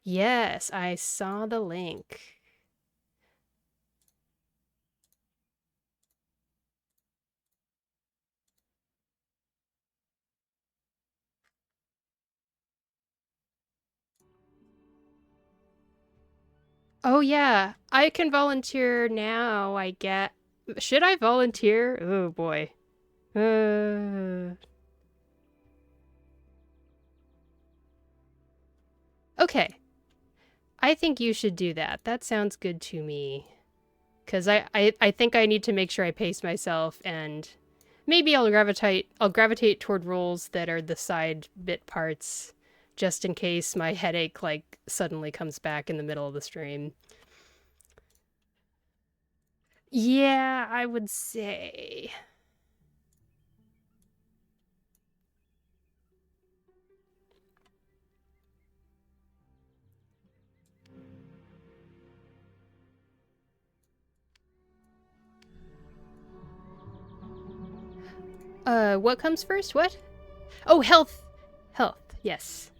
Yes, I saw the link. Oh yeah, I can volunteer now, I get. Should I volunteer? Oh boy. Okay. I think you should do that. That sounds good to me. Because I think I need to make sure I pace myself, and maybe I'll gravitate toward roles that are the side bit parts, just in case my headache like suddenly comes back in the middle of the stream. Yeah, I would say. What comes first? What? Oh, health. Health. Yes.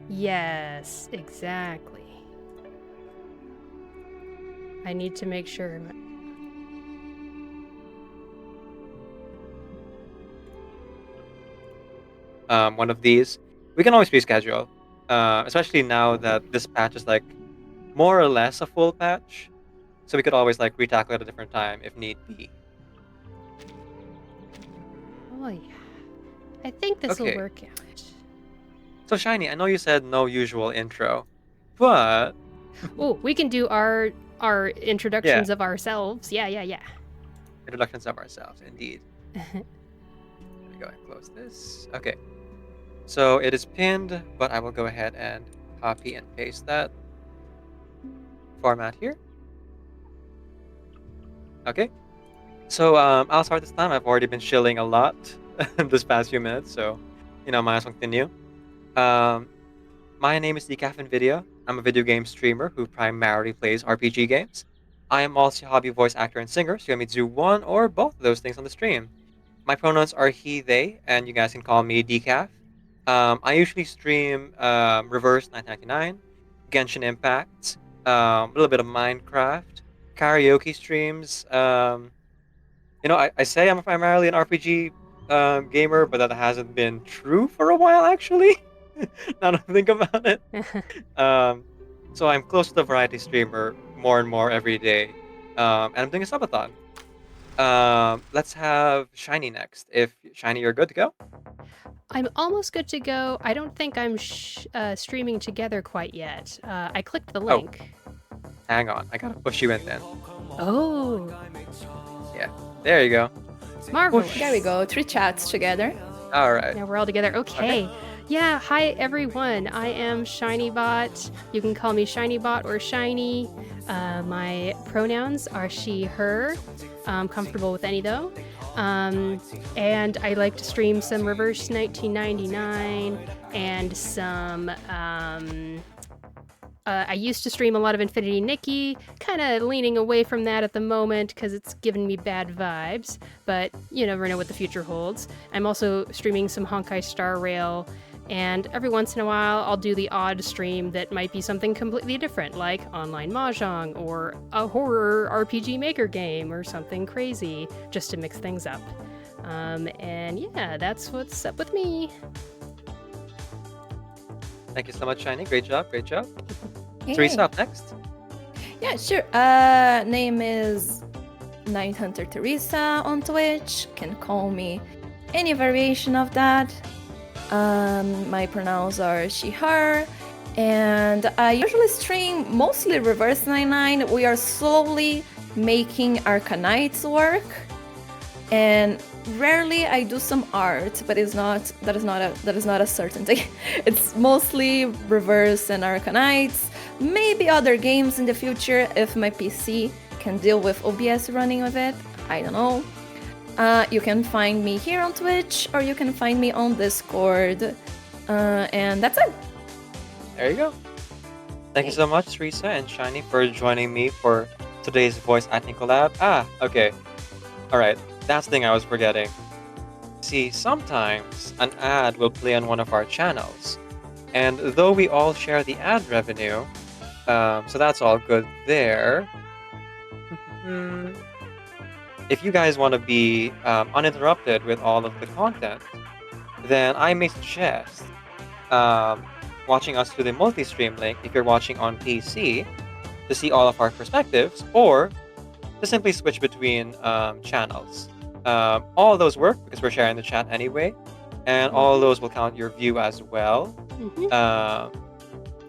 Yes, exactly. I need to make sure. One of these, we can always reschedule. Especially now that this patch is like more or less a full patch, so we could always like retackle at a different time if need be. Oh yeah. I think this will Okay. work out. So Shiny, I know you said no usual intro, but Oh, we can do our yeah, introductions of ourselves. Yeah. introductions of ourselves, indeed. Let me go ahead and close this. Okay. So it is pinned, but I will go ahead and copy and paste that format here. Okay. So I'll start this time. I've already been chilling a lot this past few minutes, so might as well continue. My name is Decaf Video. I'm a video game streamer who primarily plays RPG games. I am also a hobby voice actor and singer, so you want me to do one or both of those things on the stream. My pronouns are he, they, and you guys can call me Decaf. I usually stream Reverse1999, Genshin Impact, a little bit of Minecraft, karaoke streams. I say I'm primarily an RPG gamer, but that hasn't been true for a while, actually. Now that I think about it. So I'm close to the variety streamer more and more every day. And I'm doing a subathon. Let's have Shiny next. If Shiny, you're good to go. I'm almost good to go. I don't think I'm streaming together quite yet. I clicked the Oh, link. hang on. I gotta push you in then. Oh, Yeah, there you go. marvelous. There we go. 3 chats together. All right. Now we're all together. Okay. Yeah, hi everyone. I am ShinyBot. You can call me ShinyBot or Shiny. My pronouns are she, her. I'm comfortable with any though. And I like to stream some Reverse1999 and some. I used to stream a lot of Infinity Nikki, kind of leaning away from that at the moment because it's given me bad vibes, but you never know what the future holds. I'm also streaming some Honkai Star Rail, and every once in a while I'll do the odd stream that might be something completely different, like online mahjong or a horror RPG Maker game or something crazy, just to mix things up. And yeah, that's what's up with me. Thank you so much, Shiny. Great job. Great job. Hey. Theresa up next. Yeah, sure. Name is Night Hunter Theresa on Twitch. Can call me any variation of that. My pronouns are she, her. And I usually stream mostly Reverse 99. We are slowly making Arcanites work. And rarely I do some art, but that is not a certainty. It's mostly Reverse and Arcanites. Maybe other games in the future if my PC can deal with OBS running with it. I don't know. You can find me here on Twitch, or you can find me on Discord. And that's it. There you go. Thank you so much, Theresa and Shiny, for joining me for today's voice acting collab. Ah, okay. Alright, that's the thing I was forgetting. See, sometimes an ad will play on one of our channels. And though we all share the ad revenue, so that's all good there. If you guys want to be uninterrupted with all of the content, then I may suggest watching us through the multi-stream link if you're watching on PC to see all of our perspectives, or to simply switch between channels. All of those work because we're sharing the chat anyway, and all of those will count your view as well.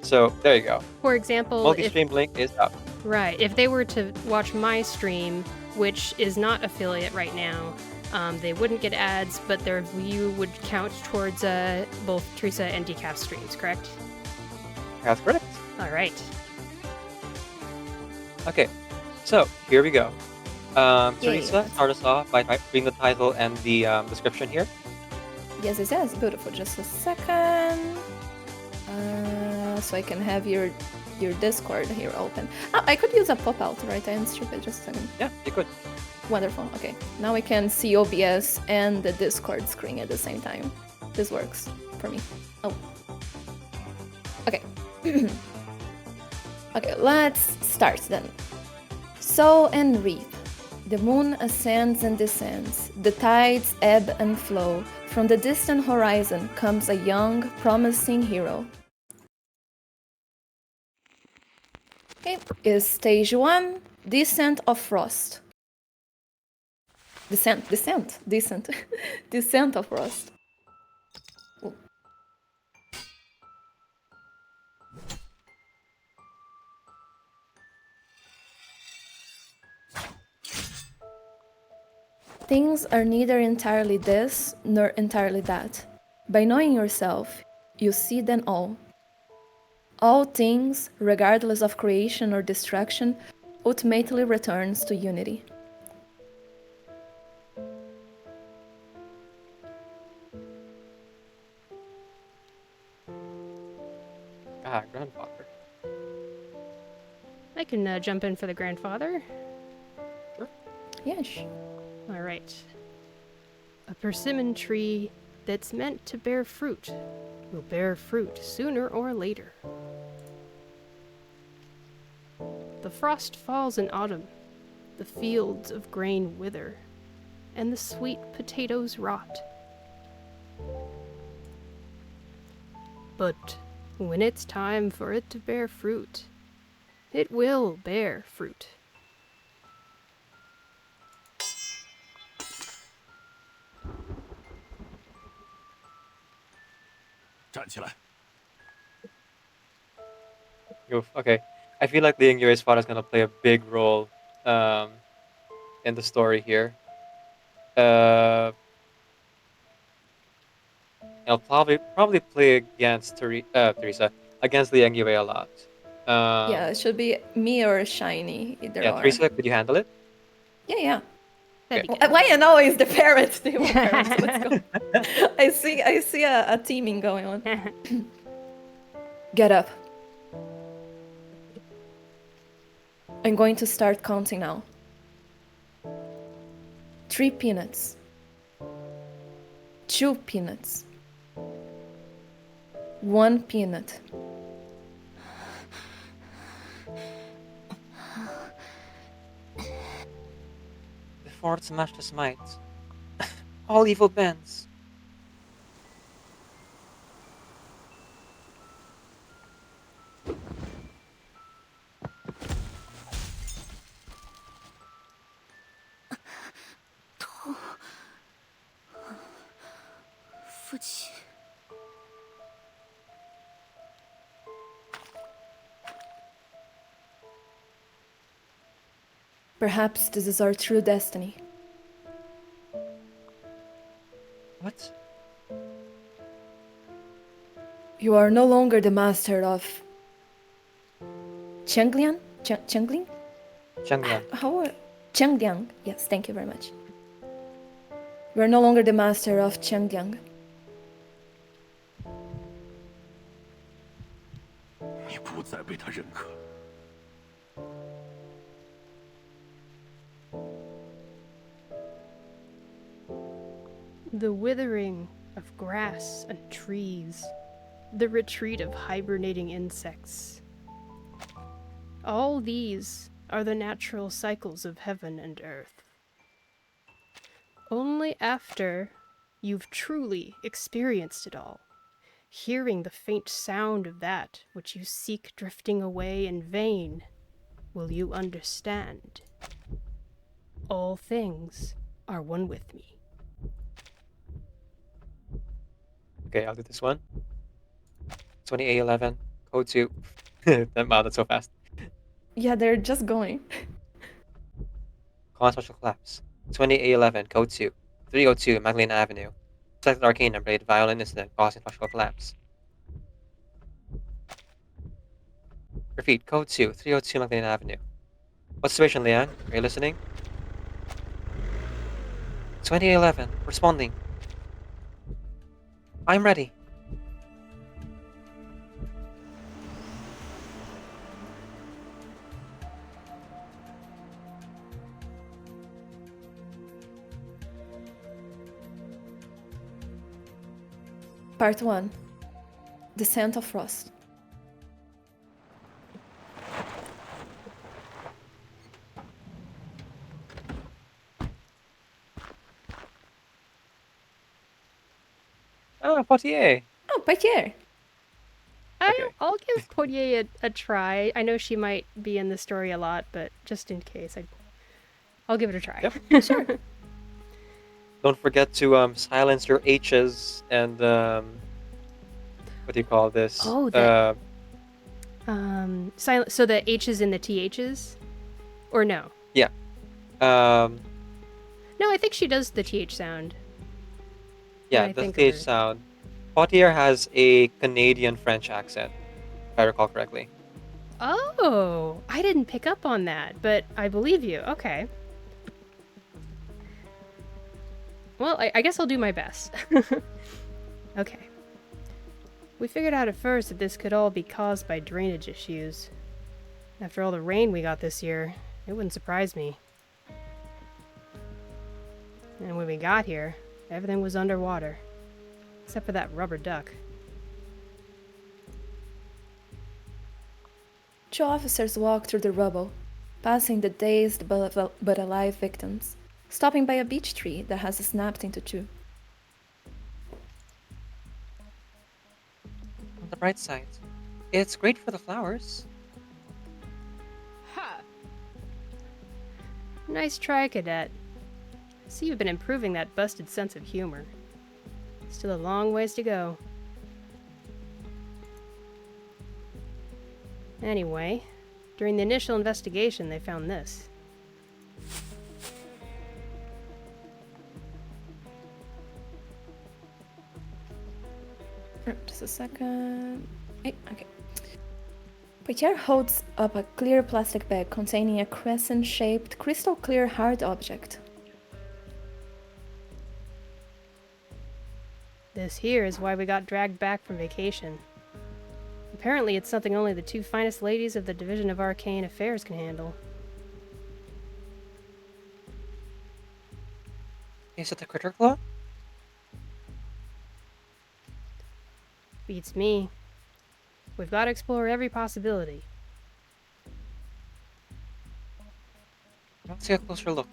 So there you go. For example, Multi-stream link is up. Right. If they were to watch my stream, which is not affiliate right now, they wouldn't get ads, but their view would count towards both Theresa and Decaf streams, correct? That's correct. All right. Okay, so here we go. Theresa, start us off by reading the title and the description here. Yes, beautiful. Just a second. So I can have your Discord here open. Oh, I could use a pop-out, right? I am stupid. Just a second. Yeah, you could. Wonderful. Okay, now we can see OBS and the Discord screen at the same time. This works for me. Oh. Okay. Okay, let's start then. Sow and reap. The moon ascends and descends. The tides ebb and flow. From the distant horizon comes a young, promising hero. Okay, is stage 1, Descent of Frost. Descent of Frost. Ooh. Things are neither entirely this nor entirely that. By knowing yourself, you see them all. All things, regardless of creation or destruction, ultimately returns to unity. Ah, grandfather. I can jump in for the grandfather. Sure. Yes. All right. A persimmon tree that's meant to bear fruit will bear fruit sooner or later. The frost falls in autumn, the fields of grain wither, and the sweet potatoes rot. But when it's time for it to bear fruit, it will bear fruit. Oof, okay. I feel like Liang Yue's father is gonna play a big role in the story here. I'll probably play against Theresa, against Liang Yue a lot. Yeah, it should be me or Shiny, either Yeah, or. Theresa, could you handle it? Yeah. That'd be good. Why and always the parrots? They want parrots. Let's go. I see a teaming going on. Get up. I'm going to start counting now. 3 peanuts. 2 peanuts. 1 peanut. Before it's smashed to smite. All evil bends. Perhaps this is our true destiny. What? You are no longer the master of Chenglian? Chengling? Changliang. Chengliang. Yes, thank you very much. You are no longer the master of Chengliang. The withering of grass and trees. The retreat of hibernating insects. All these are the natural cycles of heaven and earth. Only after you've truly experienced it all, hearing the faint sound of that which you seek drifting away in vain, will you understand. All things are one with me. Okay, I'll do this one. 2811, code 2. Wow, that's so fast. Yeah, they're just going. Common social collapse. 2811, code 2. 302, Magdalena Avenue. Selected arcane number 8 violent incident causing structural collapse. Repeat, code 2, 302 Magdalena Avenue. What's the situation, Liang? Are you listening? 2811, responding. I'm ready. Part 1. Descent of Frost. Ah, Poitiers. Oh, Poitiers! Okay. I'll give Poitiers a try. I know she might be in the story a lot, but just in case, I'll give it a try. Yep. Sure. Don't forget to silence your H's and what do you call this? Oh, that- silent. So the H's in the TH's, or no? Um, No, I think she does the TH sound. yeah, I the think of stage her. sound. Poitiers has a Canadian French accent, if I recall correctly. Oh, I didn't pick up on that, but I believe you. Okay. Well, I guess I'll do my best. Okay. We figured out at first that this could all be caused by drainage issues. After all the rain we got this year, it wouldn't surprise me. And when we got here, everything was underwater. Except for that rubber duck. 2 officers walked through the rubble, passing the dazed but alive victims, stopping by a beech tree that has snapped into 2. On the bright side, it's great for the flowers. Nice try, Cadet. See, you've been improving that busted sense of humor. Still a long ways to go. Anyway, during the initial investigation, they found this. Just a second. Hey, okay. Poitiers holds up a clear plastic bag containing a crescent-shaped, crystal-clear hard object. This here is why we got dragged back from vacation. Apparently, it's something only the 2 finest ladies of the Division of Arcane Affairs can handle. Is it the critter claw? Beats me. We've got to explore every possibility. Let's take a closer look.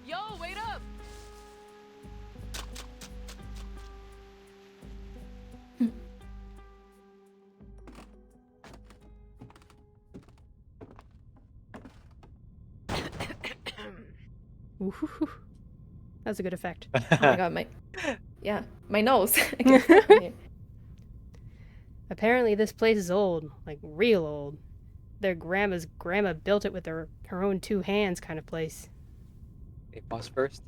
Yo, wait up! Ooh, that's a good effect. Oh my god, my nose. I can feel it here. Apparently, this place is old, like real old. Their grandma's grandma built it with her own 2 hands kind of place. Okay, pause first.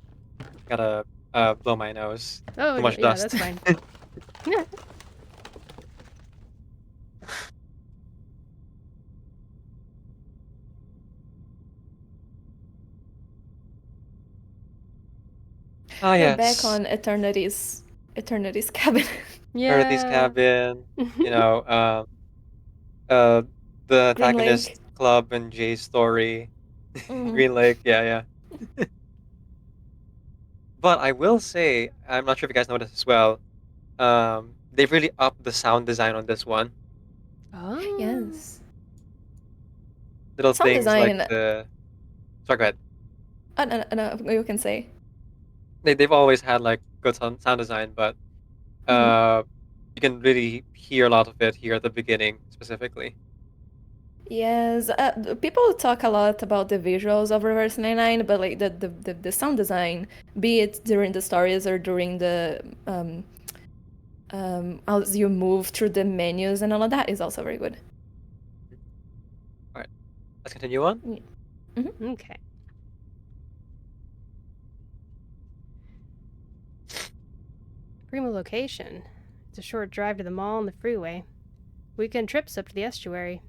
Gotta blow my nose. Oh, Too much yeah, dust. that's fine. Ah, We're yes. back on Eternity's cabin. Yeah. Paradise Cabin. You know, the Green antagonist Lake. club and Jay's story. Mhm. Green Lake. Yeah, yeah. But I will say, I'm not sure if you guys noticed as well. They've really upped the sound design on this one. Oh. Yes. Little Sound things like design. the. Sorry, go ahead. No, you can say. They've always had like good sound design, but Mhm. you can really hear a lot of it here at the beginning specifically. Yes, people talk a lot about the visuals of Reverse 99, but like the sound design, be it during the stories or during the as you move through the menus and all of that, is also very good. All right, let's continue on. Okay. Primo location. It's a short drive to the mall and the freeway. Weekend trips up to the estuary.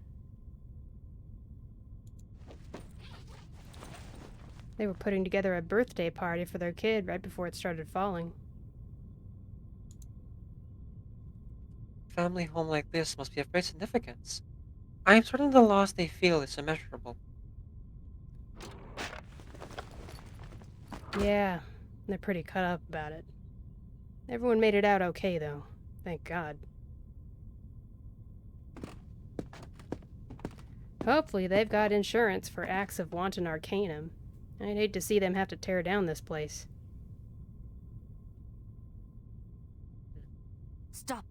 They were putting together a birthday party for their kid right before it started falling. Family home like this must be of great significance. I am certain the loss they feel is immeasurable. Yeah, they're pretty cut up about it. Everyone made it out okay, though. Thank God. Hopefully they've got insurance for acts of wanton arcanum. I'd hate to see them have to tear down this place. Stop.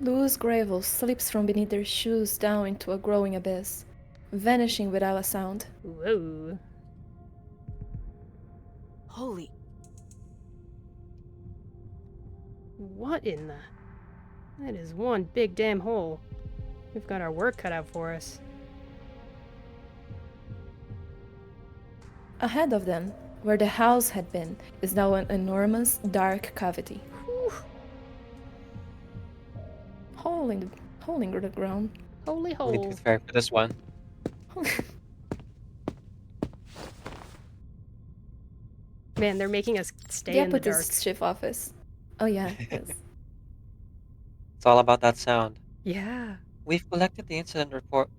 Loose gravel slips from beneath their shoes down into a growing abyss, vanishing without a sound. Whoa. Holy. What in the... That is one big damn hole. We've got our work cut out for us. Ahead of them, where the house had been, is now an enormous dark cavity. Hole in the ground. Holy We need hole. to prepare for this one. Man, they're making us stay in the dark. Deputy's chief office. Oh yeah, yes. It's all about that sound. Yeah. We've collected the incident report.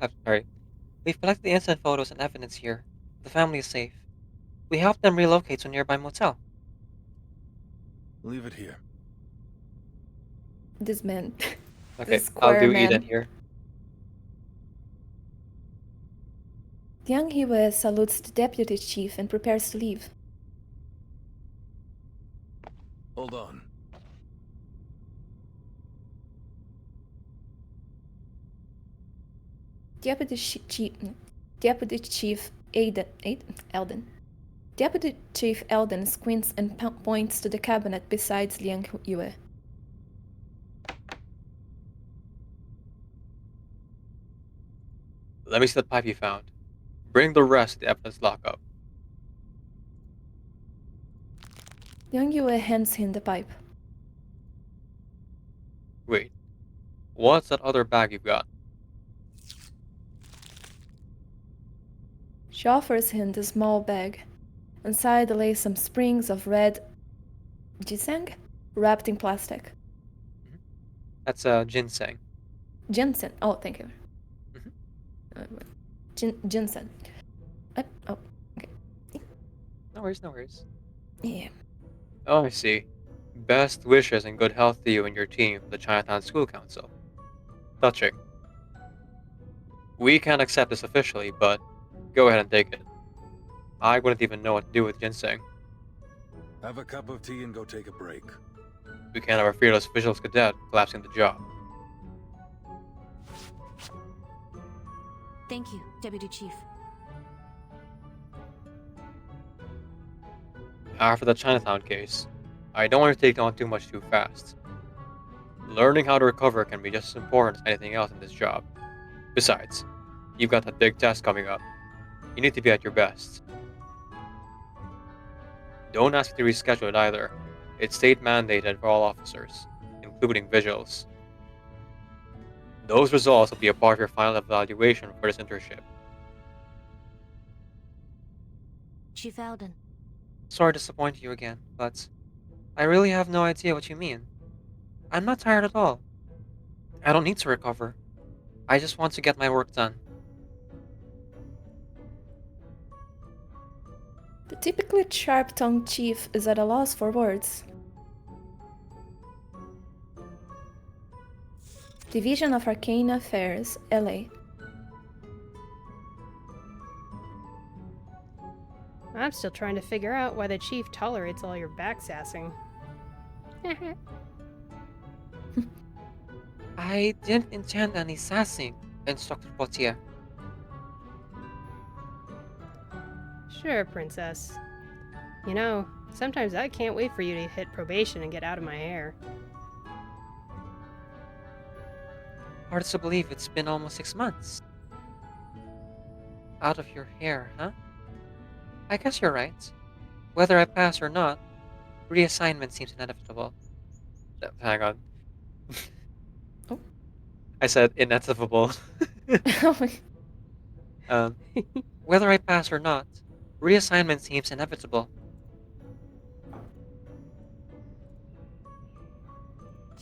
We've collected the incident photos and evidence here. The family is safe. We helped them relocate to a nearby motel. Leave it here. This man. Okay, This I'll square do man. Eden here. Liang Yue salutes the deputy chief and prepares to leave. Hold on. Deputy Chief Elden. Deputy Chief Elden squints and points to the cabinet beside Liang Yue. Let me see that pipe you found. Bring the rest to the evidence lockup. Liang Yue hands him the pipe. Wait, what's that other bag you've got? She offers him the small bag. Inside lay some sprigs of red ginseng wrapped in plastic. That's ginseng. Ginseng. Oh, thank you. Mhm. Ginseng. Oh, okay. No worries, no worries. Yeah. Oh, I see. Best wishes and good health to you and your team from the Chinatown School Council. Touching. We can't accept this officially, but go ahead and take it. I wouldn't even know what to do with ginseng. Have a cup of tea and go take a break. We can't have our fearless visuals cadet collapsing the job. Thank you, Deputy Chief. After the Chinatown case, I don't want to take on too much too fast. Learning how to recover can be just as important as anything else in this job. Besides, you've got that big test coming up. You need to be at your best. Don't ask me to reschedule it either. It's state mandated for all officers, including visuals. Those results will be a part of your final evaluation for this internship. Chief Alden. Sorry to disappoint you again, but I really have no idea what you mean. I'm not tired at all. I don't need to recover. I just want to get my work done. The typically sharp-tongued chief is at a loss for words. Division of Arcane Affairs, LA. I'm still trying to figure out why the chief tolerates all your backsassing. I didn't intend any sassing, Instructor Potier. Sure, Princess. You know, sometimes I can't wait for you to hit probation and get out of my hair. Hard to believe it's been almost 6 months. Out of your hair, huh? I guess you're right. Whether I pass or not, reassignment seems inevitable. Hang on. Oh. I said inevitable. Whether I pass or not, reassignment seems inevitable.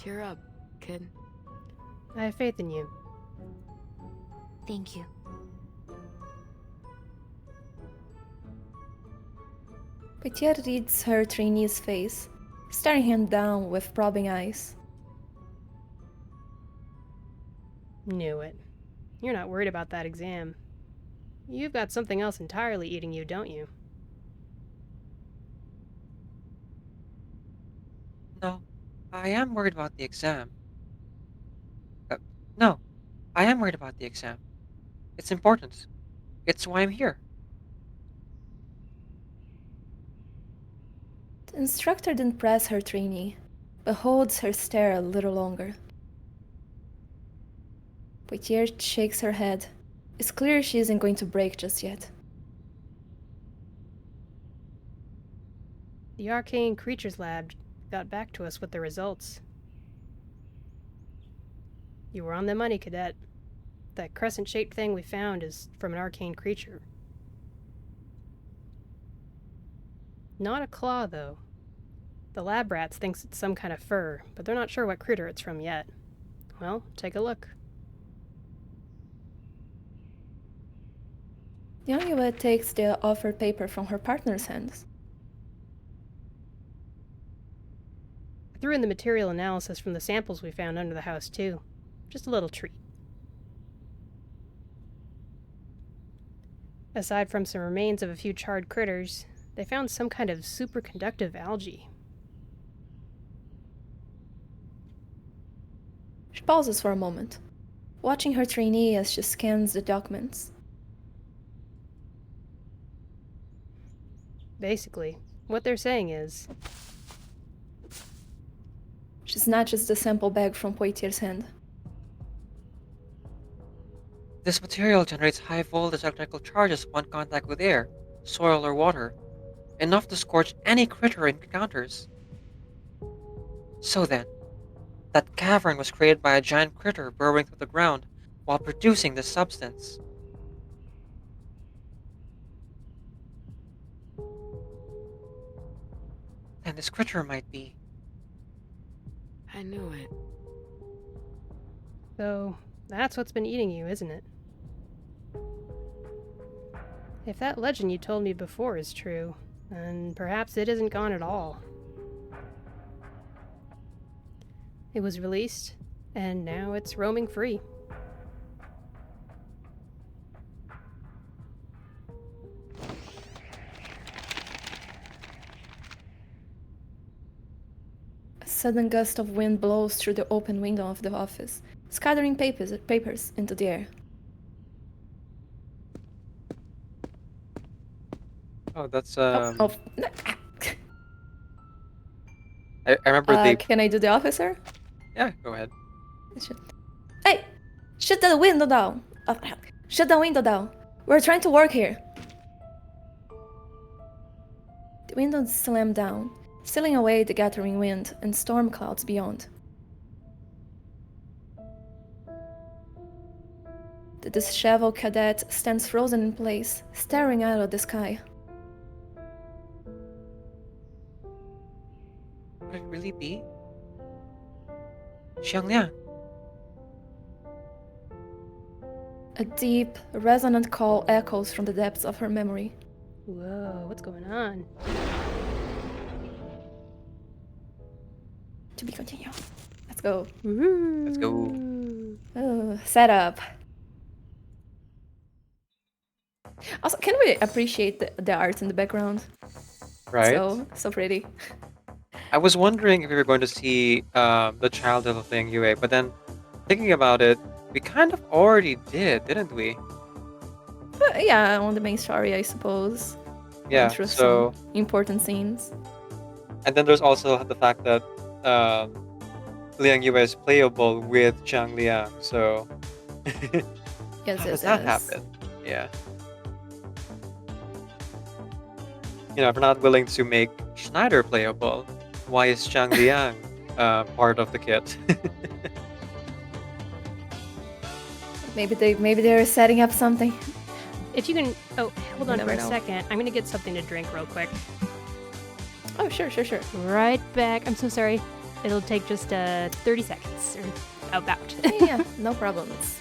Cheer up, kid. I have faith in you. Thank you. Poitier reads her trainee's face, staring him down with probing eyes. Knew it. You're not worried about that exam. You've got something else entirely eating you, don't you? No, I am worried about the exam. No, I am worried about the exam. It's important. It's why I'm here. The instructor didn't press her trainee, but holds her stare a little longer. Poitier shakes her head. It's clear she isn't going to break just yet. The Arcane Creatures Lab got back to us with the results. You were on the money, Cadet. That crescent-shaped thing we found is from an arcane creature. Not a claw, though. The lab rats thinks it's some kind of fur, but they're not sure what critter it's from yet. Well, take a look. Liang Yue takes the offered paper from her partner's hands. I threw in the material analysis from the samples we found under the house, too. Just a little treat. Aside from some remains of a few charred critters, they found some kind of superconductive algae. She pauses for a moment, watching her trainee as she scans the documents. Basically, what they're saying is, She snatches the sample bag from Poitier's hand. This material generates high voltage electrical charges upon contact with air, soil, or water, enough to scorch any critter it encounters. So then, that cavern was created by a giant critter burrowing through the ground while producing this substance. And this critter might be. I knew it. so that's what's been eating you, isn't it? If that legend you told me before is true, then perhaps it isn't gone at all. It was released, and now it's roaming free. A sudden gust of wind blows through the open window of the office, scattering papers into the air. Oh, that's No. I remember the. Can I do the officer? Yeah, go ahead. Hey! Shut the window down! Shut the window down! We're trying to work here! The window slammed down, sealing away the gathering wind and storm clouds beyond. The disheveled cadet stands frozen in place, staring out at the sky. Could it really be? Xiangliang, A deep, resonant call echoes from the depths of her memory. Whoa, what's going on? To be continued. Let's go. Let's go. Oh, setup. Also, can we appreciate the art in the background? Right? So pretty. I was wondering if we were going to see the child of Liang Yue, but then thinking about it, we kind of already did, didn't we? Yeah, on the main story, I suppose. Yeah, Went through so... some important scenes. And then there's also the fact that Liang Yue is playable with Zhang Liang, so... Yes, How yes, does that yes. happen? Yeah. You know, if we're not willing to make Schneider playable, why is Zhang Liang part of the kit? Maybe they're setting up something. If you can... Oh, hold on for never a know. second. I'm gonna get something to drink real quick. Oh, sure. Right back. I'm so sorry. It'll take just 30 seconds, or about. Yeah, no problems.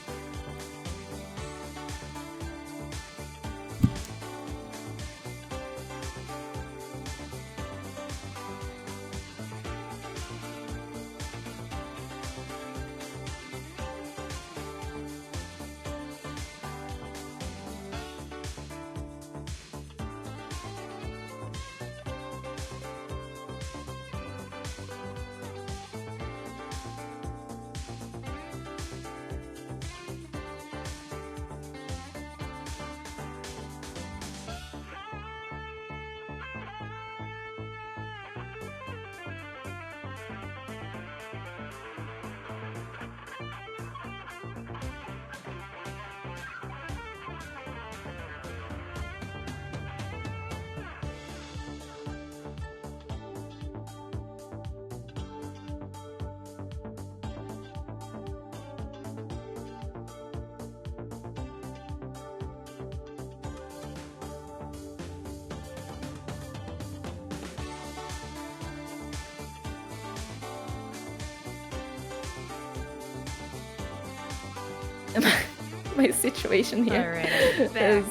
My situation here. Alright, I'm back. is-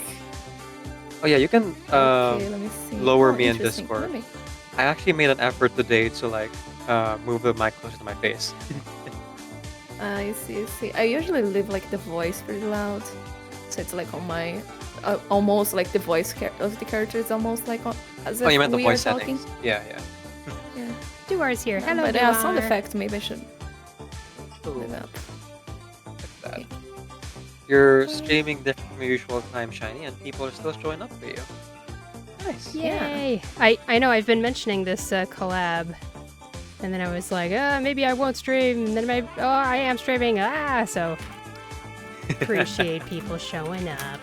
Oh yeah, you can Okay, let me see. lower Oh, me in interesting. Discord. Let me- I actually made an effort today to like move the mic closer to my face. I see. I usually leave like the voice pretty loud, so it's like on my almost like the voice of the character is almost like as if Oh, you meant the we are voice talking. settings. Yeah. Yeah. Duar's here. Hello, But Duar. sound effect maybe I should Ooh, leave up. like that. Okay. You're streaming different from your usual time, Shiny, and people are still showing up for you. Nice. Yay! I know I've been mentioning this collab, and then I was like, maybe I won't stream, and then maybe, I am streaming, so appreciate people showing up.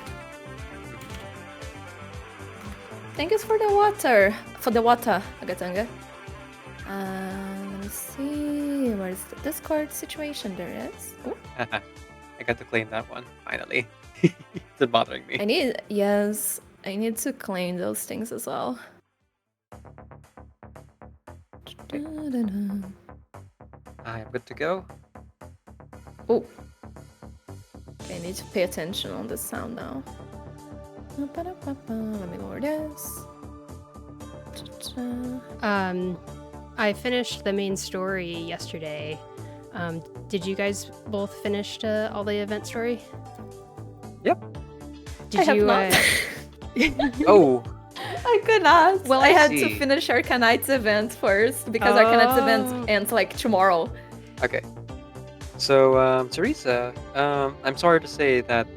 Thank you for the water. Agatanga. Let me see. Where's the Discord situation? There is. Ooh. I got to claim that one, finally. It's been bothering me. I need to claim those things as well. I am good to go. Oh. Okay, I need to pay attention on the sound now. Let me lower this. I finished the main story yesterday. Did you guys both finish all the event story? Yep. Did I have you? not. Oh, I could not. Well, I I had see. to finish Arcanite's event first because Arcanite's Oh. event ends like tomorrow. okay. So, Theresa, I'm sorry to say that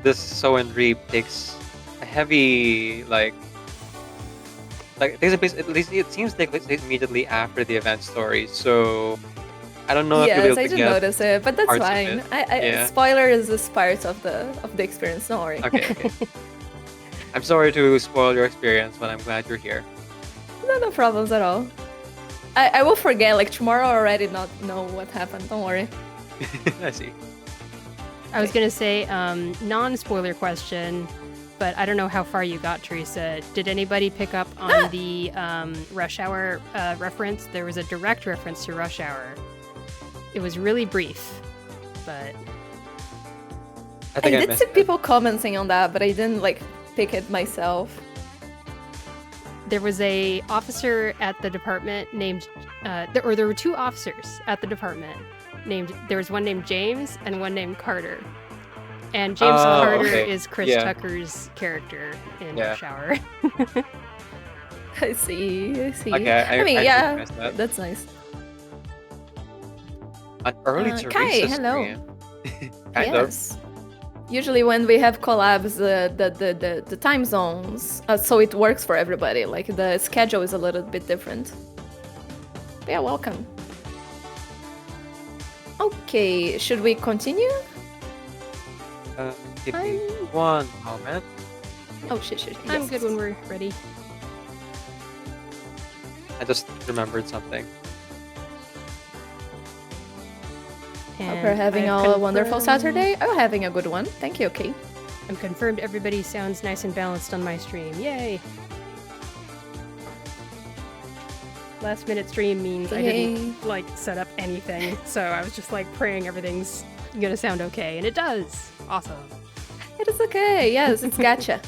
this Sow and Reap takes a heavy, like it takes a place, at least it seems to take place immediately after the event story, so I don't know if you'll be Yes, able I to did get... notice it, but that's parts of fine. it. I Yeah. spoiler is just part of the experience. Don't worry. Okay. I'm sorry to spoil your experience, but I'm glad you're here. No problems at all. I will forget like tomorrow. I already not know what happened. Don't worry. I see. I was gonna say non-spoiler question, but I don't know how far you got, Theresa. Did anybody pick up on the Rush Hour reference? There was a direct reference to Rush Hour. It was really brief, but I think I did missed see it. people commenting on that, but I didn't like pick it myself. There was a officer at the department named, there were two officers at the department there was one named James and one named Carter. And James Oh, Carter okay. is Chris Yeah. Tucker's character in Yeah. Rush Hour. I see. Okay, I mean, actually yeah, missed that. that's nice. An early Kai, Theresa hello. stream. Kind of. Yes. Usually when we have collabs, the time zones, so it works for everybody. Like the schedule is a little bit different. But yeah, welcome. Okay, should we continue? Give me one moment. Oh, shit. I'm Yes. good when we're ready. I just remembered something. Hope we're having I've a wonderful confirmed- Saturday. Oh, having a good one. Thank you, okay. I'm confirmed everybody sounds nice and balanced on my stream. Yay! Last minute stream means I didn't like set up anything, so I was just like praying everything's gonna sound okay, and it does. Awesome. It is okay. Yes, it's gotcha.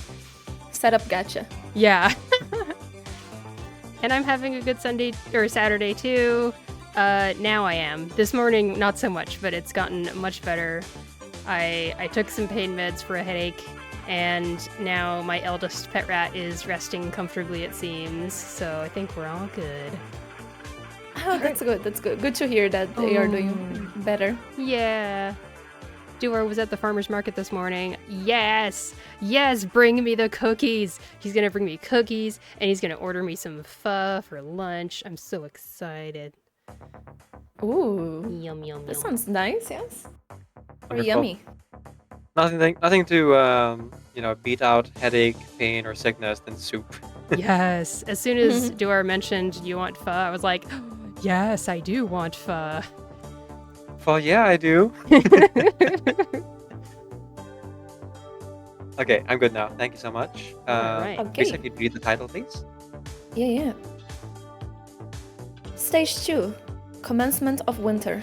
Setup gotcha. Yeah. And I'm having a good Sunday or Saturday too. Now I am. This morning, not so much, but it's gotten much better. I took some pain meds for a headache, and now my eldest pet rat is resting comfortably, it seems. So I think we're all good. Oh, that's good. That's good. Good to hear that they are doing better. Yeah. Duar was at the farmer's market this morning. Yes! Yes, bring me the cookies! He's gonna bring me cookies, and he's gonna order me some pho for lunch. I'm so excited. Ooh, Yum, yum, that yum. sounds nice. Yes, very Wonderful. yummy. Nothing to beat out headache, pain, or sickness than soup. Yes. As soon as Duar mentioned you want pho, I was like, yes, I do want pho. Well, yeah, I do. Okay, I'm good now. Thank you so much. Alright. Please, Okay. if you read the title, please. Yeah. Stage 2. Commencement of winter.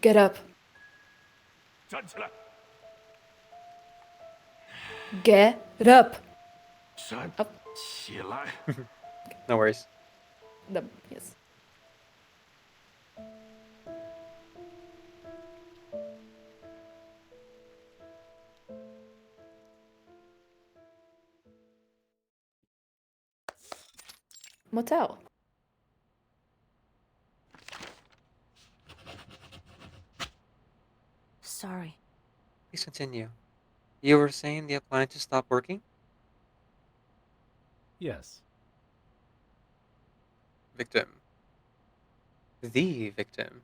Get up. Get up. Up. No worries. Yes. Motel. Sorry. Please continue. You were saying the appliances stopped working? Yes. Victim. The victim.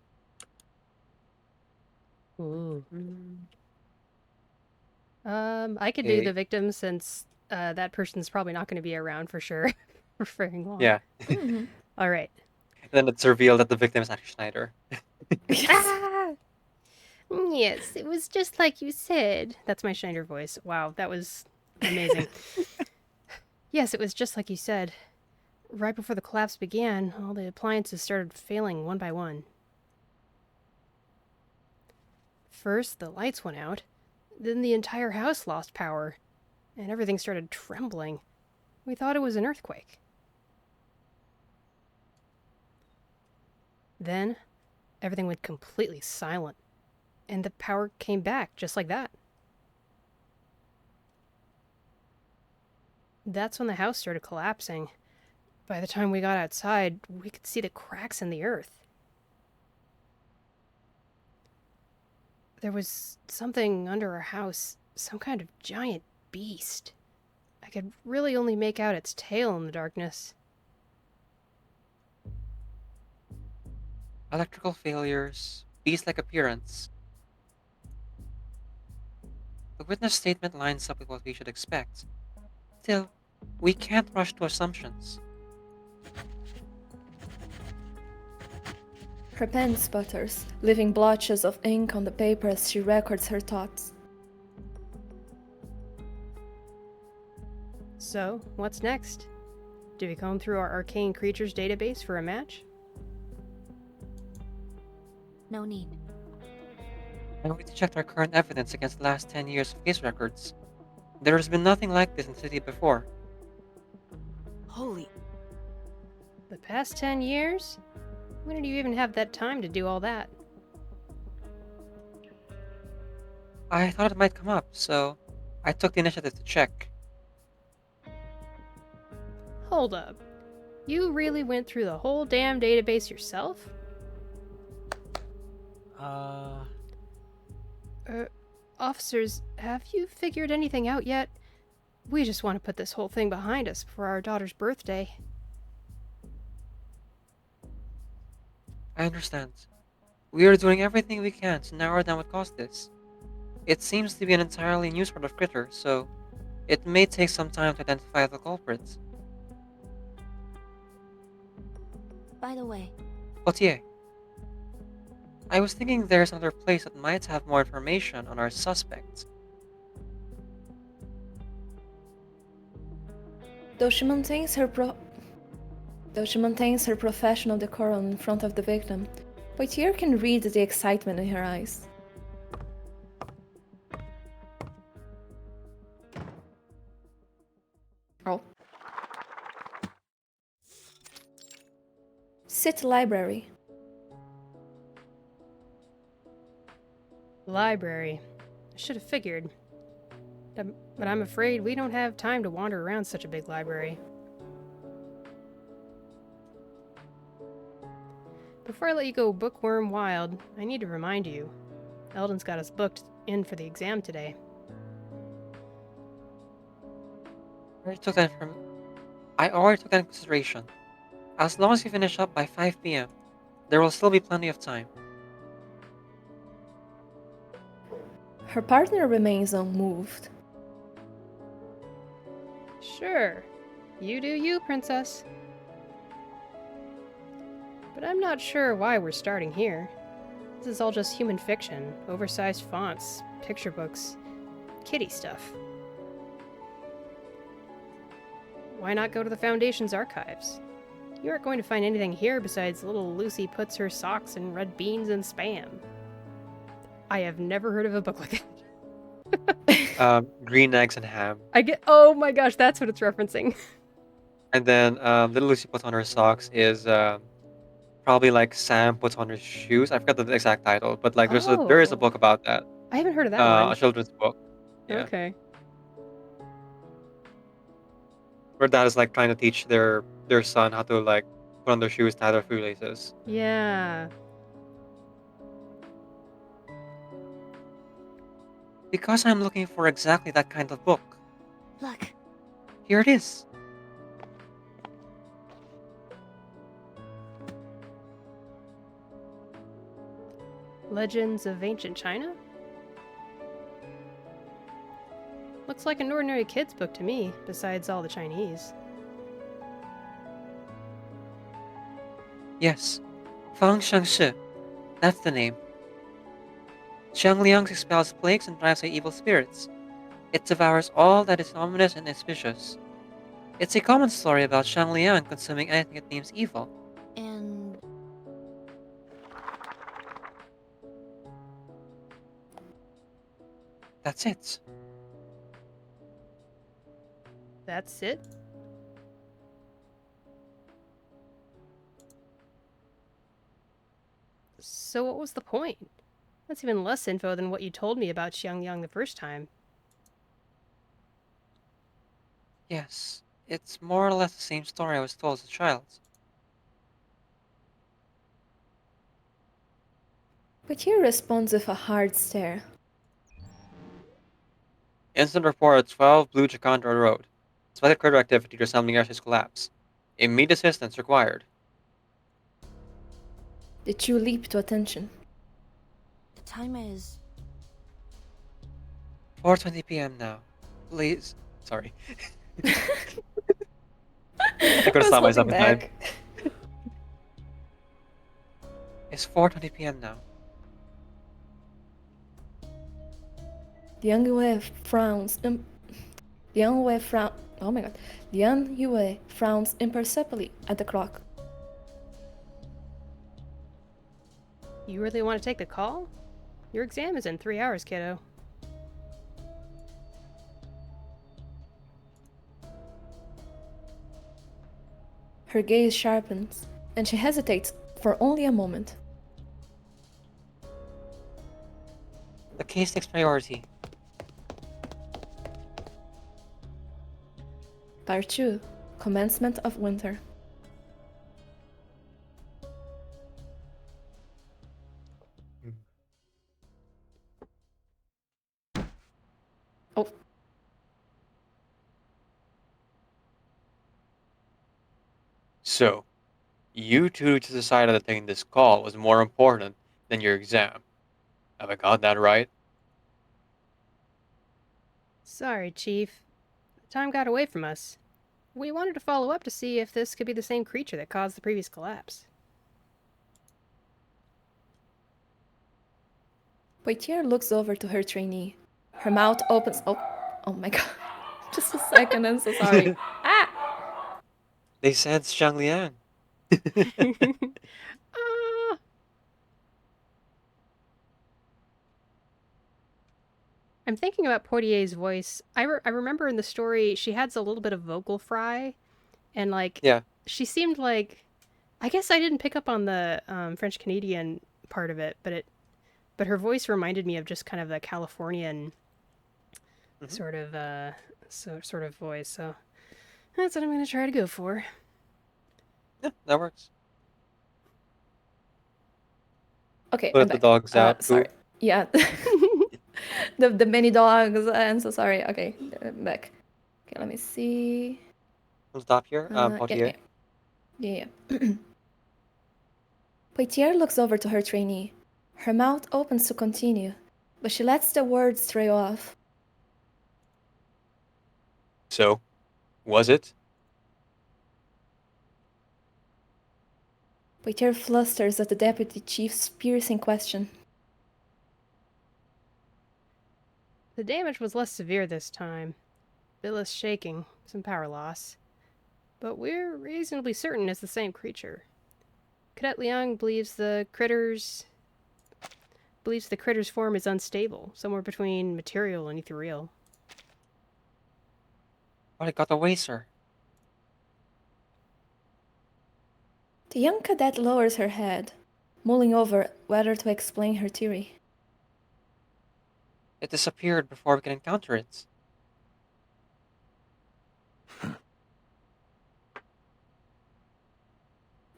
Ooh. I could do Okay. the victim since that person's probably not going to be around for sure for very long. Yeah. Mhm. All right. Then it's revealed that the victim is actually Schneider. Ah! Yes, it was just like you said. That's my Schneider voice. Wow, that was amazing. Yes, it was just like you said. Right before the collapse began, all the appliances started failing one by one. First, the lights went out. Then the entire house lost power. And everything started trembling. We thought it was an earthquake. Then, everything went completely silent. And the power came back just like that. That's when the house started collapsing. By the time we got outside, we could see the cracks in the earth. There was something under our house, some kind of giant beast. I could really only make out its tail in the darkness. Electrical failures, beast-like appearance. The witness statement lines up with what we should expect. Still, We can't rush to assumptions. Her pen sputters, leaving blotches of ink on the paper as she records her thoughts. So, what's next? Do we comb through our arcane creatures database for a match? No need. I already checked our current evidence against the last 10 years of case records. There has been nothing like this in the city before. Holy. The past 10 years? When did you even have that time to do all that? I thought it might come up, so I took the initiative to check. Hold up. You really went through the whole damn database yourself? Officers, have you figured anything out yet? We just want to put this whole thing behind us for our daughter's birthday. I understand. We are doing everything we can to narrow down what caused this. It seems to be an entirely new sort of critter, so it may take some time to identify the culprits. By the way, Potier, I was thinking there's another place that might have more information on our suspects. Though she maintains her professional decorum in front of the victim, Poitier can read the excitement in her eyes. Oh. City Library. Library. I should have figured. But I'm afraid we don't have time to wander around such a big library. Before I let you go bookworm wild, I need to remind you. Eldon's got us booked in for the exam today. I already took that in consideration. As long as you finish up by 5 p.m., there will still be plenty of time. Her partner remains unmoved. Sure. You do you, princess. But I'm not sure why we're starting here. This is all just human fiction, oversized fonts, picture books, kiddie stuff. Why not go to the Foundation's archives? You aren't going to find anything here besides little Lucy puts her socks in red beans and Spam. I have never heard of a book like that. Green eggs and ham. Oh my gosh, that's what it's referencing. And then Little Lucy puts on her socks is probably like Sam puts on her shoes. I forgot the exact title, but like there is a Oh. book about that. I haven't heard of that one. A children's book. Yeah. Okay. Where dad is like trying to teach their son how to like put on their shoes, tie their shoelaces. Yeah. Because I'm looking for exactly that kind of book. look. Here it is. Legends of Ancient China? Looks like an ordinary kid's book to me, besides all the Chinese. Yes. Fang Shangshi. That's the name. Xiangliang expels plagues and drives away evil spirits. It devours all that is ominous and auspicious. It's a common story about Xiangliang consuming anything it deems evil. And That's it. That's it? So what was the point? That's even less info than what you told me about Xiangyang the first time. Yes, it's more or less the same story I was told as a child. Poitier responds with a hard stare. Incident report at 12 Blue Jacaranda Road. Suspected critter activity resembling Ash's collapse. Immediate assistance required. The two leap to attention. the time is 4:20 p.m. now. Please. Sorry. I could have was stopped myself holding in time. back. It's 4:20 p.m. now. Liang Yue frowns. Liang Yue frown. Oh my god. Liang Yue frowns imperceptibly at the clock. You really want to take the call? Your exam is in 3 hours, kiddo. Her gaze sharpens, and she hesitates for only a moment. The case takes priority. Part 2. Commencement of Winter. Oh, So, you two just decided that taking this call was more important than your exam. Have I got that right? Sorry, Chief. Time got away from us. We wanted to follow up to see if this could be the same creature that caused the previous collapse. Poitier looks over to her trainee. Her mouth opens. Oh my god. Just a second, I'm so sorry. Ah! They said Xiang Liang. Ah! I'm thinking about Poitier's voice. I remember in the story she has a little bit of vocal fry, and like Yeah. she seemed like, I guess I didn't pick up on the French Canadian part of it, but her voice reminded me of just kind of the Californian Mhm. sort of voice. So that's what I'm gonna try to go for. Yeah, that works. Okay, I'm Let the back. dogs out. Sorry. Cool. Yeah. the many dogs. I'm so sorry. Okay, I'm back. Okay, let me see. We'll stop here. Yeah, Potier. yeah. Poitier looks over to her trainee. Her mouth opens to continue, but she lets the words stray off. So, was it? Poitier flusters at the deputy chief's piercing question. The damage was less severe this time. A bit less shaking, some power loss. But we're reasonably certain it's the same creature. Cadet Liang believes the critter's form is unstable, somewhere between material and ethereal. But it got away, sir. The young cadet lowers her head, mulling over whether to explain her theory. It disappeared before we could encounter it.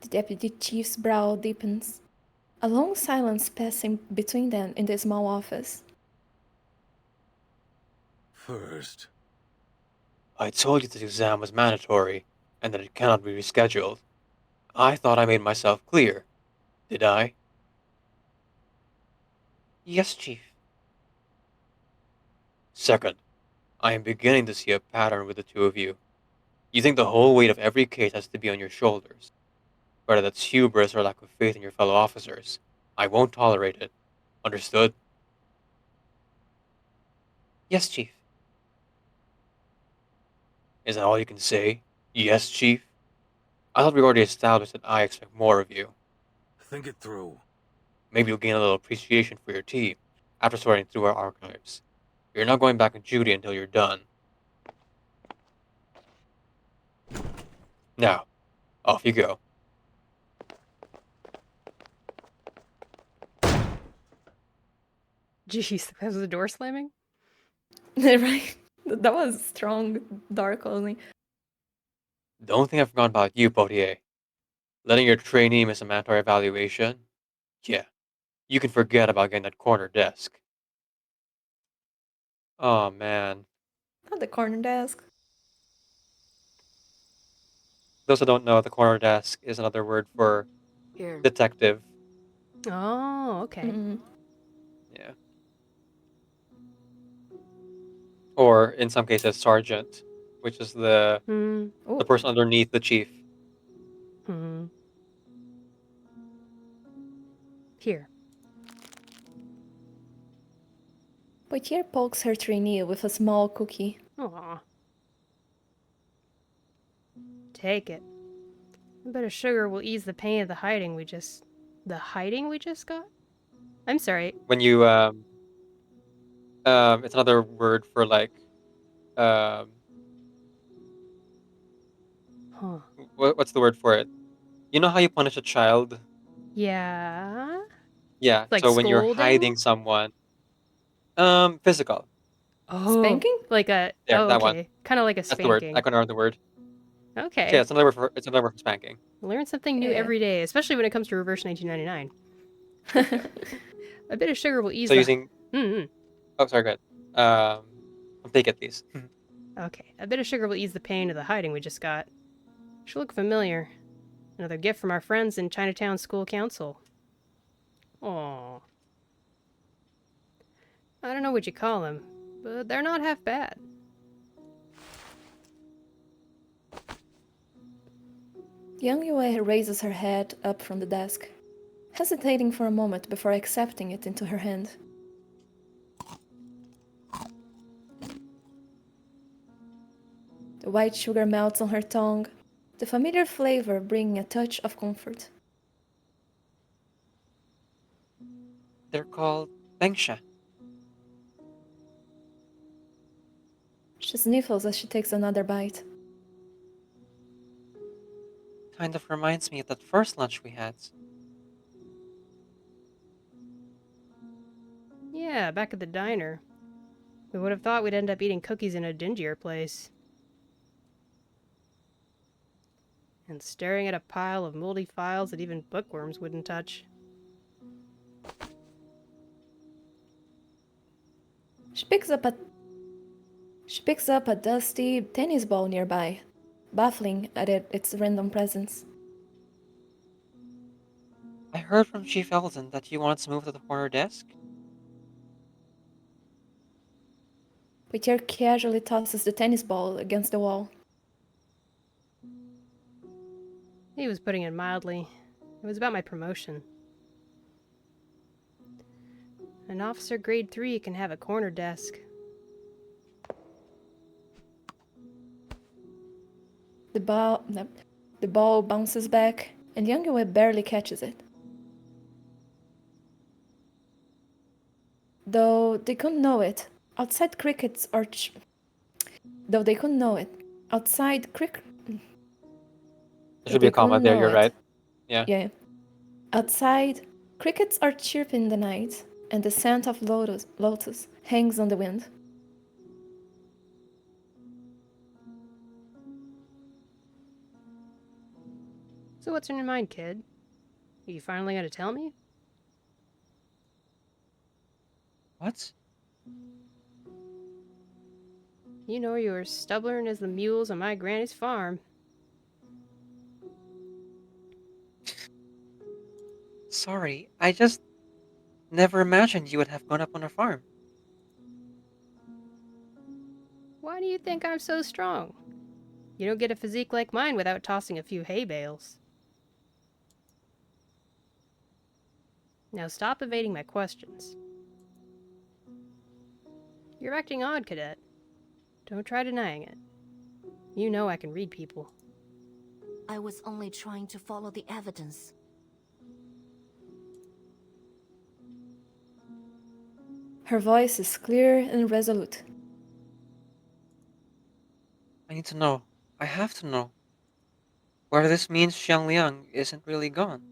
The deputy chief's brow deepens, a long silence passing between them in the small office. First, I told you this exam was mandatory, and that it cannot be rescheduled. I thought I made myself clear. Did I? Yes, Chief. Second, I am beginning to see a pattern with the two of you. You think the whole weight of every case has to be on your shoulders. Whether that's hubris or lack of faith in your fellow officers, I won't tolerate it. Understood? Yes, Chief. Is that all you can say? Yes, Chief? I thought we already established that I expect more of you. think it through. Maybe you'll gain a little appreciation for your team after sorting through our archives. You're not going back on duty until you're done. Now, off you go. Jeez, that was the door slamming? Right? That was strong, dark clothing. Don't think I've forgotten about you, Potier. Letting your trainee miss a mandatory evaluation? Yeah, you can forget about getting that corner desk. Oh man. Not the corner desk. Those who don't know, the corner desk is another word for Here. detective. Oh, okay. Mm. Yeah. Or in some cases, sergeant. which is the Oh. person underneath the chief. Here. Poitier pokes her trainee with a small cookie. Aw. Take it. A bit of sugar will ease the pain of the hiding we just... The hiding we just got? I'm sorry. When you it's another word for like um, Huh. what's the word for it? You know how you punish a child? Yeah? Yeah. Like So when you're scolding? hiding someone, physical. Oh. Spanking? Like a... There, Oh, that one. okay. Kind of like a That's the word. I spanking. couldn't remember the word. So yeah, Okay. it's another word for spanking. Learn something new Yeah. every day, especially when it comes to Reverse 1999. A bit of sugar will ease So the... using Mm-mm. oh sorry, go ahead. I'll take it, please. Okay. A bit of sugar will ease the pain of the hiding we just got. Should look familiar. Another gift from our friends in Chinatown School Council. Aww. I don't know what you call them, but they're not half bad. Yang Yue raises her head up from the desk, hesitating for a moment before accepting it into her hand. The white sugar melts on her tongue, the familiar flavor bringing a touch of comfort. They're called Bengsha. She sniffles as she takes another bite. Kind of reminds me of that first lunch we had. Yeah, back at the diner. We would have thought we'd end up eating cookies in a dingier place. And staring at a pile of moldy files that even bookworms wouldn't touch. She picks up a dusty tennis ball nearby, baffling at its random presence. I heard from Chief Eldon that you wanted to move to the corner desk. Whittier casually tosses the tennis ball against the wall. He was putting it mildly. It was about my promotion. An officer grade 3 can have a corner desk. The ball bounces back, and Yang Yue barely catches it. Though they couldn't know it, outside crickets are... Though they couldn't know it, outside cricket... There Though should be they a comma couldn't there, know you're it. right. Yeah. Yeah. Outside, crickets are chirping in the night, and the scent of lotus hangs on the wind. So what's in your mind, kid? Are you finally gonna tell me? What? You know you're as stubborn as the mules on my granny's farm. Sorry, I just never imagined you would have grown up on a farm. Why do you think I'm so strong? You don't get a physique like mine without tossing a few hay bales. Now stop evading my questions. You're acting odd, Cadet. Don't try denying it. You know I can read people. I was only trying to follow the evidence. Her voice is clear and resolute. I need to know. I have to know. Whether this means Liang isn't really gone.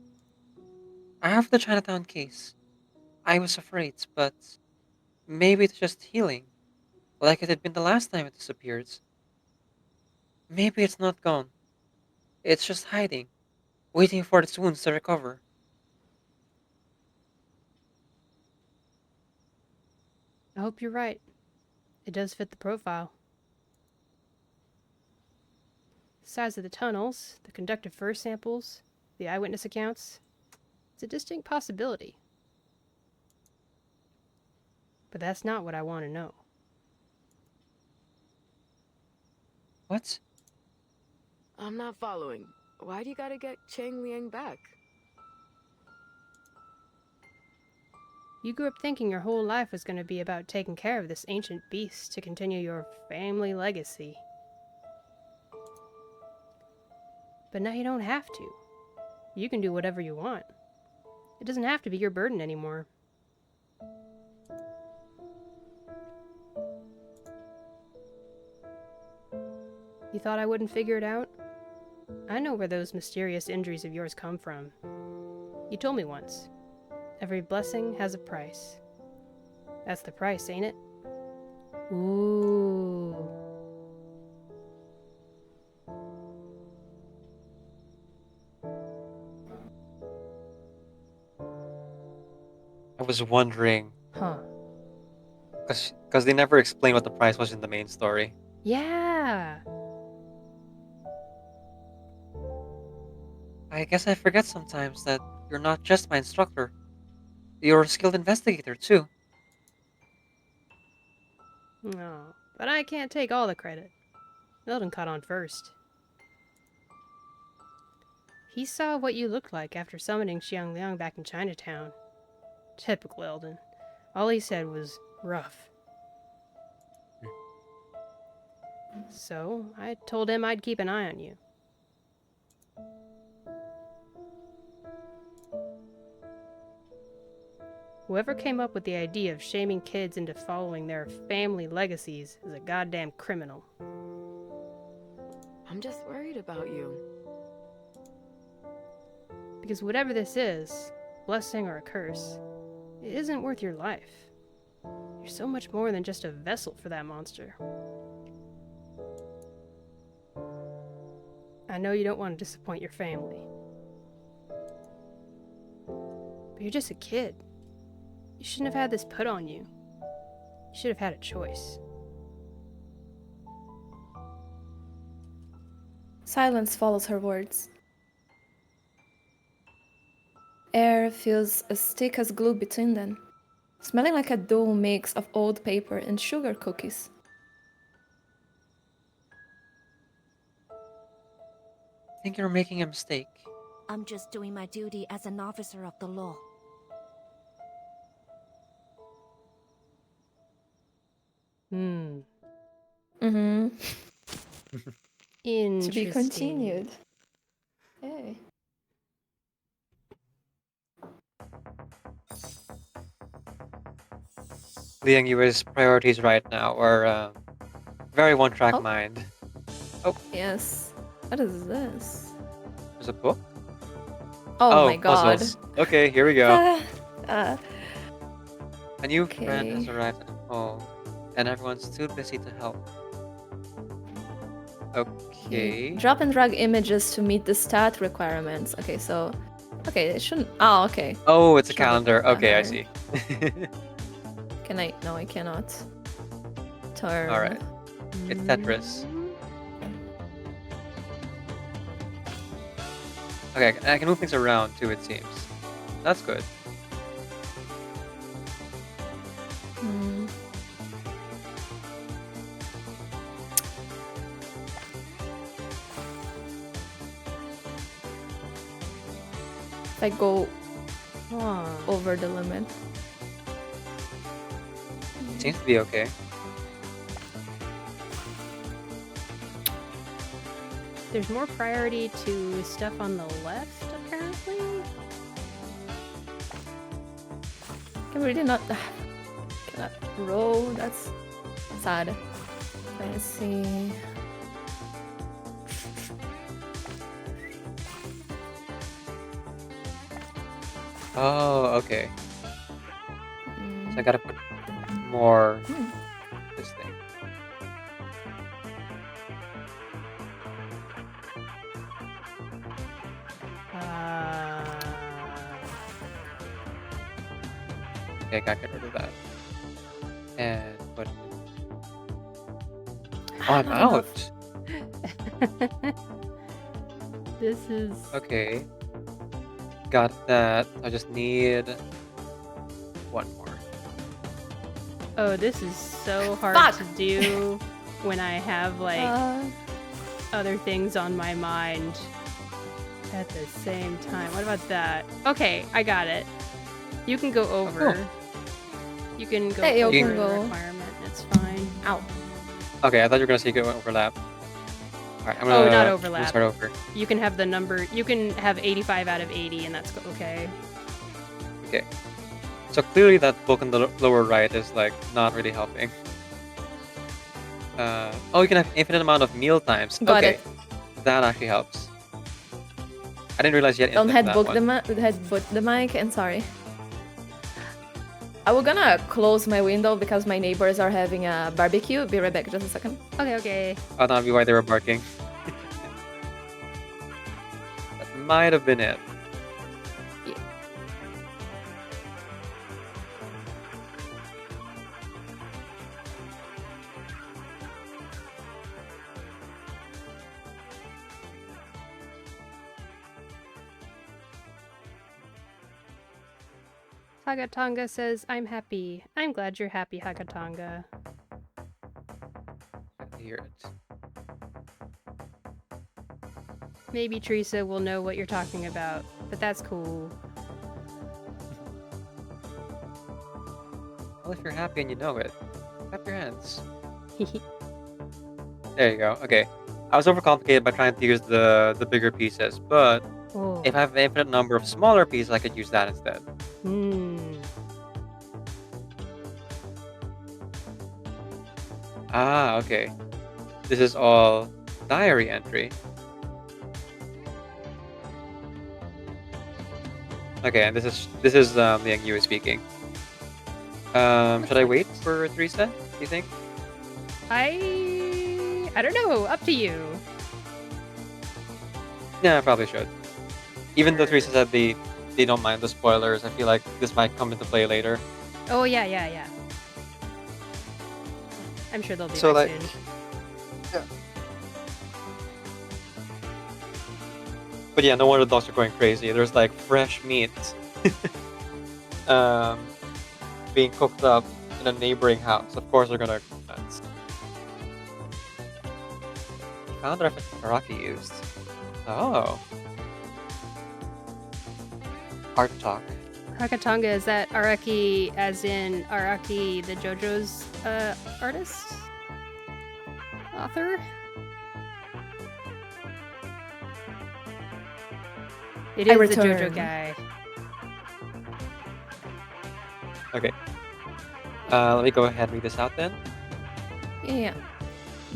I have the Chinatown case. I was afraid, but maybe it's just healing, like it had been the last time it disappeared. Maybe it's not gone. It's just hiding, waiting for its wounds to recover. I hope you're right. It does fit the profile. The size of the tunnels, the conductive fur samples, the eyewitness accounts. It's a distinct possibility. But that's not what I want to know. What? I'm not following. Why do you gotta get Chang Liang back? You grew up thinking your whole life was going to be about taking care of this ancient beast to continue your family legacy. But now you don't have to. You can do whatever you want. It doesn't have to be your burden anymore. You thought I wouldn't figure it out? I know where those mysterious injuries of yours come from. You told me once. Every blessing has a price. That's the price, ain't it? Ooh. I was wondering, Huh. because they never explained what the price was in the main story. Yeah. I guess I forget sometimes that you're not just my instructor. You're a skilled investigator, too. No, but I can't take all the credit. Eldon caught on first. He saw what you looked like after summoning Xiang Liang back in Chinatown. Typical Eldon. All he said was rough. So I told him I'd keep an eye on you. Whoever came up with the idea of shaming kids into following their family legacies is a goddamn criminal. I'm just worried about you. Because whatever this is, blessing or a curse, it isn't worth your life. You're so much more than just a vessel for that monster. I know you don't want to disappoint your family. But you're just a kid. You shouldn't have had this put on you. You should have had a choice. Silence follows her words. Air feels as thick as glue between them, smelling like a dull mix of old paper and sugar cookies. I think you're making a mistake. I'm just doing my duty as an officer of the law. Mm-hmm. Interesting. To be continued. Hey. Liang Yue's priorities right now are very one-track Oh. mind. Yes. What is this? There's a book? Oh my god. Puzzles. Okay, here we go. Uh, A new friend has Okay. arrived at home, and everyone's too busy to help. Okay. Drop and drag images to meet the stat requirements. Okay, so... Okay, it shouldn't... Oh, okay. Oh, it's a Show the calendar. Okay, I calendar. see. Can I... No, I cannot. Turn. Alright. It's Tetris. Okay, I can move things around too, it seems. That's good. Hmm. If I go Huh. over the limit. Seems to be okay. There's more priority to stuff on the left, apparently? Can really not... Cannot roll. That's sad. Let's see... Oh, okay. Mm. So I gotta put more Hmm. this thing. Okay, I gotta get rid of that. And what? Oh, I'm Not out. This is... Okay. Got that. I just need one more. Oh, this is so hard Fuck! to do when I have, like, other things on my mind at the same time. What about that? Okay, I got it. You can go over. cool. You can go Hey, you over can the go. requirement. It's fine. Ow. Okay, I thought you were gonna say go overlap. Alright, I'm Oh, gonna, not I'm overlap. gonna start over. You can have the number. You can have 85 out of 80, and that's okay. Okay. So clearly that book on the lower right is like not really helping. Oh, you can have infinite amount of meal times. Got Okay, it. that actually helps. I didn't realize you had Don't infinite headbutt that one. the mic, and sorry. I was gonna close my window because my neighbors are having a barbecue. Be right back, just a second. Okay. Oh, that'd be why they were barking. That might have been it. Hagatanga says, I'm happy. I'm glad you're happy, Hagatanga. I hear it. Maybe Theresa will know what you're talking about, but that's cool. Well, if you're happy and you know it, clap your hands. There you go. Okay. I was overcomplicated by trying to use the bigger pieces, but Oh. if I have an infinite number of smaller pieces, I could use that instead. Ah, okay. This is all diary entry. Okay, and this is Liang Yue speaking. Should I wait for Theresa? Do you think? I don't know. Up to you. Yeah, I probably should. Even though Theresa said they don't mind the spoilers, I feel like this might come into play later. Oh yeah. I'm sure they'll be So, back like, soon. yeah. But yeah, no wonder the dogs are going crazy. There's like fresh meat being cooked up in a neighboring house. Of course they're gonna go nuts. Found reference Araki used. Oh. Art talk. Hagatanga, is that Araki as in Araki the JoJo's artist? Author? It I is the return. JoJo guy. Okay. Let me go ahead and read this out then. Yeah.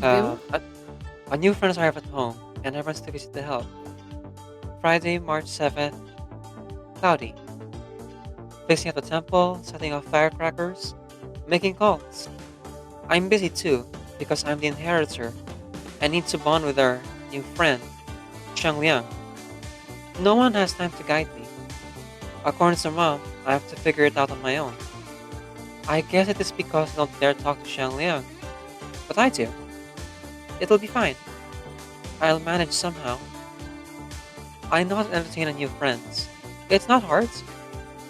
A new friends arrive at home, and everyone's too busy to help. Friday, March 7th. Cloudy. Fixing up the temple, setting off firecrackers, making calls. I'm busy too, because I'm the inheritor, and need to bond with our new friend, Liang. No one has time to guide me. According to Mom, I have to figure it out on my own. I guess it is because I don't dare talk to Liang, but I do. It'll be fine. I'll manage somehow. I know how to entertain a new friends. It's not hard.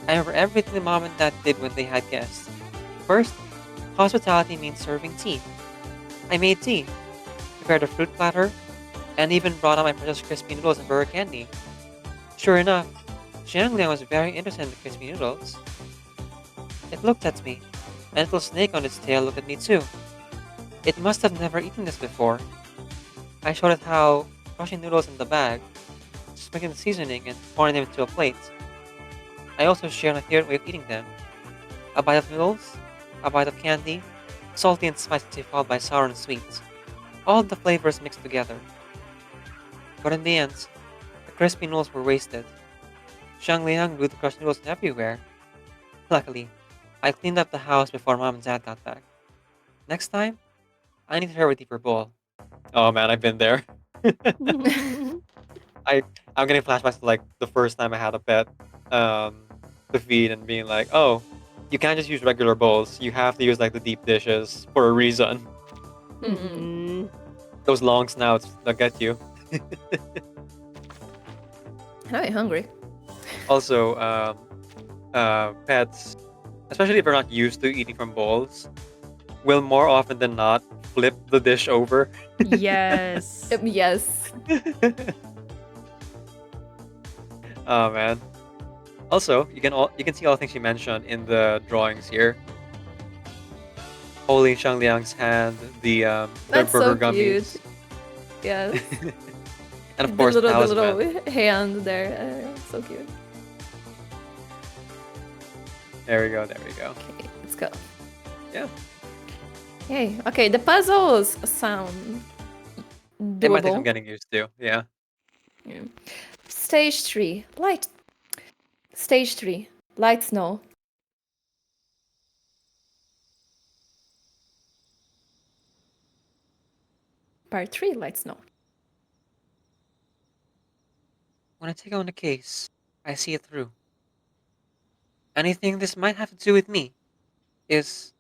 I remember everything Mom and Dad did when they had guests. First, hospitality means serving tea. I made tea, prepared a fruit platter, and even brought out my precious crispy noodles and burger candy. Sure enough, Liang was very interested in the crispy noodles. It looked at me, and a little snake on its tail looked at me too. It must have never eaten this before. I showed it how crushing noodles in the bag, sprinkling the seasoning, and pouring them into a plate. I also shared my favorite way of eating them. A bite of noodles, a bite of candy, salty and spicy followed by sour and sweet. All the flavors mixed together. But in the end, the crispy noodles were wasted. Liang blew the crushed noodles everywhere. Luckily, I cleaned up the house before Mom and Dad got back. Next time, I need her with a deeper bowl. Oh man, I've been there. I'm getting flashbacks to like the first time I had a pet to feed and being like, oh, you can't just use regular bowls. You have to use like the deep dishes for a reason. Mhm. Those long snouts that get you. I'm hungry. Also, pets, especially if they're not used to eating from bowls, will more often than not flip the dish over. Yes. Yes. Oh man. Also, you can see all the things you mentioned in the drawings here. Holding Shang Liang's hand, the That's burger so gummies, cute. Yes. and of course the talisman. little hand there. So cute. There we go. There we go. Okay, let's go. Yeah. Hey, okay, the puzzles sound It might take some doable. getting used to. Yeah. Yeah. Stage 3, light. Stage 3, light snow. Part 3, light snow. When I take on a case, I see it through. Anything this might have to do with me is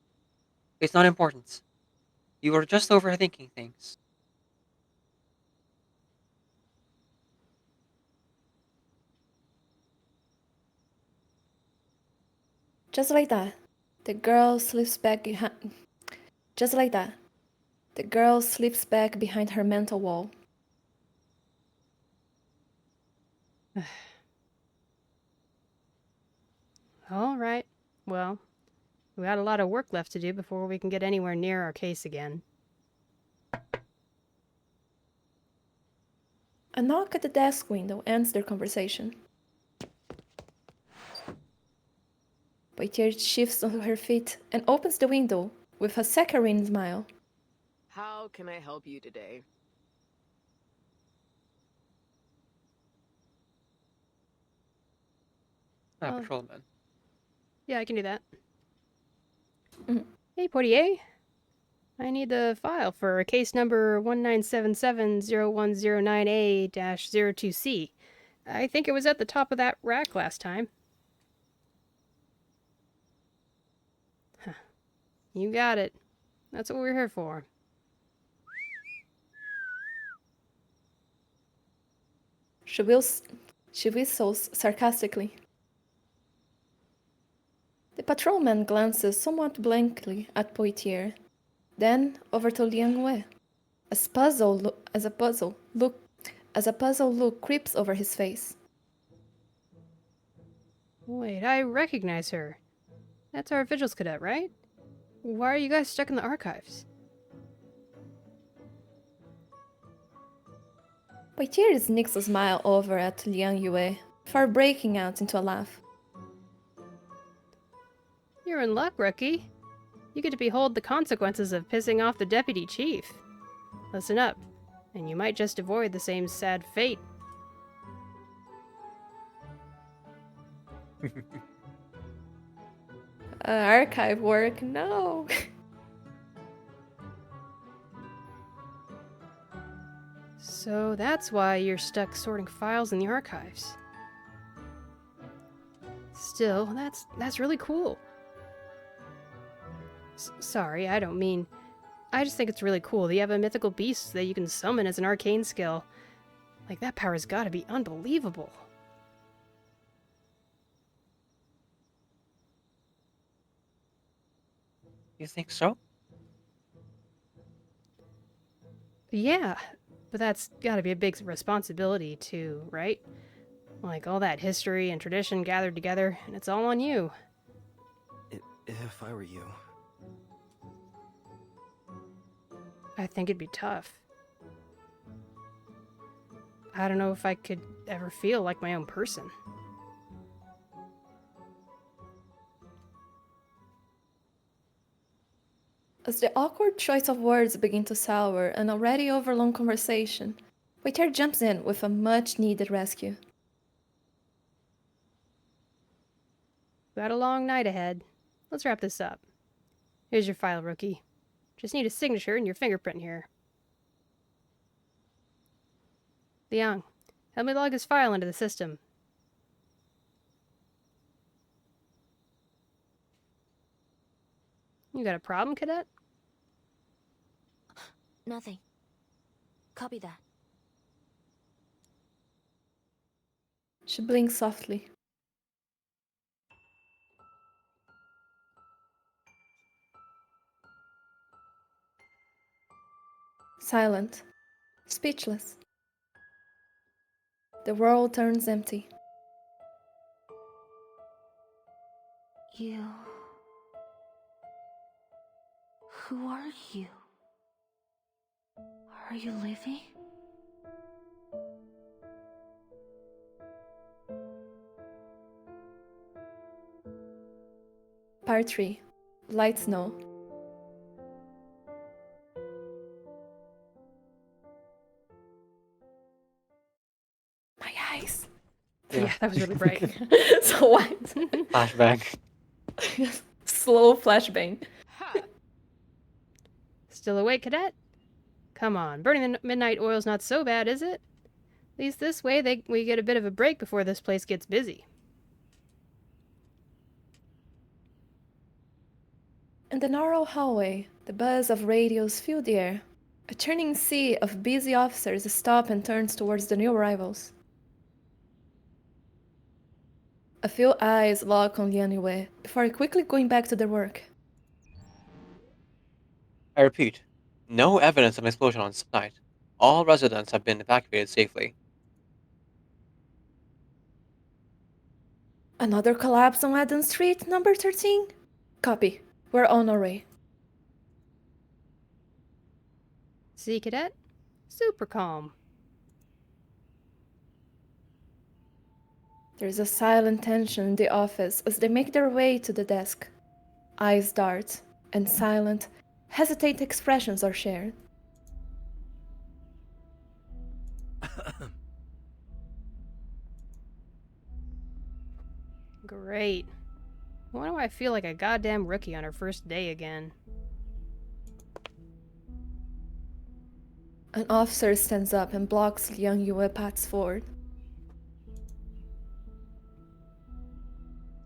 it's not important. You are just overthinking things. Just like that, the girl slips back behind. Just like that, the girl slips back behind her mental wall. All right. Well, we got a lot of work left to do before we can get anywhere near our case again. A knock at the desk window ends their conversation. Poitier shifts onto her feet and opens the window with a saccharine smile. How can I help you today? Oh. Patrolman. Yeah, I can do that. Mhm. Hey, Portier. I need the file for case number 1977-0109A-02C. I think it was at the top of that rack last time. Huh. You got it. That's what we're here for. She whistles sarcastically. The patrolman glances somewhat blankly at Poitier, then over to Liang Yue. As a puzzle look creeps over his face. Wait, I recognize her. That's our vigils cadet, right? Why are you guys stuck in the archives? Poitier sneaks a smile over at Liang Yue before breaking out into a laugh. You're in luck, rookie. You get to behold the consequences of pissing off the deputy chief. Listen up, and you might just avoid the same sad fate. Archive work, no. So that's why you're stuck sorting files in the archives. Still, that's really cool. Sorry, I don't mean... I just think it's really cool that you have a mythical beast that you can summon as an arcane skill. Like, that power's gotta be unbelievable. You think so? Yeah, but that's gotta be a big responsibility too, right? Like, all that history and tradition gathered together, and it's all on you. If I were you... I think it'd be tough. I don't know if I could ever feel like my own person. As the awkward choice of words begin to sour an already overlong conversation, Waiter jumps in with a much-needed rescue. Got a long night ahead. Let's wrap this up. Here's your file, rookie. Just need a signature and your fingerprint here. Liang, help me log his file into the system. You got a problem, cadet? Nothing. Copy that. She blinks softly. Silent. Speechless. The world turns empty. You... Who are you? Are you living? Part 3. Light Snow. My eyes. Yeah, that was really bright. So what? Flashback. Slow flashbang. Still awake, cadet? Come on, burning the midnight oil's not so bad, is it? At least this way we get a bit of a break before this place gets busy. In the narrow hallway, the buzz of radios filled the air. A churning sea of busy officers stop and turns towards the new arrivals. A few eyes lock on LIANG YUE before quickly going back to their work. I repeat, no evidence of an explosion on site. All residents have been evacuated safely. Another collapse on Eden Street, number 13? Copy. We're on our way. See, cadet? Super calm. There's a silent tension in the office as they make their way to the desk. Eyes dart, and silent, hesitant expressions are shared. Great. Why do I feel like a goddamn rookie on her first day again? An officer stands up and blocks LIANG YUE paths forward.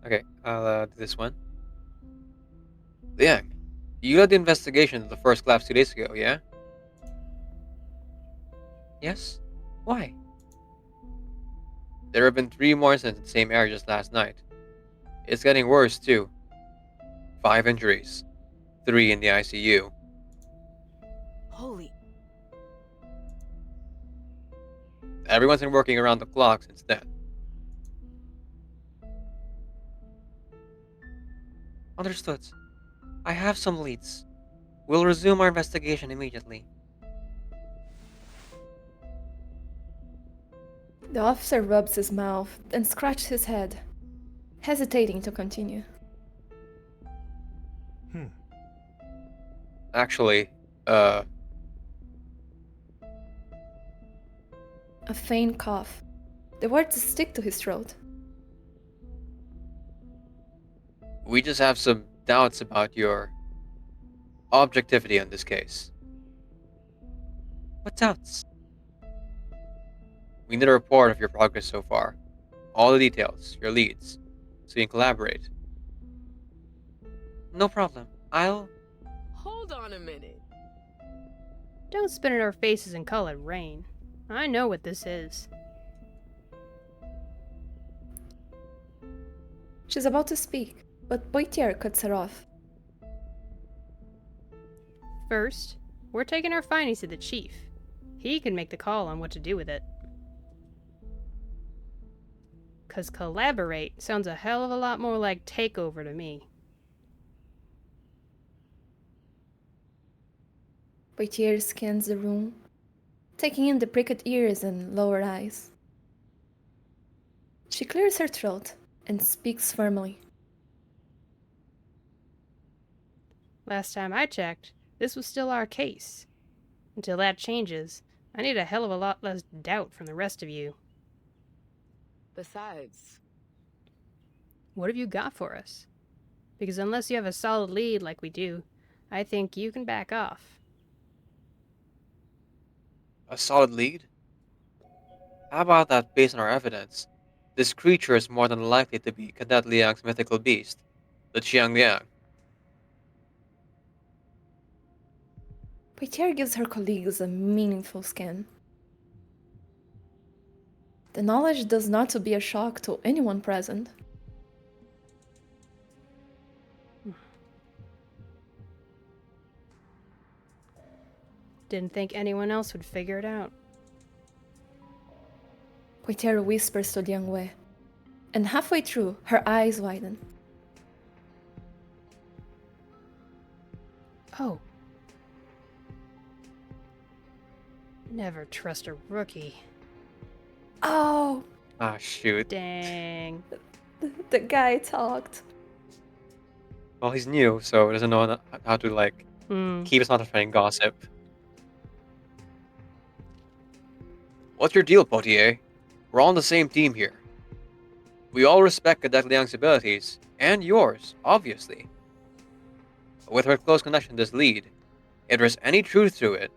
Okay, I'll do this one. Liang, you led the investigation of the first collapse 2 days ago, yeah? Yes? Why? There have been 3 more incidents in the same area just last night. It's getting worse, too. 5 injuries. 3 in the ICU. Holy... Everyone's been working around the clock since then. Understood. I have some leads. We'll resume our investigation immediately. The officer rubs his mouth and scratches his head, hesitating to continue. Actually, A faint cough. The words stick to his throat. we just have some doubts about your objectivity in this case. What doubts? We need a report of your progress so far. All the details, your leads, so you can collaborate. No problem. Hold on a minute. Don't spit in our faces and call it rain. I know what this is. She's about to speak, but Poitier cuts her off. First, we're taking our findings to the chief. He can make the call on what to do with it. 'Cause collaborate sounds a hell of a lot more like takeover to me. Poitier scans the room, taking in the pricked ears and lowered eyes. She clears her throat and speaks firmly. Last time I checked, this was still our case. Until that changes, I need a hell of a lot less doubt from the rest of you. Besides, What have you got for us? Because unless you have a solid lead like we do, I think you can back off. A solid lead? How about that based on our evidence? This creature is more than likely to be Cadet Liang's mythical beast, the Qiang Liang. Poitier gives her colleagues a meaningful scan. The knowledge does not to be a shock to anyone present. Didn't think anyone else would figure it out. Poitier whispers to Liang Yue, and halfway through, her eyes widen. Oh. Never trust a rookie. Oh, Ah, shoot. Dang. the guy talked. Well, he's new, so he doesn't know how to, like, keep his mouth shut and gossip. What's your deal, Poitier? We're all on the same team here. We all respect Cadet Liang's abilities, and yours, obviously. But with her close connection to this lead, if there's any truth to it,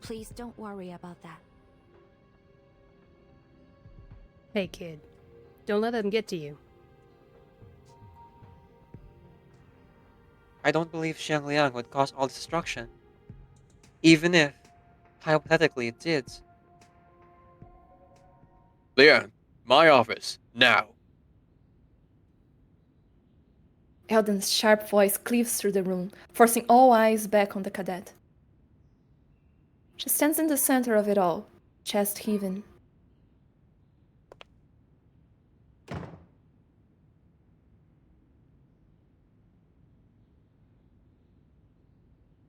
Please don't worry about that. Hey, kid. Don't let them get to you. I don't believe Xiang Liang would cause all this destruction. Even if, hypothetically, it did. Liang, my office, now. Elden's sharp voice cleaves through the room, forcing all eyes back on the cadet. She stands in the center of it all, chest heaving.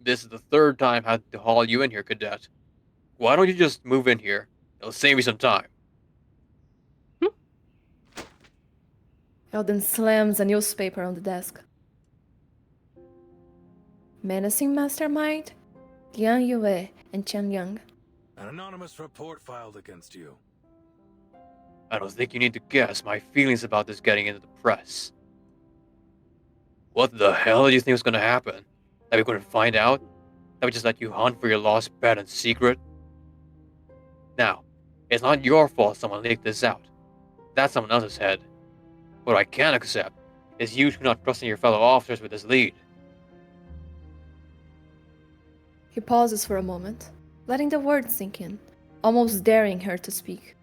This is the third time I had to haul you in here, Cadet. Why don't you just move in here? It'll save me some time. Elden slams a newspaper on the desk. Menacing mastermind, Liang Yue and Chen Yang. An anonymous report filed against you. I don't think you need to guess my feelings about this getting into the press. What the hell do you think was gonna happen? That we couldn't find out? That we just let you hunt for your lost pet in secret? Now, it's not your fault someone leaked this out. That's someone else's head. What I can't accept is you two not trusting your fellow officers with this lead. He pauses for a moment, letting the words sink in, almost daring her to speak.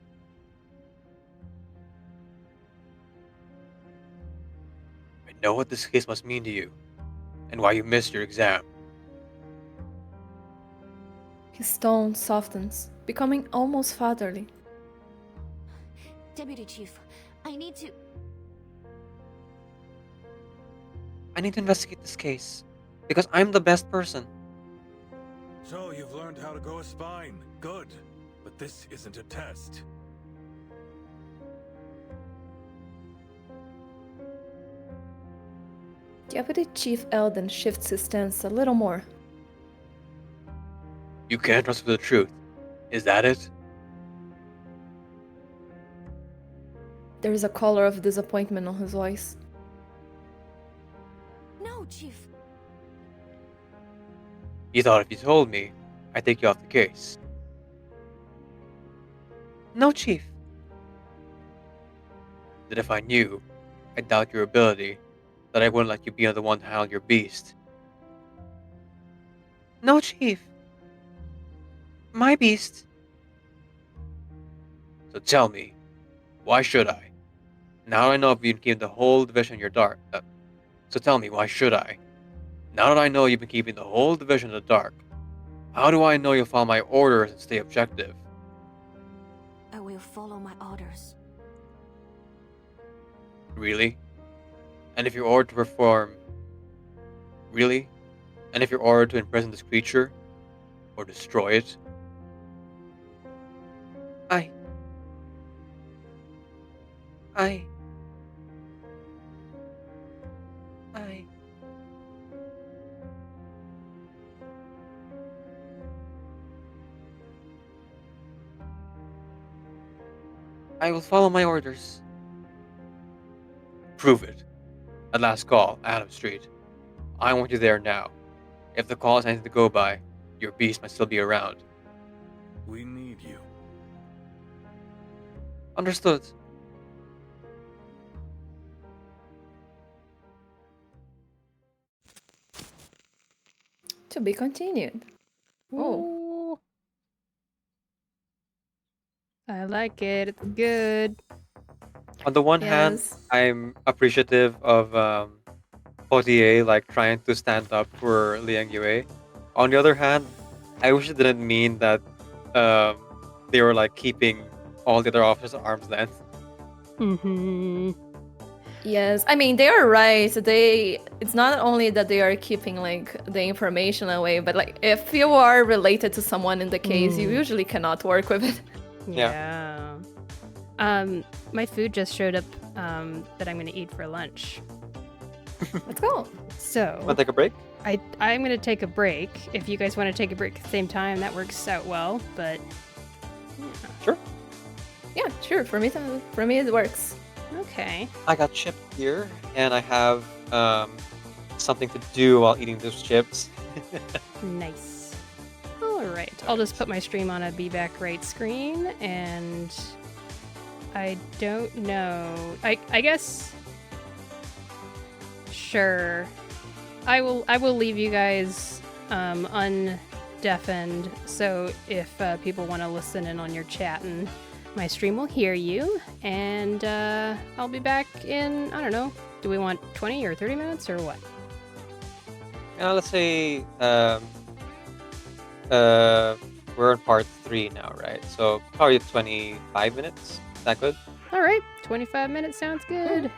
I know what this case must mean to you, and why you missed your exam. His tone softens, becoming almost fatherly. Deputy Chief, I need to... I need to investigate this case, because I'm the best person. So you've learned how to go a spine. Good. But this isn't a test. Deputy Chief Elden shifts his stance a little more. You can't trust me with the truth. Is that it? There is a color of disappointment on his voice. No, Chief. You thought if you told me, I'd take you off the case. No, Chief. That if I knew, I doubt your ability, that I wouldn't let you be the one to handle your beast. No, Chief. My beast. So tell me, why should I? Now that I know you've been keeping the whole division in your dark. So tell me, why should I? Now that I know you've been keeping the whole division in the dark, how do I know you'll follow my orders and stay objective? I will follow my orders. Really? And if you're ordered to perform... Really? And if you're ordered to imprison this creature? Or destroy it? I... I will follow my orders. Prove it. At last call, Adam Street. I want you there now. If the call is anything to go by, your beast might still be around. We need you. Understood. To be continued. Oh. Ooh. I like it. It's good. On the one hand, Yes. I'm appreciative of Potier like trying to stand up for Liang Yue. On the other hand, I wish it didn't mean that they were like keeping all the other officers at arm's length. Mm-hmm. Yes, I mean they are right. It's not only that they are keeping like the information away, but like if you are related to someone in the case, you usually cannot work with it. Yeah. My food just showed up that I'm gonna eat for lunch. Let's go. So Want to take a break? I'm gonna take a break. If you guys want to take a break at the same time, that works out well. But Sure. Yeah, sure. For me it works. okay. I got chip here, and I have something to do while eating those chips. Nice. All right. I'll just put my stream on a be back right screen, and I don't know. I guess. Sure. I will leave you guys undeafened, so if people want to listen in on your chatting, my stream will hear you, and I'll be back in, I don't know, do we want 20 or 30 minutes or what? Let's say we're on part 3 now, right? So probably 25 minutes. Is that good? All right, 25 minutes sounds good.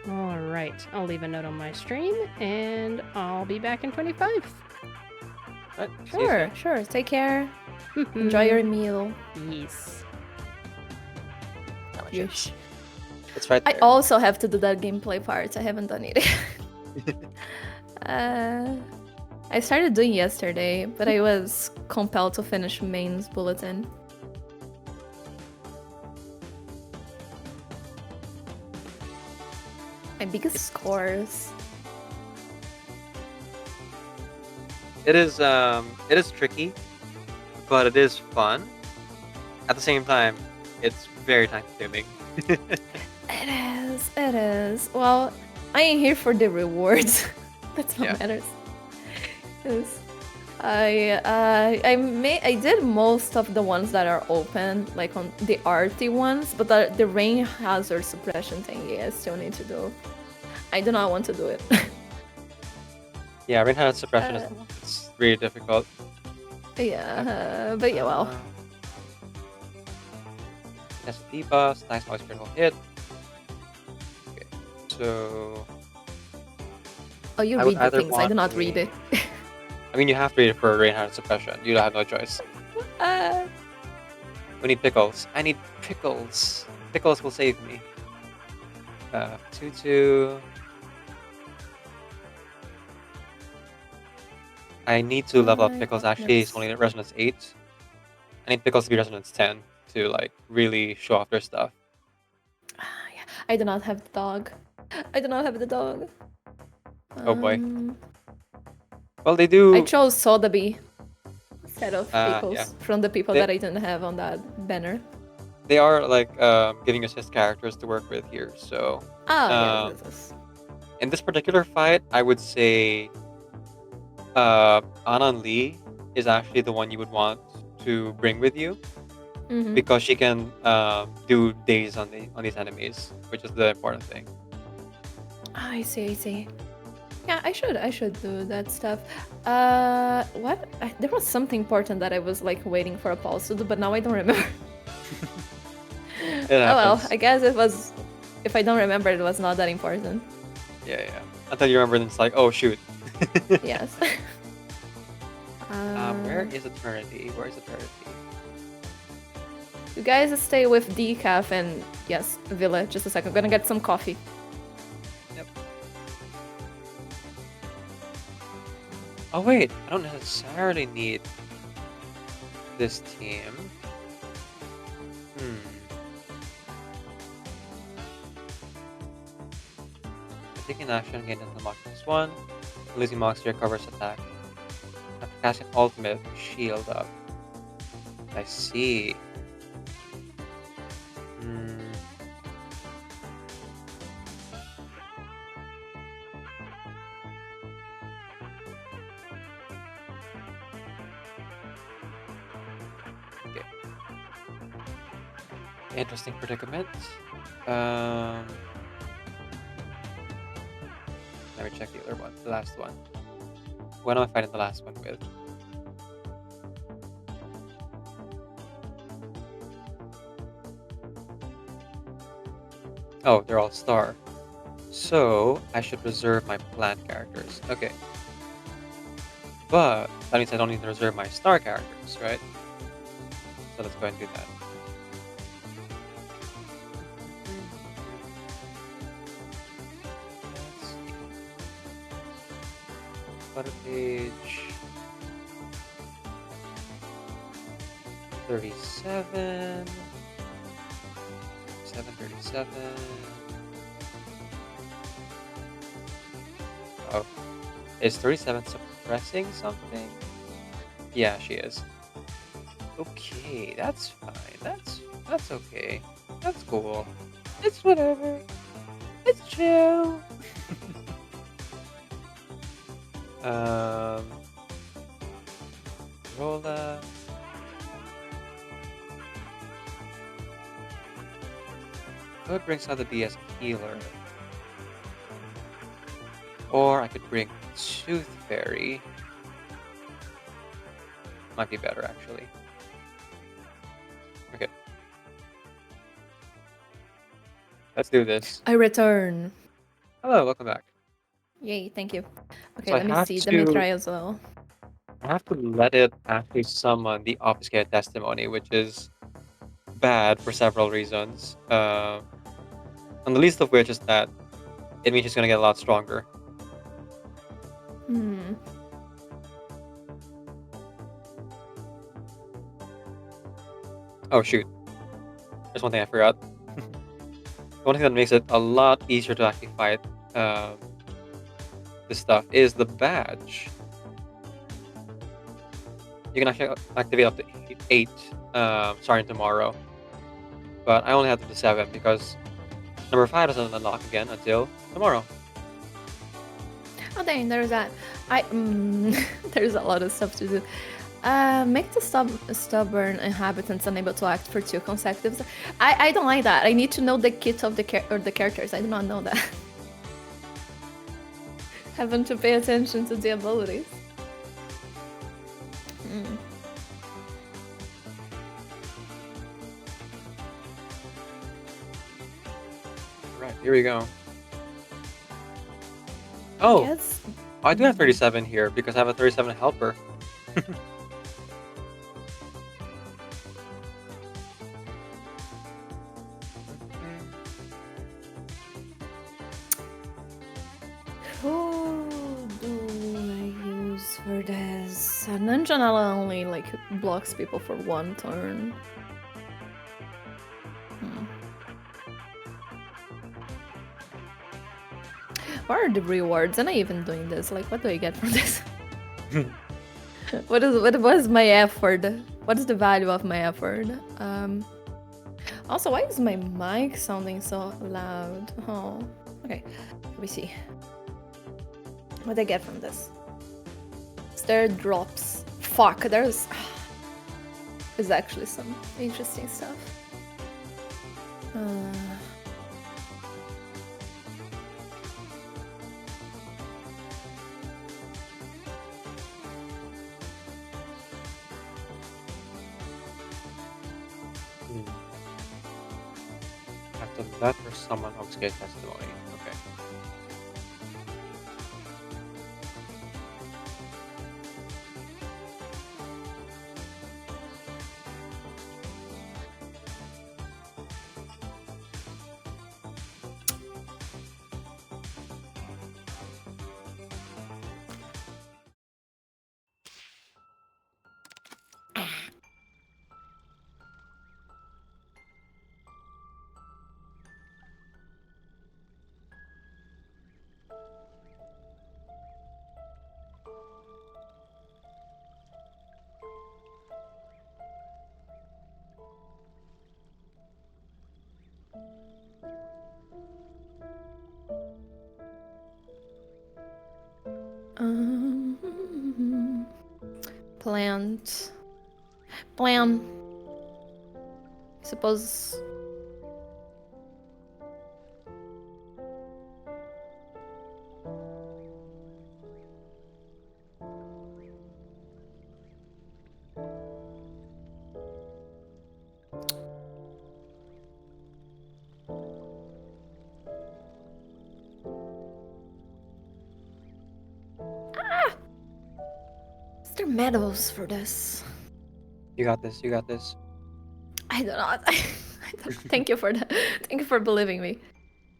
All right, I'll leave a note on my stream, and I'll be back in 25. Right, see you soon. Sure. Take care. Enjoy your meal. Yes. Got my Yes. chips. It's right I there. also have to do that gameplay part. I haven't done it. I started doing yesterday, but I was compelled to finish main's bulletin. My biggest scores. It is tricky, but it is fun. At the same time, it's very time consuming. It is. Well, I ain't here for the rewards. That's what matters. 'Cause I did most of the ones that are open, like on the arty ones, but the rain hazard suppression thingy I still need to do. I do not want to do it. Yeah, rain hazard suppression is really difficult. Yeah, but yeah, well. That's a debuff, nice noise critical hit. Okay, so Oh, you I would read the either things. I do want not to- read it. I mean, you have to read it for rain hazard suppression. You don't have no choice. We need pickles. I need pickles. Pickles will save me. 2-2. I need to level up pickles. Actually, it's only resonance 8. I need pickles to be resonance 10 to like really show off their stuff. Yeah, I do not have the dog. I do not have the dog. Oh boy. Well, they do. I chose Sotheby instead of Yeah. pickles from the people that I didn't have on that banner. They are like giving us his characters to work with here. So Yes. in this particular fight, I would say Anan Lee is actually the one you would want to bring with you because she can do daze on these enemies, which is the important thing. I see. Yeah, I should do that stuff. What? There was something important that I was like waiting for a pulse to do, but now I don't remember. It Oh well, happens. I guess it was. If I don't remember, it was not that important. Yeah. Until you remember, then it's like, oh shoot. Yes. Where is Eternity? Where's Eternity? You guys stay with Decaf and yes, Villa. Just a second. I'm gonna get some coffee. Yep. Oh wait, I don't necessarily need this team. Taking action, gain the mark +1. Losing marks to your cover's attack. After casting ultimate, shield up. I see. Okay. Interesting predicament. Let me check the other one, the last one. What am I fighting the last one with? Oh, they're all star. So I should reserve my plant characters. Okay. But that means I don't need to reserve my star characters, right? So let's go ahead and do that. Let's see. Butter page 37. 737. Oh, is 37 suppressing something? Yeah, she is. Okay, that's fine. That's okay. That's cool. It's whatever. It's chill. um, Rolla. Could bring Sotheby as a healer. Or I could bring Tooth Fairy. Might be better, actually. Okay. Let's do this. I return. Hello, welcome back. Yay, thank you. Okay, So let me see. Let me try as well. I have to let it actually summon the obfuscated testimony, which is bad for several reasons. And the least of which is that it means she's gonna get a lot stronger. Hmm. Oh shoot. There's one thing I forgot. One thing that makes it a lot easier to actually fight this stuff is the badge. You can actually activate up to 8 starting tomorrow. But I only have to do 7 because number 5 doesn't unlock again until tomorrow. Oh dang, there's that. There's a lot of stuff to do. Make the stubborn inhabitants unable to act for 2 consecutive. I don't like that. I need to know the kit of the characters. I do not know that. Having to pay attention to the abilities. Right, here we go. Oh, Yes. I do have 37 here because I have a 37 helper. Who do I use for this? Nanjanala only like blocks people for 1 turn. What are the rewards? Am I even doing this? Like, what do I get from this? What was my effort? What is the value of my effort? Also, why is my mic sounding so loud? Oh, okay. Let me see. What do I get from this? Stair drops. Fuck, there's actually some interesting stuff. After that, or someone obfuscate testimony. Okay. Plant. Plan. Suppose. there medals for this? You got this. You got this. I do not. Thank you for that. Thank you for believing me.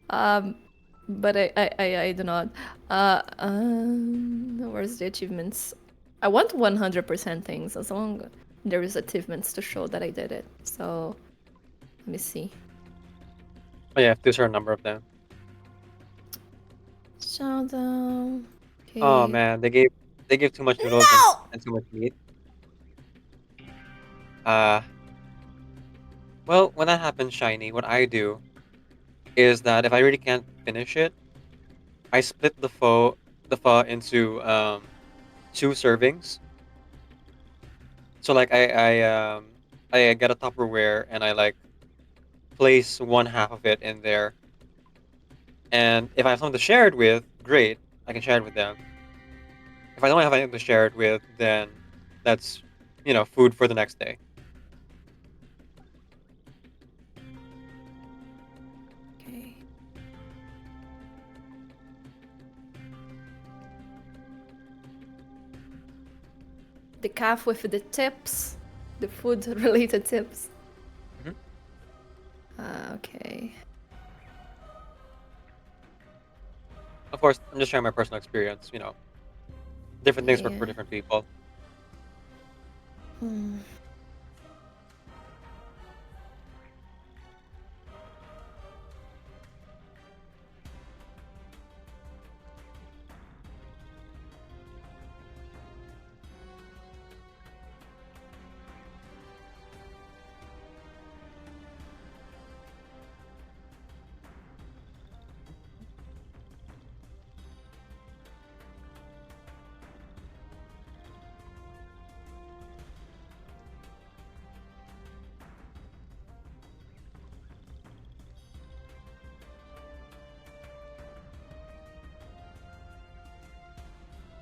But I do not. Where's the achievements? I want 100% things as long there is achievements to show that I did it. So let me see. Oh yeah, there's a certain number of them. Showdown. Okay. Oh man, they gave too much noodles and too much meat. Well, when that happens, Shiny, what I do is that if I really can't finish it, I split the pho into 2 servings. So like I get a Tupperware and I like place 1/2 of it in there. And if I have someone to share it with, great, I can share it with them. If I don't have anything to share it with, then that's food for the next day. Okay. The calf with the tips, the food-related tips. Mhm. Okay. Of course, I'm just sharing my personal experience. Different things work for Yeah. different people. Hmm.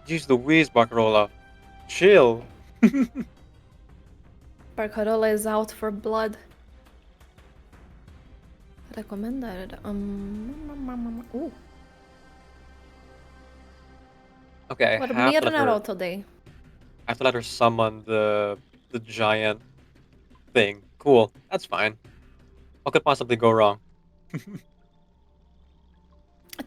Jeez Louise, Barcarola. Chill. Barcarola is out for blood. Recommended. Ooh. Okay, What mer naroll today? I have to let her summon the giant thing. Cool. That's fine. What could possibly go wrong?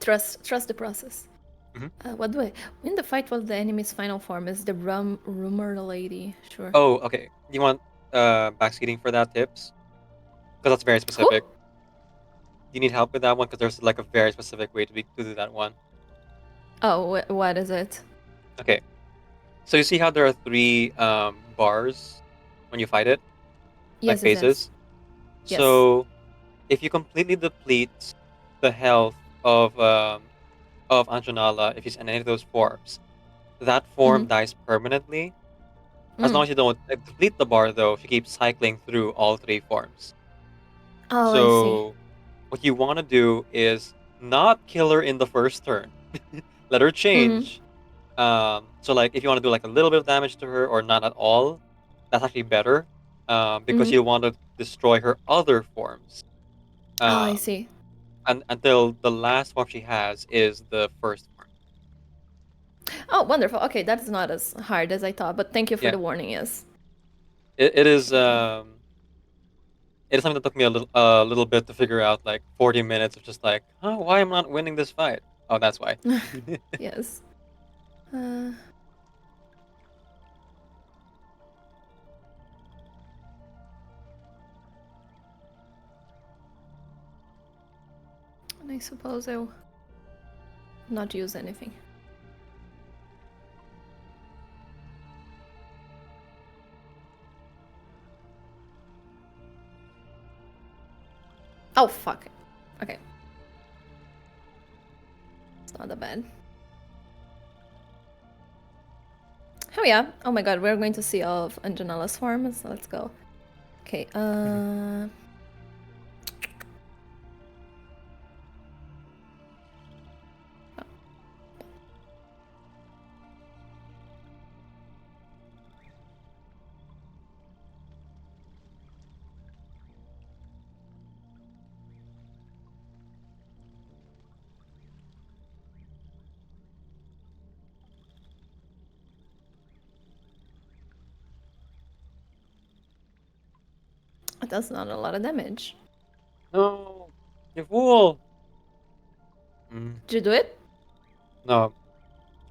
Trust the process. Mhm. What do I win the fight while the enemy's final form is the rumor lady? Sure. Oh, okay. You want backseating for that tips? Because that's very Who? specific. Do you need help with that one? Because there's like a very specific way to do that one. Oh, what is it? Okay. So you see how there are 3 bars when you fight it, like Yes, yes, yes. phases. Yes. So if you completely deplete the health of Anjanala, if he's in any of those forms, that form dies permanently. As long as you don't deplete the bar, though, she keeps cycling through all 3 forms. Oh, I see. So what you want to do is not kill her in the first turn. Let her change. So like if you want to do like a little bit of damage to her or not at all, that's actually better. Because you want to destroy her other forms. Oh, I Um, see. and until the last form she has is the first form. Oh, wonderful. Okay, that's not as hard as I thought, but thank you for Yeah, the warning, yes. it is. Okay. It is something that took me a little bit to figure out. Like 40 minutes of just like, huh, why am I not winning this fight? Oh, that's why. Yes. Uh, and I suppose I'll not use anything. Oh, fuck. Okay. It's not that bad. Oh yeah. Oh my god, we're going to see all of Anjanala's form, so let's go. Okay, That's not a lot of damage. No, you fool. Mm, Did you do it? no,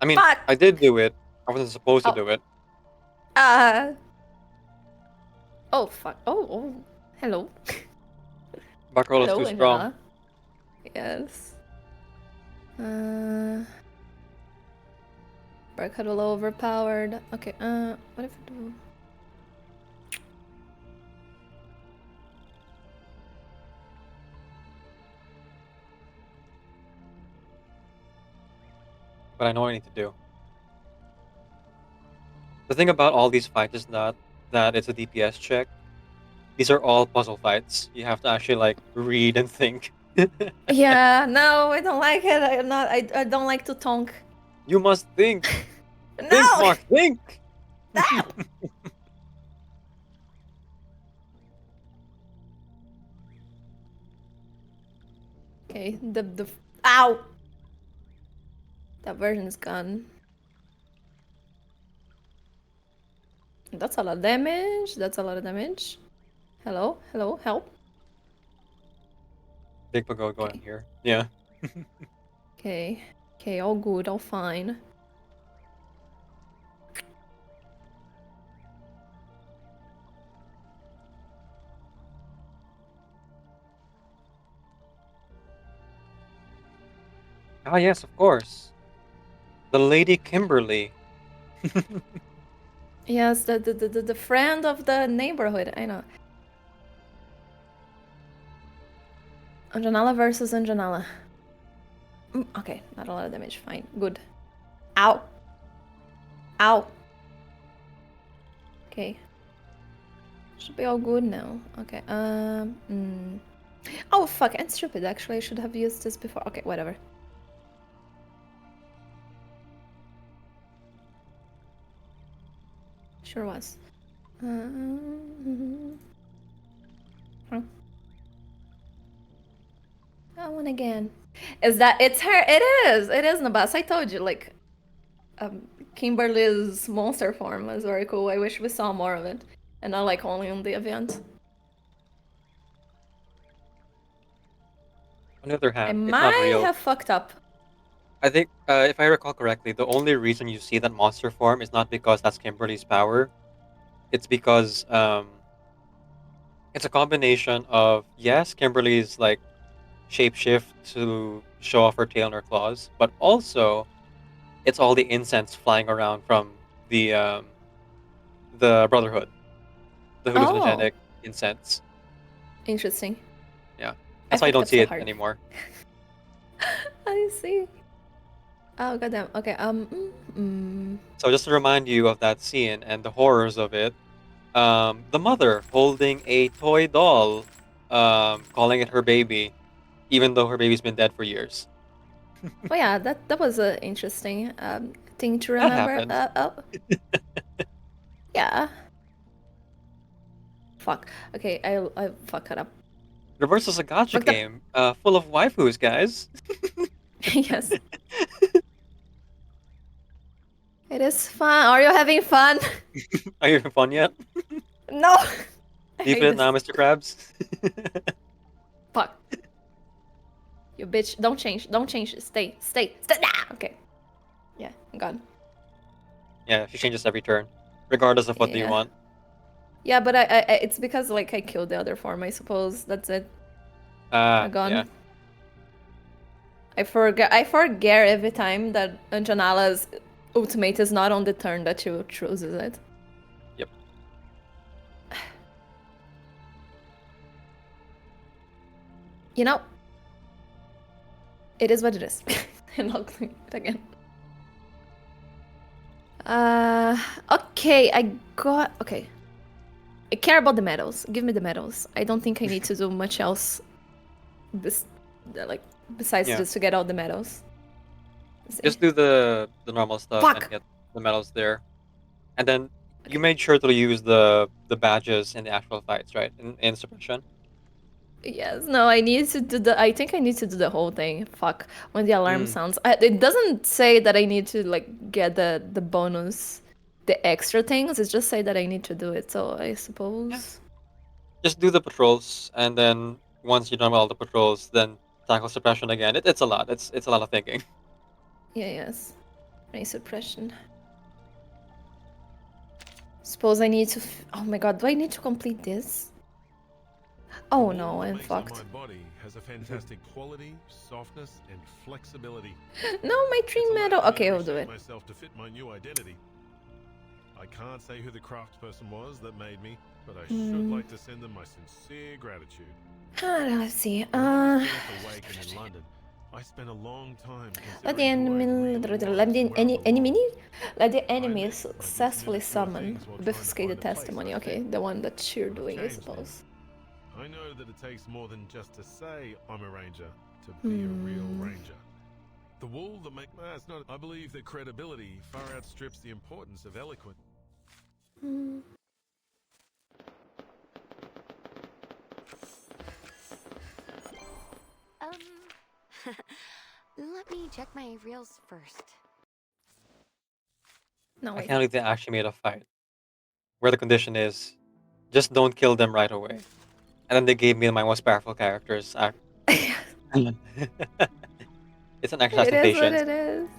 I mean, Fuck! I did do it. I wasn't supposed to Oh. do it. Oh, fuck. Oh. Hello. Backroll is Hello, too strong. Angela. Yes. Bark a little overpowered. Okay, what if I do? But I know what I need to do. The thing about all these fights is not that it's a DPS check. These are all puzzle fights. You have to actually like read and think. Yeah, no, I don't like it. I don't like to tonk. You must think. No! Think, Mark. Think. No! Okay, the ow! That version is gone. That's a lot of damage. That's a lot of damage. Hello? Hello? Help? Big Pago going Okay. here. Yeah. Okay. Okay, all good, all fine. Ah, yes, of course. The Lady Kimberly. Yes, the friend of the neighborhood, I know. Anjanala versus Anjanala. Okay, not a lot of damage, fine, good. Ow! Ow! Okay. Should be all good now. Okay, Oh, fuck, I'm stupid, actually, I should have used this before. Okay, whatever. Sure was. Huh. That one again. Is that it's her? It is. It is Nabas. I told you, like, Kimberly's monster form was very cool. I wish we saw more of it, and not like only on the event. On the other I hand, it's not might real. have fucked up. I think, if I recall correctly, the only reason you see that monster form is not because that's Kimberly's power. It's because it's a combination of, yes, Kimberly's like shapeshift to show off her tail and her claws, but also it's all the incense flying around from the Brotherhood, the hallucinogenic incense. Interesting. Yeah, that's why you fucked don't up see so it hard. anymore. I see. Oh goddamn. Okay. So just to remind you of that scene and the horrors of it, the mother holding a toy doll, calling it her baby, even though her baby's been dead for years. Oh yeah, that was a interesting thing to That remember. happens. Yeah. Fuck. Okay, I fuck it up. Reverse is a gacha Fucked up. game, full of waifus, guys. Yes. It is fun. Are you having fun? Are you having fun yet? No. I Leave hate it this. now, Mr. Krabs. Fuck. You bitch. Don't change. Don't change. Stay. Stay. Stay. Nah. Okay. Yeah, I'm gone. Yeah, she changes every turn, regardless of what do you Yeah. want. Yeah, but I it's because like I killed the other form, I suppose. That's it. I'm gone. Yeah. I forget every time that Anjanala's ultimate is not on the turn that you chooses it. Yep. You know, it is what it is. I'm not doing it again. Okay, okay. I care about the medals. Give me the medals. I don't think I need to do much else besides Yeah. just to get all the medals. Just do the normal stuff Fuck. and get the medals there. And then you made sure to use the badges in the actual fights, right? In suppression. Yes, no, I need to do I think I need to do the whole thing. Fuck. When the alarm sounds. It doesn't say that I need to, like, get the bonus, the extra things. It just say that I need to do it, so I suppose. Just do the patrols, and then once you're done with all the patrols, then tackle suppression again. It's a lot. It's a lot of thinking. Yeah, yes. Rain suppression. Suppose I need to. Oh my god, do I need to complete this? Oh no, I'm fucked. My body has a fantastic quality, softness, and flexibility. No, my dream metal. Okay, I'll do it. Myself to fit my new identity. I can't say who the craftsperson was that made me, but I should like to send them my sincere gratitude. Let's see. In London, I spent a long time Let the enemy successfully summon obfuscated testimony. Okay, the one that she're doing, I suppose. I know that it takes more than just to say I'm a ranger to be a real ranger. The wool that make that's not. I believe that credibility far outstrips the importance of eloquence. Let me check my reels first. No, I wait. can't believe they actually made a fight where the condition is just don't kill them right away. And then they gave me my most powerful characters. It's an exercise in It is what patience. it is.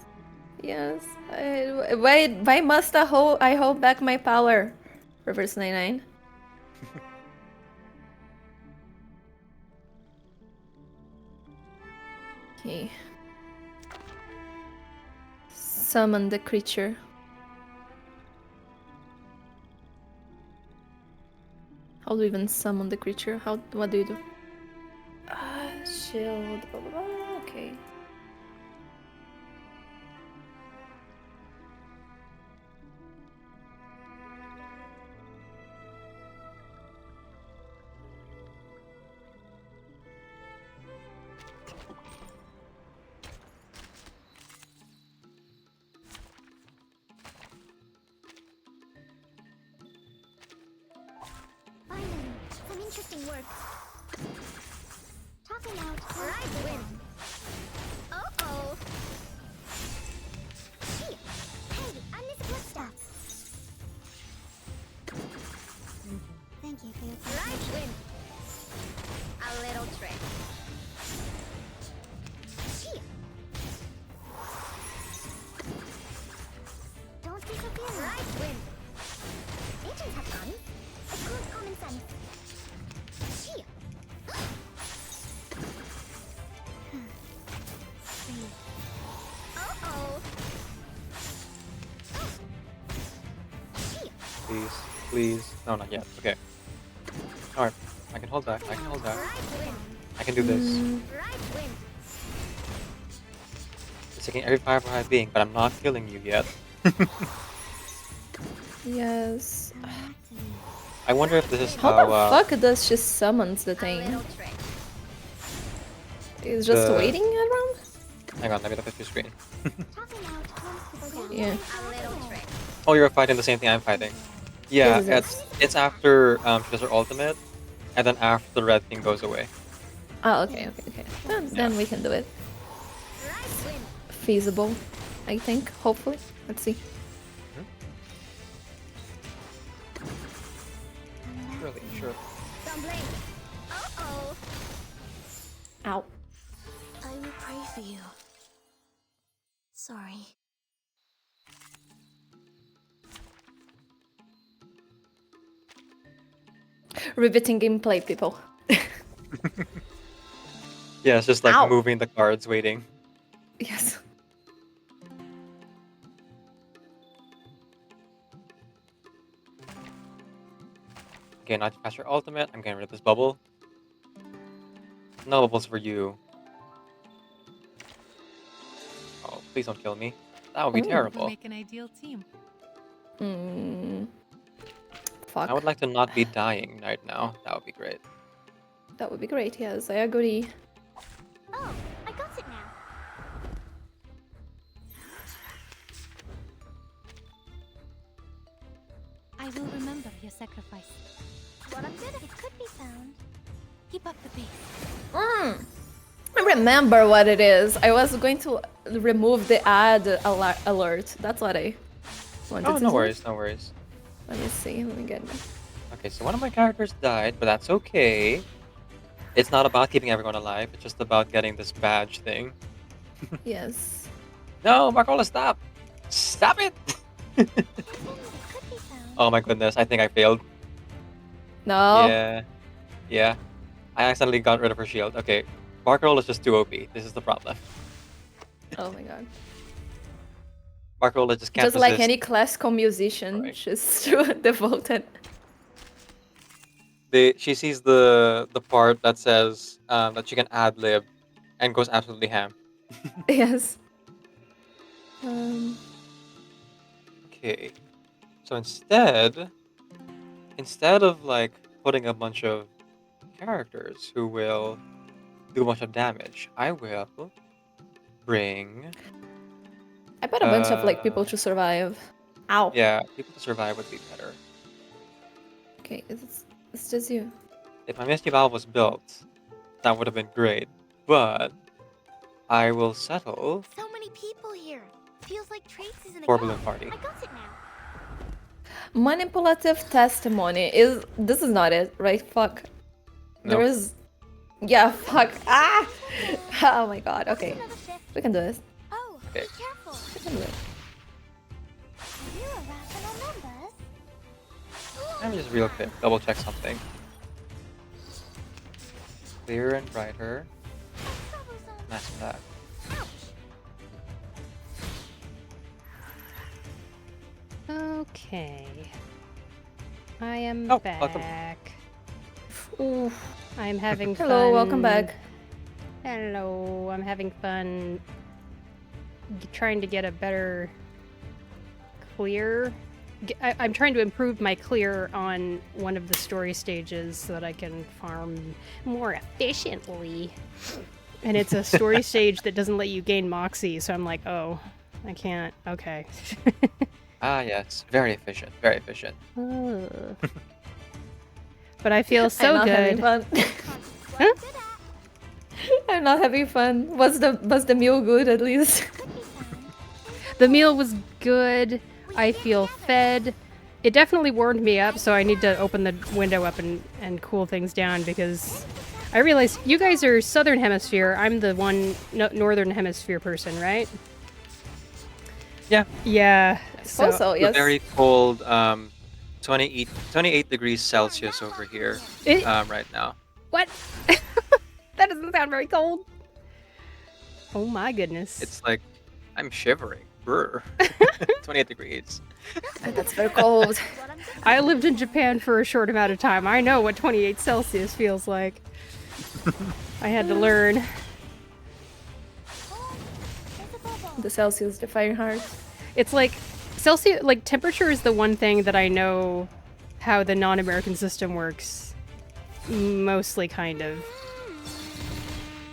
Yes. Why must I hold back my power? Reverse1999. Okay. Summon the creature. How do you even summon the creature? What do you do? Shield. Blah, blah, blah. Okay. Finally, some interesting work. Talking out. Right win. Uh-oh. Hey, I need some good stuff. Thank you for your time. Right win. A little trick. Don't disappear. Right win. Agents have fun. It's called common sense. Uh-oh. Please, please. No, not yet. Okay. Alright. I can hold back. I can hold back. I can do this. It's taking every fiber I have being, but I'm not killing you yet. Yes. I wonder if this is How how. the fuck does she summons the thing? He's just waiting around? Hang on, let me look at your screen. Yeah. Oh, you're fighting the same thing I'm fighting. Yeah, Yes. it's after she does her ultimate, and then after the red thing goes away. Oh, okay. Then we can do it. Feasible, I think. Hopefully. Let's see. Really, sure. Uh-oh. Ow. I will pray for you. Sorry. Riveting gameplay, people. Yeah, it's just like Ow. moving the cards, waiting. Yes. Okay, now to cast your ultimate, I'm getting rid of this bubble. No bubbles for you. Oh, please don't kill me. That would be Ooh. terrible. Make an ideal team. Fuck. I would like to not be dying right now. That would be great. That would be great, yes, I agree. Oh, I got it now. I will remember your sacrifice. What I'm good at, it could be found. Keep up the pace. I remember what it is. I was going to remove the ad alert. That's what I wanted Oh, to no do. worries, no worries. Let me see. Let me get it. Okay, so one of my characters died, but that's okay. It's not about keeping everyone alive. It's just about getting this badge thing. Yes. No, Marcola, stop! Stop it! Oh my goodness, I think I failed. No. Yeah. Yeah. I accidentally got rid of her shield. Okay. Marcola is just too OP. This is the problem. Oh my god. Marcola just can't Just like resist. any classical musician, Right. she's too devoted. She sees the part that says that she can ad lib and goes absolutely ham. Yes. Okay. So instead of like putting a bunch of characters who will do a bunch of damage, I will bring I bet a bunch of like people to survive. Ow. yeah, people to survive would be better. Okay, it's just you. If my Misty Valve was built, that would have been great. But I will settle So many people here. Feels like Trace is in a for go. Balloon Party. I got it now. Manipulative testimony is this is not it, right? Fuck. No. There is yeah, fuck. Ah! Oh my god, okay. Another shift. We can do this. Oh, Okay. be careful. We can do it. You're rapping on numbers. Let me just real quick double check something. Clearer and brighter. Troublesome. Match that. Okay. I am Oh, welcome. back. Ooh, I'm having fun. Hello, welcome back. Hello, I'm having fun trying to get a better clear. I'm trying to improve my clear on one of the story stages so that I can farm more efficiently. And it's a story stage that doesn't let you gain Moxie, so I'm like, oh, I can't. Okay. Ah, yes. Very efficient. Very efficient. Ugh. But I feel so I'm not having good. fun. Huh? I'm not having fun. Was the meal good at least? The meal was good. I feel fed. It definitely warmed me up, so I need to open the window up and cool things down because I realize you guys are Southern Hemisphere. I'm the one Northern Hemisphere person, right? Yeah. Yeah. Also, It's yes. very cold. 28 degrees Celsius over here. Right now. What? That doesn't sound very cold. Oh my goodness. It's like I'm shivering. Brr. 28 degrees. That's very cold. I lived in Japan for a short amount of time. I know what 28 Celsius feels like. I had to learn. The Celsius, the Fahrenheit. It's like Celsius, like temperature is the one thing that I know how the non-American system works. Mostly, kind of.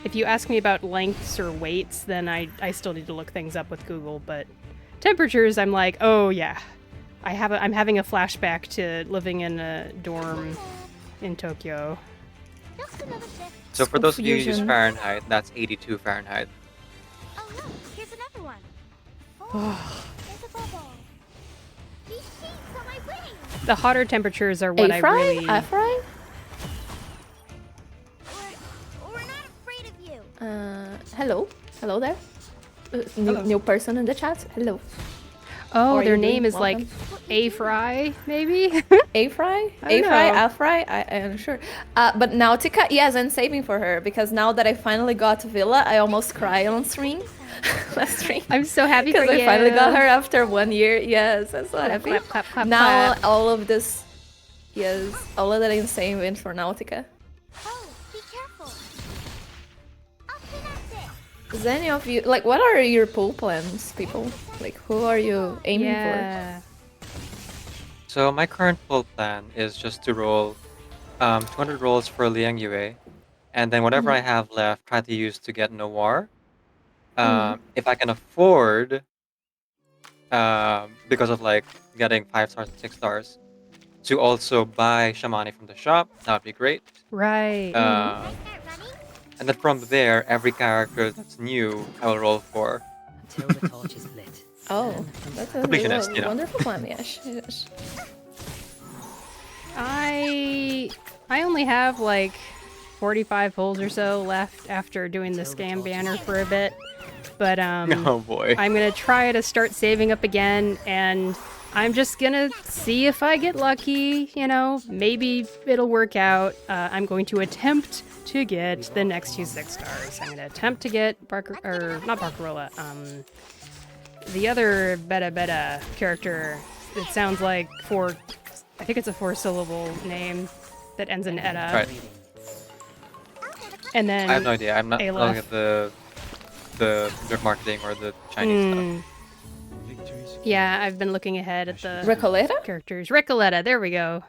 If you ask me about lengths or weights, then I still need to look things up with Google, but temperatures, I'm like, oh yeah. I'm having a flashback to living in a dorm in Tokyo. Just another shift. So for those of you who use Fusion. Fahrenheit, that's 82 Fahrenheit. Oh look, here's another one. Oh, there's a bubble. These sheets on my wings. The hotter temperatures are what I A-fry? really... A-fry? We're not afraid of you. Hello? Hello there? Hello. New person in the chat? Hello. Oh, How are their you name doing? is like Welcome. A-Fry, maybe? A-fry? I don't A-fry? know. A-fry? I'm sure. But Nautica, yes, I'm saving for her because now that I finally got Villa, I almost cried on stream. Last stream. I'm so happy for Because you. I finally got her after 1 year. Yes, I'm so Clap, happy. clap, clap, clap, Now clap. all of this, yes, all of that insane went for Nautica. Oh, be careful. Up and at it. Is any of you like what are your pool plans, people? Like who are you aiming Yeah. So my current pull plan is just to roll 200 rolls for Liang Yue, and then whatever I have left, try to use to get Noir. If I can afford, because of like getting 5 stars and 6 stars, to also buy Shamani from the shop, that would be great. Right. And then from there, every character that's new, I will roll for. Until the torch is lit. for? Oh, that's a Completionist, you know. wonderful plan. Yes, yes. I only have like 45 pulls or so left after doing the scam banner for a bit. But Oh boy. I'm gonna try to start saving up again, and I'm just gonna see if I get lucky. You know, maybe it'll work out. I'm going to attempt to get the next 2 6 stars. I'm gonna attempt to get not Barcarola. The other Beta character. It sounds like I think it's a 4-syllable name that ends in Etta. Right. And then I have no idea. I'm not Aleph. looking at the drip marketing or the Chinese stuff. Yeah, I've been looking ahead at the Recoleta? characters. Recoleta, there we go.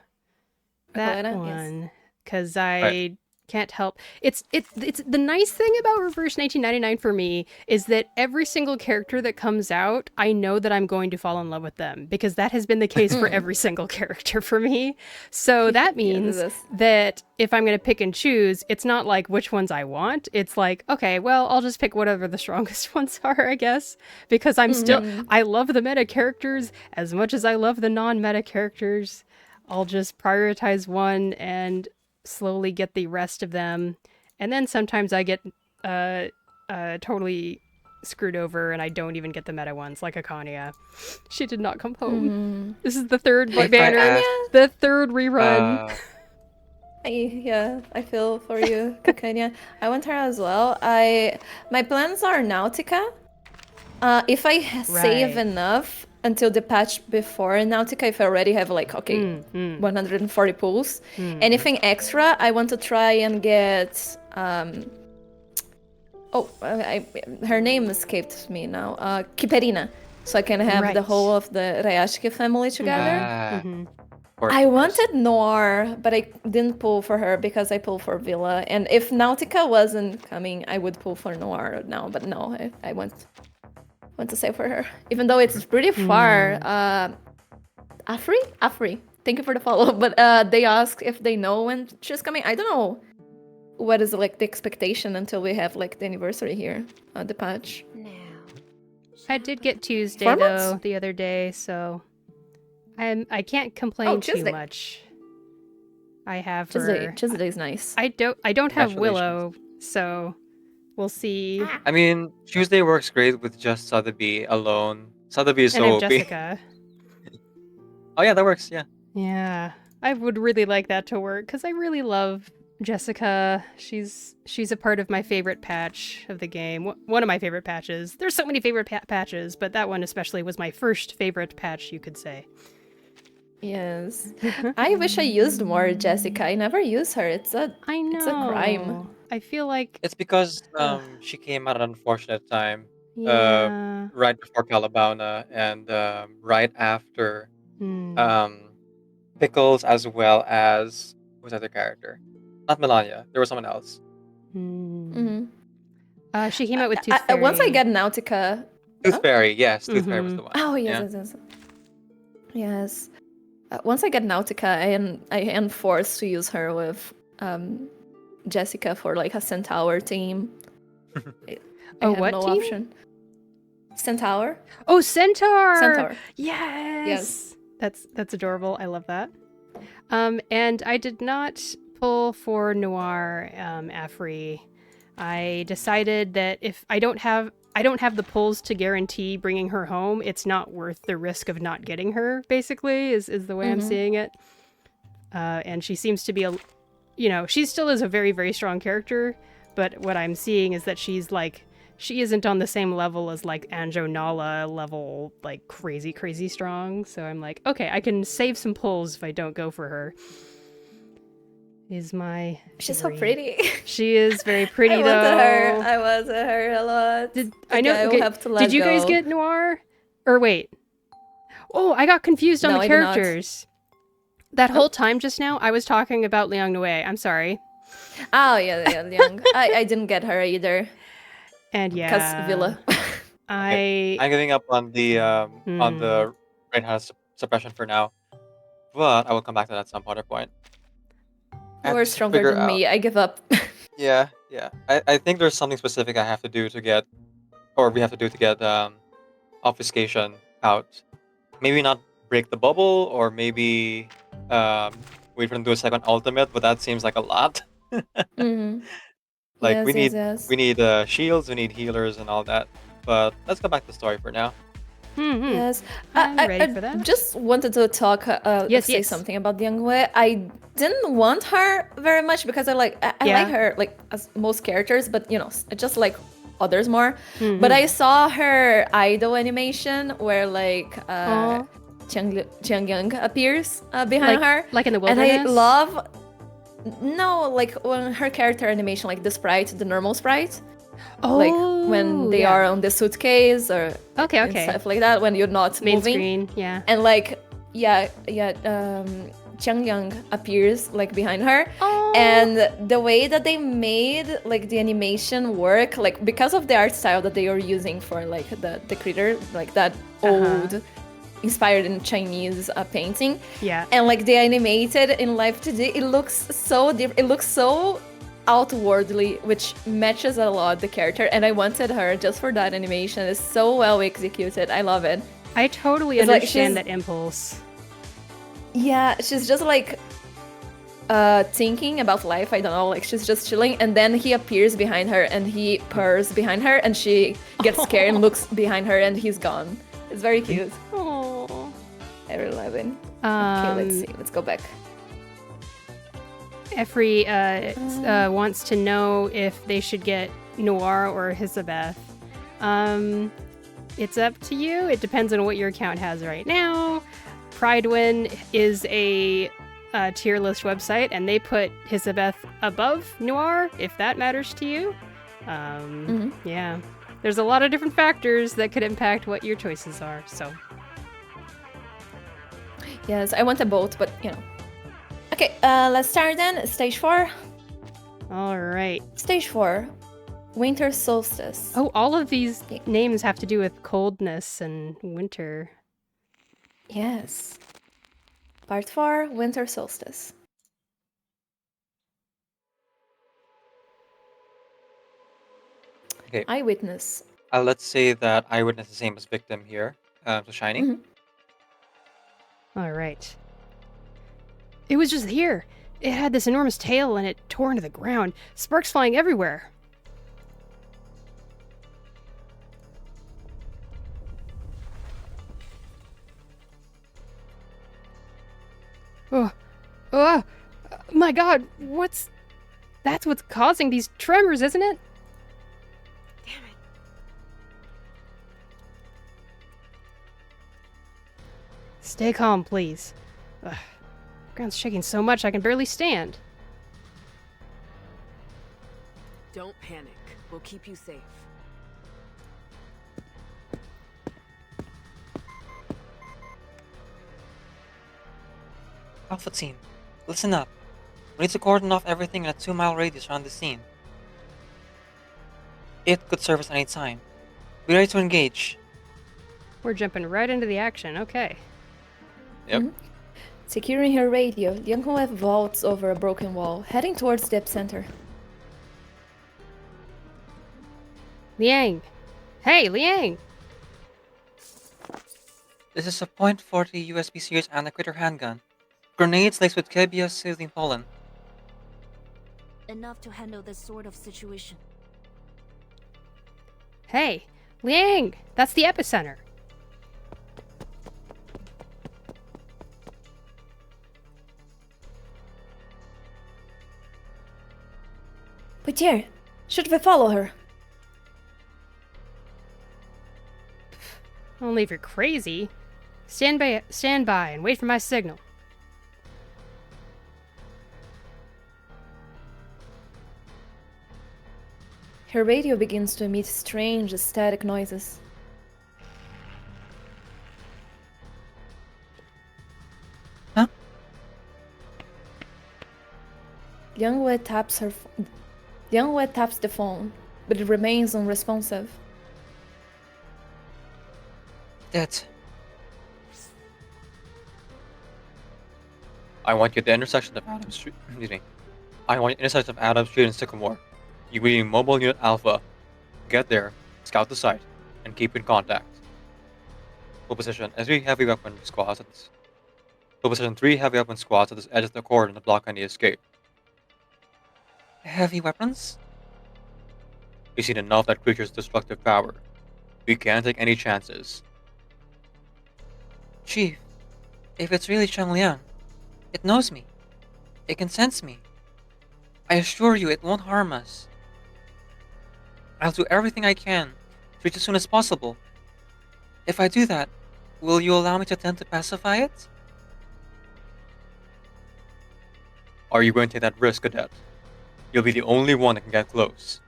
That Recoleta, one. Because I can't help. It's the nice thing about Reverse 1999 for me is that every single character that comes out, I know that I'm going to fall in love with them, because that has been the case for every single character for me. So that means that if I'm going to pick and choose, it's not like which ones I want. It's like, okay, well, I'll just pick whatever the strongest ones are, I guess, because I'm still, I love the meta characters as much as I love the non-meta characters. I'll just prioritize one and slowly get the rest of them, and then sometimes I get totally screwed over and I don't even get the meta ones, like Akania. She did not come home. This is the third banner, the third rerun. I feel for you, Kakanya. I want her as well. My plans are Nautica. If I save enough until the patch before Nautica, if I already have like 140 pulls, anything extra, I want to try and get her name escaped me now. Kiperina, so I can have the whole of the Rayashiki family together. I wanted Noir, but I didn't pull for her because I pulled for Villa. And if Nautica wasn't coming, I would pull for Noir now. But no, I want to save for her, even though it's pretty far. Afri, thank you for the follow. But they ask if they know when she's coming. I don't know what is like the expectation until we have like the anniversary here, the patch. I did get Tuesday though the other day, so I can't complain too much. I have her. Tuesday's nice. I don't have Willow, so we'll see. I mean, Tuesday works great with just Sotheby alone. Sotheby is and so OP. Jessica. Oh yeah, that works. Yeah. Yeah, I would really like that to work because I really love Jessica. She's a part of my favorite patch of the game. One of my favorite patches. There's so many favorite patches, but that one especially was my first favorite patch, you could say. Yes. I wish I used more Jessica. I never use her. It's a crime. I feel like it's because she came at an unfortunate time. Yeah. Right before Calabana and right after Pickles, as well as who was the other character? Not Melania. There was someone else. She came out with Tooth Fairy. Once I get Nautica. Tooth Fairy, yes. Tooth Fairy was the one. Oh yes. Once I get Nautica, I am forced to use her with Jessica for like a Centaur team. What no team? Option. Centaur. Oh, Centaur! Centaur. Yes. That's adorable. I love that. And I did not pull for Noir Afri. I decided that if I don't have the pulls to guarantee bringing her home, it's not worth the risk of not getting her, basically, is the way I'm seeing it. And she seems to be she still is a very, very strong character, but what I'm seeing is that she isn't on the same level as like Anjo Nala level, like crazy, crazy strong. So I'm like, okay, I can save some pulls if I don't go for her. She's so pretty. She is very pretty, I wanted her a lot. Did you guys get Noir? Or wait. Oh, I got confused on the characters. That whole time just now, I was talking about Liang Yue. I'm sorry. Oh, yeah, Liang. I didn't get her either. And yeah. Because Villa. I'm giving up on the right hand suppression for now. But I will come back to that at some other point. You're stronger than me. I give up. Yeah. I think there's something specific I have to do to get, or we have to do to get obfuscation out. Maybe not break the bubble, or maybe wait for them to do a second ultimate, but that seems like a lot. Mm-hmm. Like Yes, yes. we need shields, we need healers, and all that. But let's go back to the story for now. Mm-hmm. Yes, I'm ready for that. Just wanted to talk, say something about Yang Wei. I didn't want her very much because I like her like as most characters, but you know, I just like others more. But I saw her idol animation where like Changyang appears behind her, like in the wilderness. And I love like when her character animation, like the sprite, the normal sprite. Like when they are on the suitcase or stuff like that, when you're not main moving. Screen, yeah. And like Changyang appears like behind her. And the way that they made like the animation work, like because of the art style that they are using for like the critter, like that old inspired in Chinese painting. Yeah. And like they animated in live today, it looks so different. It looks so outwardly, which matches a lot the character, and I wanted her just for that animation. It's so well executed. I love it. I totally understand that impulse. Yeah, she's just like thinking about life. I don't know, like she's just chilling, and then he appears behind her and he purrs behind her, and she gets scared and looks behind her, and he's gone. It's very cute. Oh, I really love it. Okay, let's see. Let's go back. Effrey wants to know if they should get Noir or Elizabeth. It's up to you. It depends on what your account has right now. Pridewin is a tier list website, and they put Elizabeth above Noir, if that matters to you. Yeah. There's a lot of different factors that could impact what your choices are, so. Yes, I wanted both, but you know. Okay, let's start then. Stage 4. All right. Stage 4. Winter solstice. Oh, all of these names have to do with coldness and winter. Yes. Part 4, winter solstice. Okay. Eyewitness. Let's say that eyewitness is the same as victim here. So Shiny. All right. It was just here. It had this enormous tail and it tore into the ground. Sparks flying everywhere. Oh, my God, that's what's causing these tremors, isn't it? Damn it. Stay calm, please. Ugh. Ground's shaking so much I can barely stand. Don't panic. We'll keep you safe. Alpha team, listen up. We need to cordon off everything in a 2-mile radius around the scene. It could serve us any time. Be ready to engage. We're jumping right into the action, okay. Yep. Securing her radio, Yang Yue vaults over a broken wall, heading towards the epicenter. Liang! Hey, Liang! This is a .40 USB series antiquitter handgun. Grenades laced with Kebia saline pollen. Enough to handle this sort of situation. Hey, Liang! That's the epicenter. But dear, should we follow her? Only if you're crazy. Stand by and wait for my signal. Her radio begins to emit strange static noises. Huh? Yang Yue taps the phone, but it remains unresponsive. Dead. I want you at the intersection of Adams Street. Excuse me. I want you at the intersection of Adams Street and Sycamore. You will be Mobile Unit Alpha. Get there, scout the site, and keep in contact. Full position as we heavy weapon squads. You'll position 3 heavy weapon squads at the edge of the corridor to block any escape. Heavy weapons? We've seen enough of that creature's destructive power. We can't take any chances. Chief, if it's really Changliang, it knows me. It can sense me. I assure you it won't harm us. I'll do everything I can to reach as soon as possible. If I do that, will you allow me to attempt to pacify it? Are you going to take that risk, Cadet? You'll be the only one that can get close.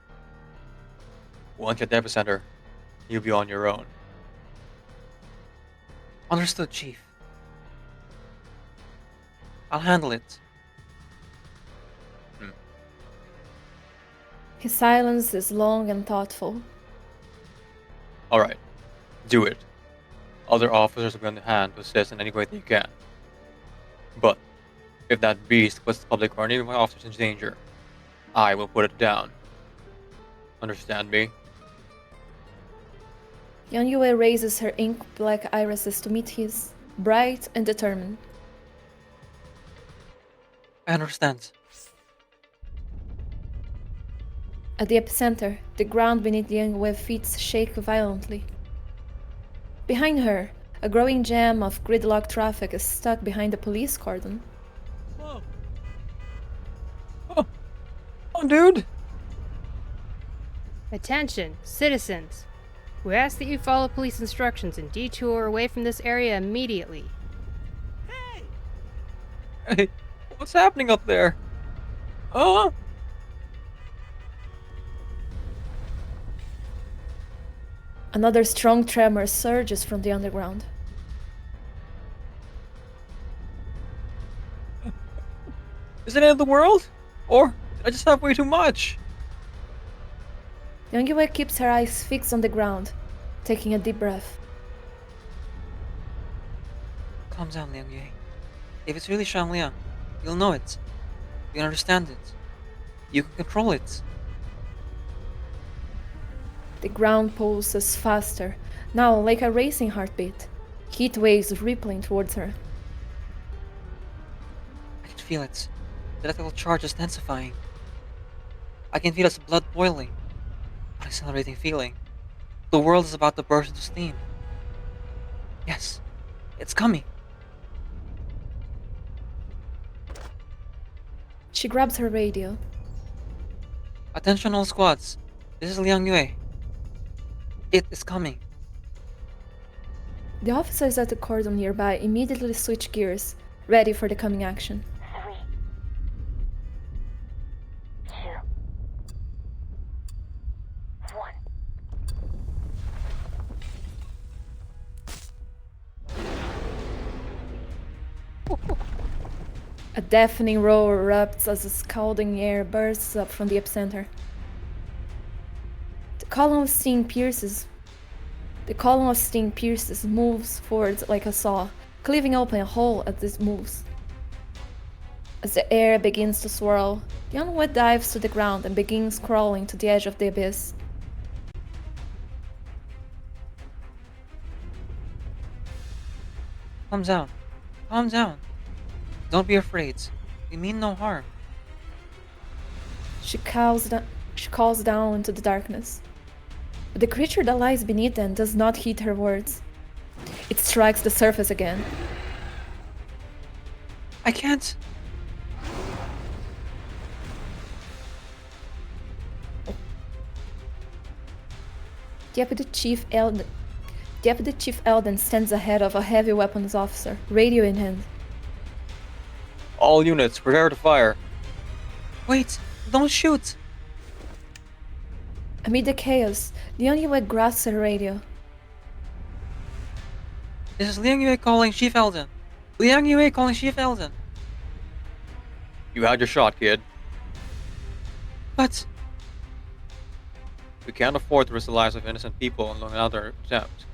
Once you're at the epicenter, you'll be on your own. Understood, Chief. I'll handle it. His silence is long and thoughtful. Alright, do it. Other officers will be on the hand to assist in any way they can. But, if that beast puts the public or any of my officers in danger, I will put it down. Understand me? Yang Yue raises her ink-black irises to meet his, bright and determined. I understand. At the epicenter, the ground beneath Yang Yue's feet shakes violently. Behind her, a growing jam of gridlock traffic is stuck behind the police cordon. Whoa. Oh, dude! Attention, citizens! We ask that you follow police instructions and detour away from this area immediately. Hey, what's happening up there? Oh! Another strong tremor surges from the underground. Is it the end of the world? Or did I just have way too much? Yang Yue keeps her eyes fixed on the ground, taking a deep breath. Calm down, Liang Yue. If it's really Shangliang, you'll know it. You'll understand it. You can control it. The ground pulses faster, now like a racing heartbeat. Heat waves rippling towards her. I can feel it. The electrical charge is intensifying. I can feel its blood boiling. An exhilarating feeling. The world is about to burst into steam. Yes, it's coming. She grabs her radio. Attention all squads. This is Liang Yue. It is coming. The officers at the cordon nearby immediately switch gears, ready for the coming action. 3, 2, 1. A deafening roar erupts as the scalding air bursts up from the epicenter. The column of steam pierces, moves forward like a saw, cleaving open a hole as it moves. As the air begins to swirl, Yang Yue dives to the ground and begins crawling to the edge of the abyss. Calm down. Calm down. Don't be afraid. We mean no harm. She calls down into the darkness. But the creature that lies beneath them does not heed her words. It strikes the surface again. I can't. Deputy Chief Elden stands ahead of a heavy weapons officer, radio in hand. All units, prepare to fire. Wait, don't shoot. Amid the chaos, Liang Yue grasps her radio. This is Liang Yue calling Chief Elden. Liang Yue calling Chief Elden. You had your shot, kid. But We can't afford to risk the lives of innocent people in another attempt.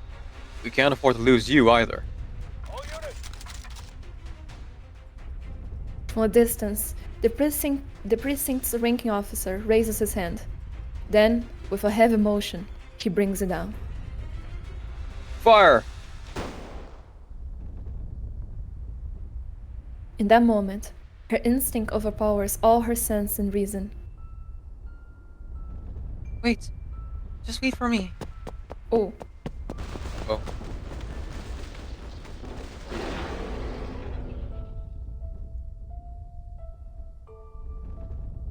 We can't afford to lose you either. From a distance, the precinct's ranking officer raises his hand. Then, with a heavy motion, he brings it down. Fire! In that moment, her instinct overpowers all her sense and reason. Wait. Just wait for me. Oh. Oh.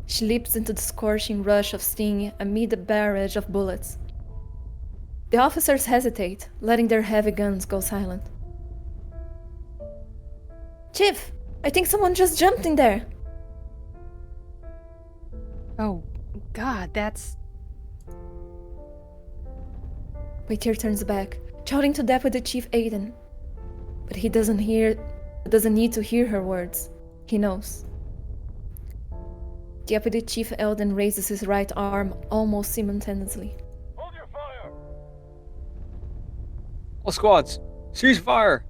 She leaps into the scorching rush of steam amid a barrage of bullets. The officers hesitate, letting their heavy guns go silent. Chief, I think someone just jumped in there. Oh, God, that's... Waitier turns back, shouting to Deputy Chief Aiden. But he doesn't need to hear her words. He knows. Deputy Chief Eldon raises his right arm almost simultaneously. Hold your fire! All squads, cease fire!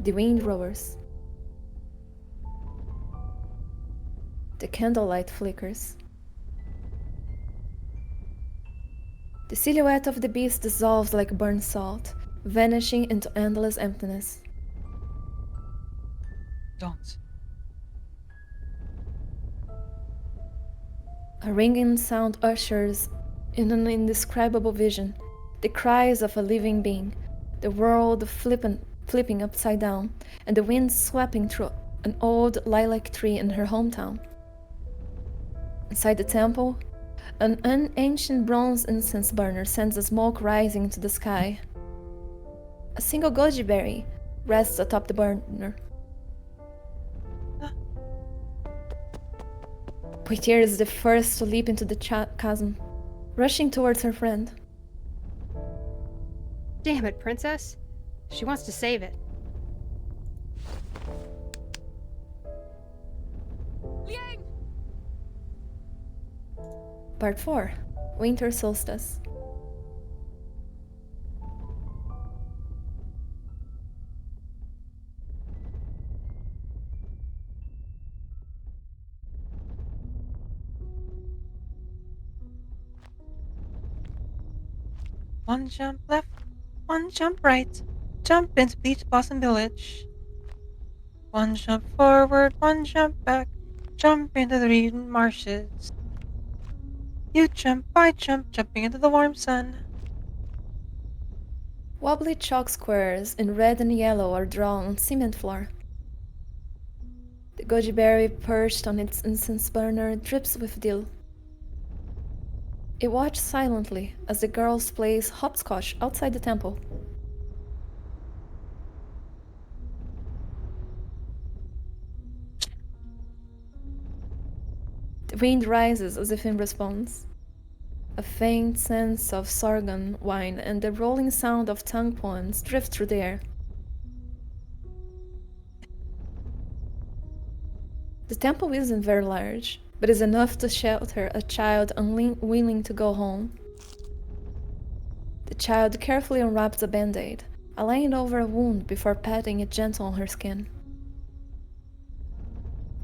The wind roars. The candlelight flickers. The silhouette of the beast dissolves like burnt salt, vanishing into endless emptiness. Don't. A ringing sound ushers in an indescribable vision, the cries of a living being, the world flipping upside down, and the wind sweeping through an old lilac tree in her hometown. Inside the temple, an ancient bronze incense burner sends the smoke rising into the sky. A single goji berry rests atop the burner. Poitier is the first to leap into the chasm, rushing towards her friend. Damn it, Princess. She wants to save it. Liang! Part 4. Winter Solstice. One jump left, one jump right. Jump into Beach Blossom Village. One jump forward, one jump back. Jump into the green marshes. You jump, I jump, jumping into the warm sun. Wobbly chalk squares in red and yellow are drawn on cement floor. The goji berry perched on its incense burner drips with dew. It watched silently as the girls plays hopscotch outside the temple. The wind rises as if in response. A faint sense of sorghum wine and the rolling sound of tongue poems drift through the air. The temple isn't very large, but is enough to shelter a child unwilling to go home. The child carefully unwraps a band-aid, laying it over a wound before patting it gentle on her skin.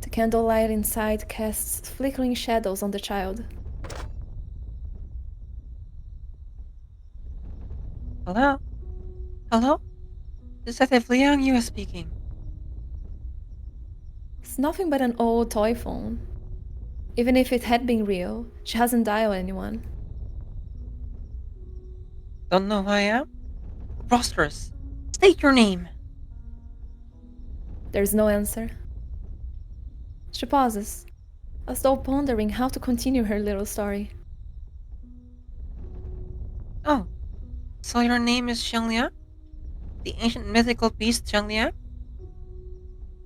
The candlelight inside casts flickering shadows on the child. Hello? Hello? Detective Liang Yue speaking. It's nothing but an old toy phone. Even if it had been real, she hasn't dialed anyone. Don't know who I am? Preposterous. State your name. There's no answer. She pauses, as though pondering how to continue her little story. Oh, so your name is Xiangliang? The ancient mythical beast Xiangliang?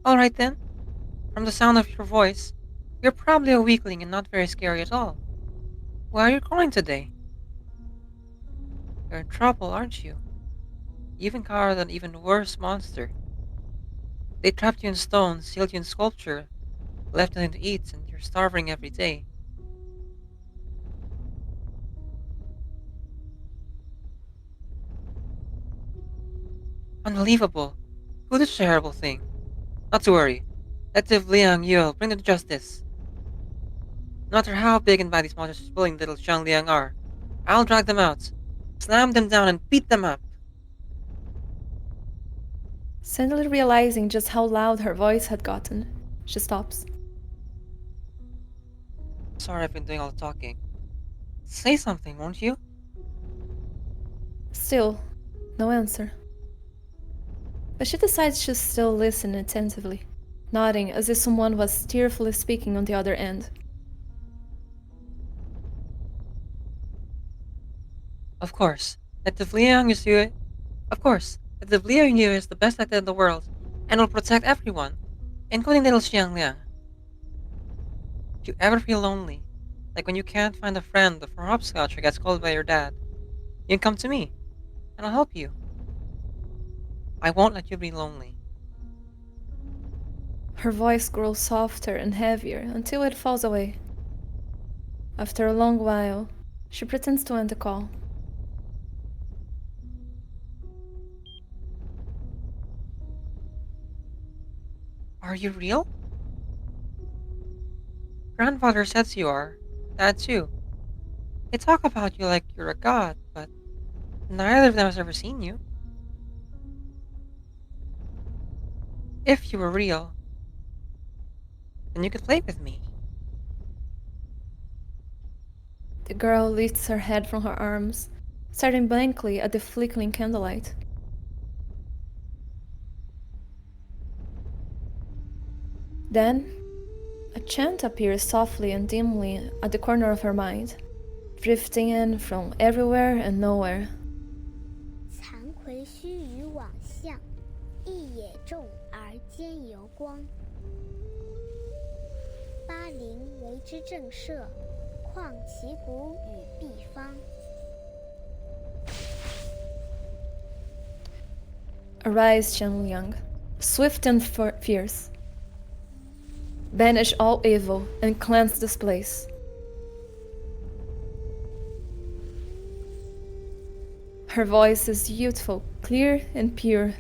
Alright then. From the sound of your voice, you're probably a weakling and not very scary at all. Why are you crying today? You're in trouble, aren't you? You even encountered an even worse monster. They trapped you in stone, sealed you in sculpture, left nothing to eat, and you're starving every day. Unbelievable. Who did such a terrible thing? Not to worry. Detective Liang Yue will bring them to justice. No matter how big and bad these monsters bullying little Xiangliang are, I'll drag them out. Slam them down and beat them up. Suddenly realizing just how loud her voice had gotten, she stops. Sorry I've been doing all the talking. Say something, won't you? Still, no answer. But she decides to still listen attentively, nodding as if someone was tearfully speaking on the other end. Of course, LIANG YUE is the best actor in the world, and will protect everyone, including little Xiangliang. If you ever feel lonely, like when you can't find a friend or for hopscotch or get scolded by your dad, you can come to me, and I'll help you. I won't let you be lonely. Her voice grows softer and heavier until it falls away. After a long while, she pretends to end the call. Are you real? Grandfather says you are. Dad too. They talk about you like you're a god, but neither of them has ever seen you. If you were real, then you could play with me. The girl lifts her head from her arms, staring blankly at the flickering candlelight. Then, a chant appears softly and dimly at the corner of her mind, drifting in from everywhere and nowhere. 残魁须臾往相，一野重而兼由光。巴陵为之震慑，况其骨与毕方。 Arise, Xiangliang, swift and fierce. Banish all evil and cleanse this place. Her voice is youthful, clear and pure.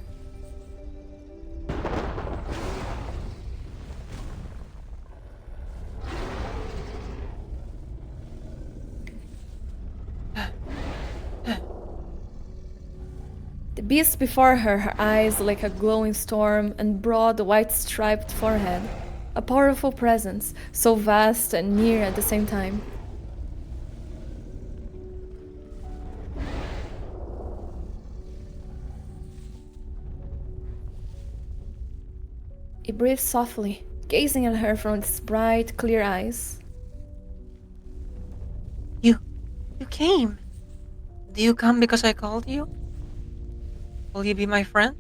The beast before her, her eyes like a glowing storm and broad white striped forehead. A powerful presence, so vast and near at the same time. It breathes softly, gazing at her from its bright, clear eyes. You came. Do you come because I called you? Will you be my friend?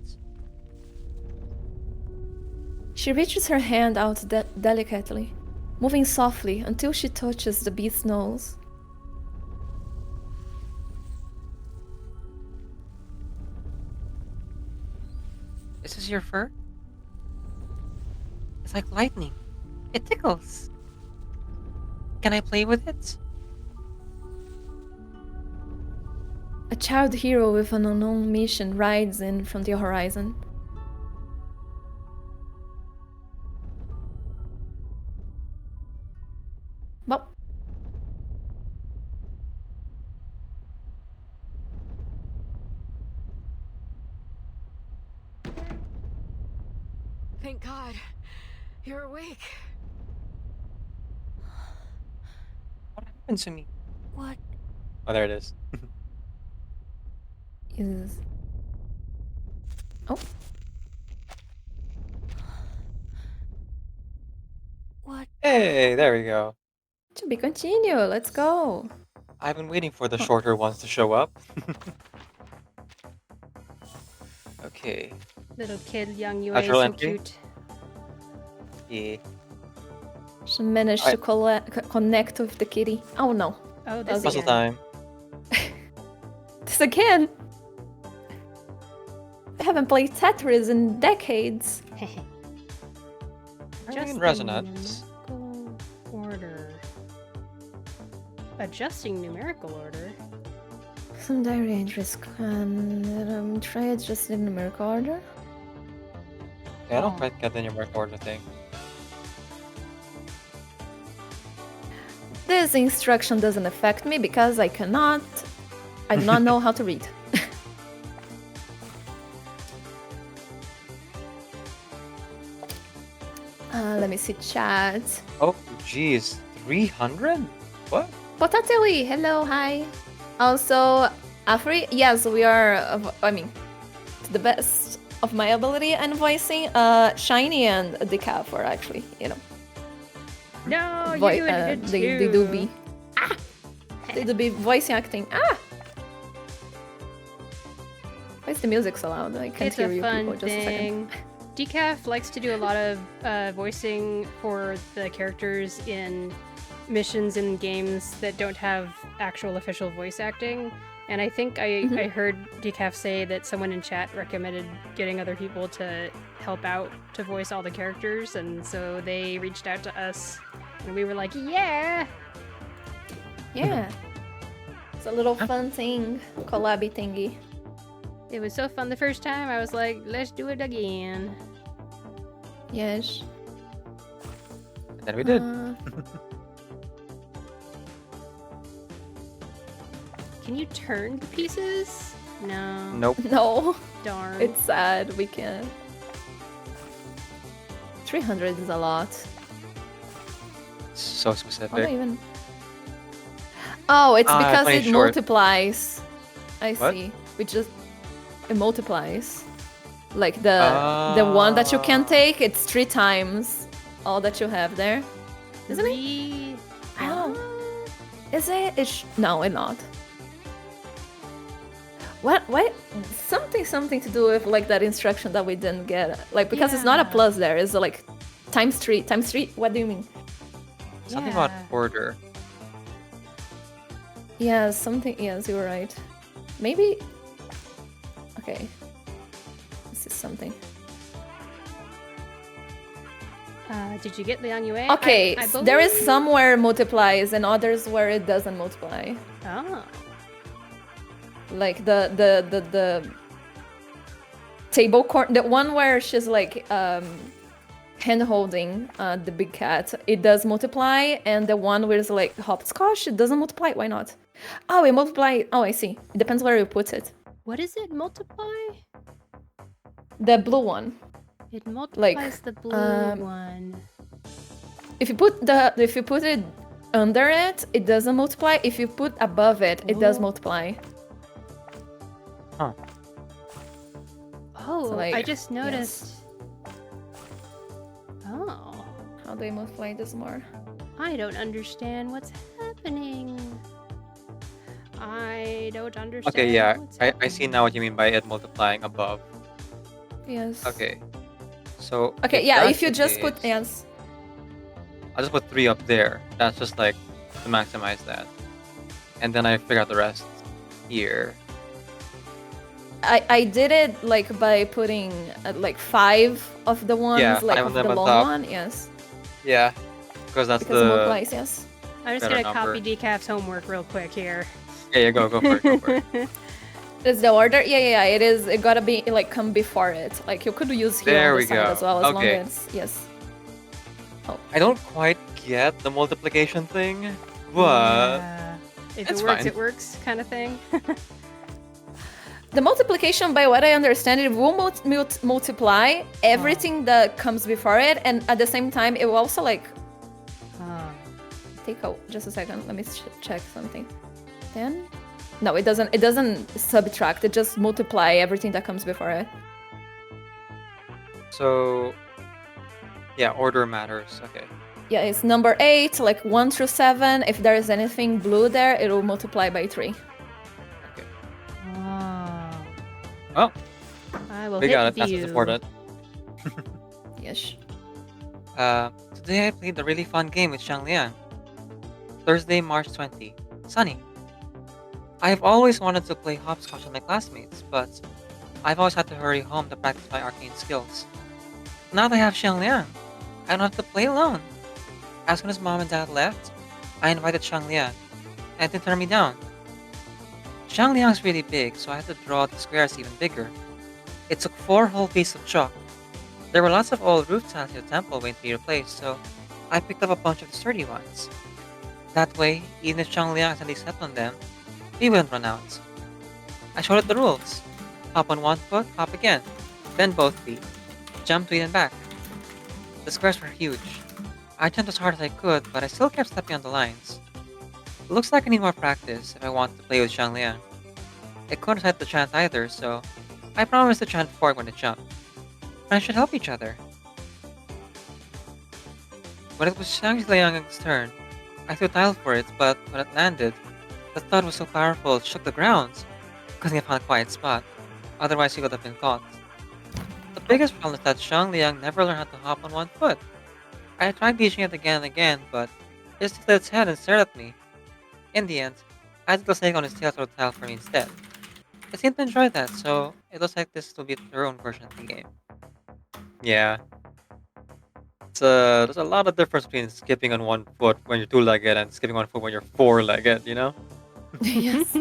She reaches her hand out delicately, moving softly until she touches the beast's nose. This is your fur? It's like lightning. It tickles. Can I play with it? A child hero with an unknown mission rides in from the horizon. Well, Thank God. You're awake. What happened to me? What Oh, there it is. is... Oh, What? Hey, there we go. to be continued. Let's go. I've been waiting for the shorter ones to show up. Okay. Little kid, young Yue, Natural so entry? cute. Yeah. She managed to connect with the kitty. Oh no. Oh, this Puzzle again. time. This again? I haven't played Tetris in decades. In resonance. Numerical order. Adjusting numerical order. Some diary entries can try adjusting numerical order. Yeah, I don't quite get the numerical order thing. This instruction doesn't affect me because I cannot I do not know how to read. Let me see chat. Oh, geez. 300? What? Potateli, hello, hi. Also, Afri, yes, we are, I mean, to the best of my ability and voicing, Shiny and Decaf are actually, you know. No, you're doing it too. They do be. Ah! They do be voice acting. Ah! Why is the music so loud? I can't It's hear a you fun people. Just a second. thing. Decaf likes to do a lot of voicing for the characters in missions in games that don't have actual official voice acting. And I think I heard Decaf say that someone in chat recommended getting other people to help out to voice all the characters, and so they reached out to us, and we were like, yeah! Yeah. It's a little fun thing, collabby thingy. It was so fun the first time, I was like, let's do it again. Yes. And then we did. Can you turn the pieces? No. Nope. No. Darn. It's sad, we can't. 300 is a lot. So How do I specific. even... Oh, it's because 20 it short. multiplies. I What? see. It multiplies. Like the one that you can take, it's 3 times all that you have there. Isn't it? I don't know. Is it? No, it's not. What? Something to do with like that instruction that we didn't get. Like because it's not a plus there. It's like times 3. Times 3? What do you mean? Something about order. Yeah, something. Yes, you were right. Maybe. Okay. This is something. Did you get Liang Yue? Okay, I there is believe- somewhere multiplies and others where it doesn't multiply. Oh. Like the table corner, the one where she's like hand holding the big cat, it does multiply, and the one where it's like hopscotch, it doesn't multiply. Why not? Oh, it multiply. Oh, I see. It depends where you put it. What is it? Multiply? The blue one. It multiplies the blue one. If you put it under it, it doesn't multiply. If you put above it, it does multiply. Huh. Oh, So, like, I just noticed. Oh. How do I multiply this more? I don't understand what's happening. I don't understand. Okay, yeah. what's I see now what you mean by it multiplying above. Yes. Okay. So. Okay, yeah, that's if you the just put, case, yes. I'll just put 3 up there. That's just like to maximize that. And then I figure out the rest here. I did it like by putting like 5 of the ones, Yeah, like 5 of of the them on long top. one, yes. Yeah. Because that's Because it the. multiplies, yes. I'm just better gonna number. copy Decaf's homework real quick here. Yeah, go for it, go for it. Is the order? Yeah, it is. It gotta be like come before it. Like you could use here There on the we side go. as well, as long Okay. as yes. Oh, I don't quite get the multiplication thing, but Yeah. If it's it works, fine. it works, kind of thing. the multiplication, by what I understand, it will multiply everything that comes before it, and at the same time, it will also like take out. Just a second. Let me check something. 10. No, it doesn't. It doesn't subtract. It just multiply everything that comes before it. so yeah, order matters. Okay. Yeah, it's number 8, like 1 through 7. If there is anything blue there, it will multiply by 3. Well, I will we hit got it. That's view. what's important. Yes. Today I played a really fun game with Liang. Thursday, March 20. Sunny. I've always wanted to play hopscotch with my classmates, but I've always had to hurry home to practice my arcane skills. Now that I have Liang, I don't have to play alone. As soon as Mom and Dad left, I invited Liang, and it didn't turn me down. Liang's really big, so I had to draw the squares even bigger. It took 4 whole pieces of chalk. There were lots of old roof tiles in the temple waiting to be replaced, so I picked up a bunch of the sturdy ones. That way, even if Liang accidentally stepped on them, we wouldn't run out. I showed it the rules. Hop on one foot, hop again. Then both feet. Jump, tweet, and back. The squares were huge. I jumped as hard as I could, but I still kept stepping on the lines. Looks like I need more practice if I want to play with Xiangliang. I couldn't recite the chant either, so I promised to chant before I went to jump. Friends should help each other. When it was Xiangliang's turn, I threw a tile for it, but when it landed, the thud was so powerful it shook the ground. Couldn't have found a quiet spot, otherwise he would have been caught. The biggest problem is that Xiangliang never learned how to hop on one foot. I tried teaching it again and again, but it just lifted its head and stared at me. In the end, I had to snake on his tail to tile for me instead. It seemed to enjoy that, so it looks like this will be their own version of the game. Yeah. There's a lot of difference between skipping on one foot when you're two-legged and skipping on one foot when you're four-legged, you know? Yes.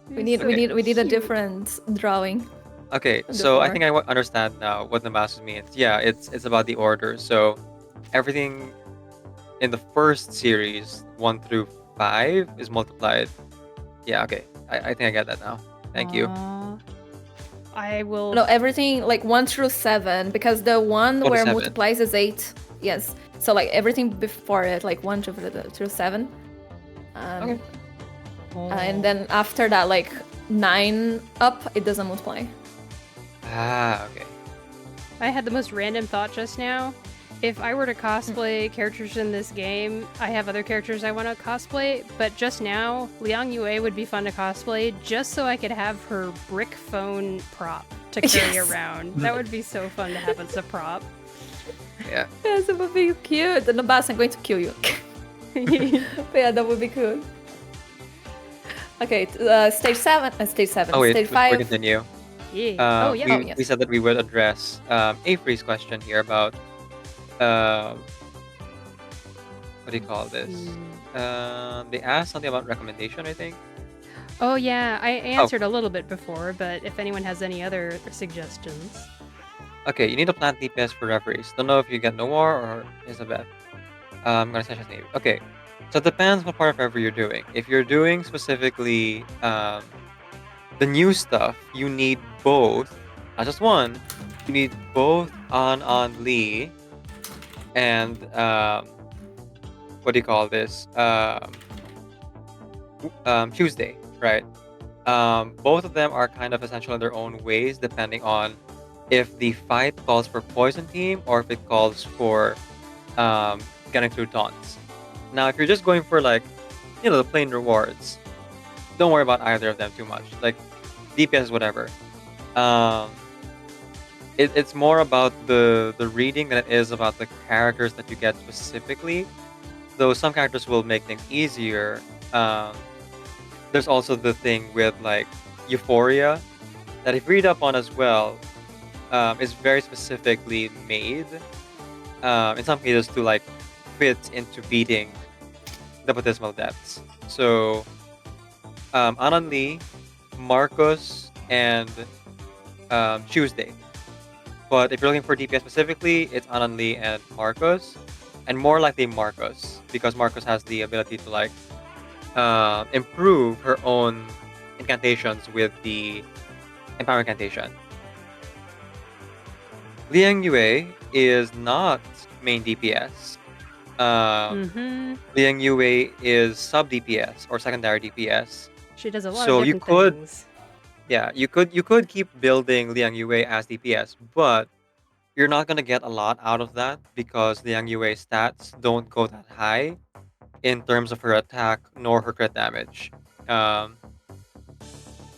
We need a different drawing. Okay, so I think I understand now what the masters means. Yeah, it's about the order. So everything in the first series, 1 through 5, is multiplied. Yeah, okay. I think I get that now. Thank you. I will. No, everything like 1 through 7, because the one where 7. multiplies is 8. Yes. So like everything before it, like 1 through 7. Okay. And then after that, like 9 up, it doesn't multiply. Ah, okay. I had the most random thought just now. If I were to cosplay characters in this game, I have other characters I want to cosplay, but just now, Liang Yue would be fun to cosplay just so I could have her brick phone prop to carry around. That would be so fun to have as a prop. Yeah. Yes, it would be cute. And the boss, I'm going to kill you. But yeah, that would be cool. Okay, stage 7. Stage 7. Oh wait, stage before 5. we continue. Yeah. We said that we would address Avery's question here about what do you call this? They asked something about recommendation, I think. Oh yeah, I answered a little bit before, but if anyone has any other suggestions. Okay, you need to plant DPS for referees. Don't know if you get Noir or Isabeth. I'm gonna search his name. Okay, so it depends what part of referee you're doing. If you're doing specifically the new stuff, you need both, not just one. You need both on Lee and what do you call this? Tuesday, right? Both of them are kind of essential in their own ways, depending on if the fight calls for poison team or if it calls for getting through taunts. Now, if you're just going for like, the plain rewards, don't worry about either of them too much. Like DPS, whatever. It's more about the reading than it is about the characters that you get specifically. Though some characters will make things easier. There's also the thing with like Euphoria that if you read up on as well, is very specifically made in some cases to like fit into beating the baptismal depths. So Anan Lee, Marcos, and Tuesday. But if you're looking for DPS specifically, it's Anan Lee and Marcos, and more likely Marcos, because Marcos has the ability to like improve her own incantations with the Empower Incantation. Liang Yue is not main DPS. Liang Yue is sub DPS or secondary DPS. She does a lot of different things. Yeah, you could keep building Liang Yue as DPS, but you're not gonna get a lot out of that because Liang Yue's stats don't go that high in terms of her attack nor her crit damage.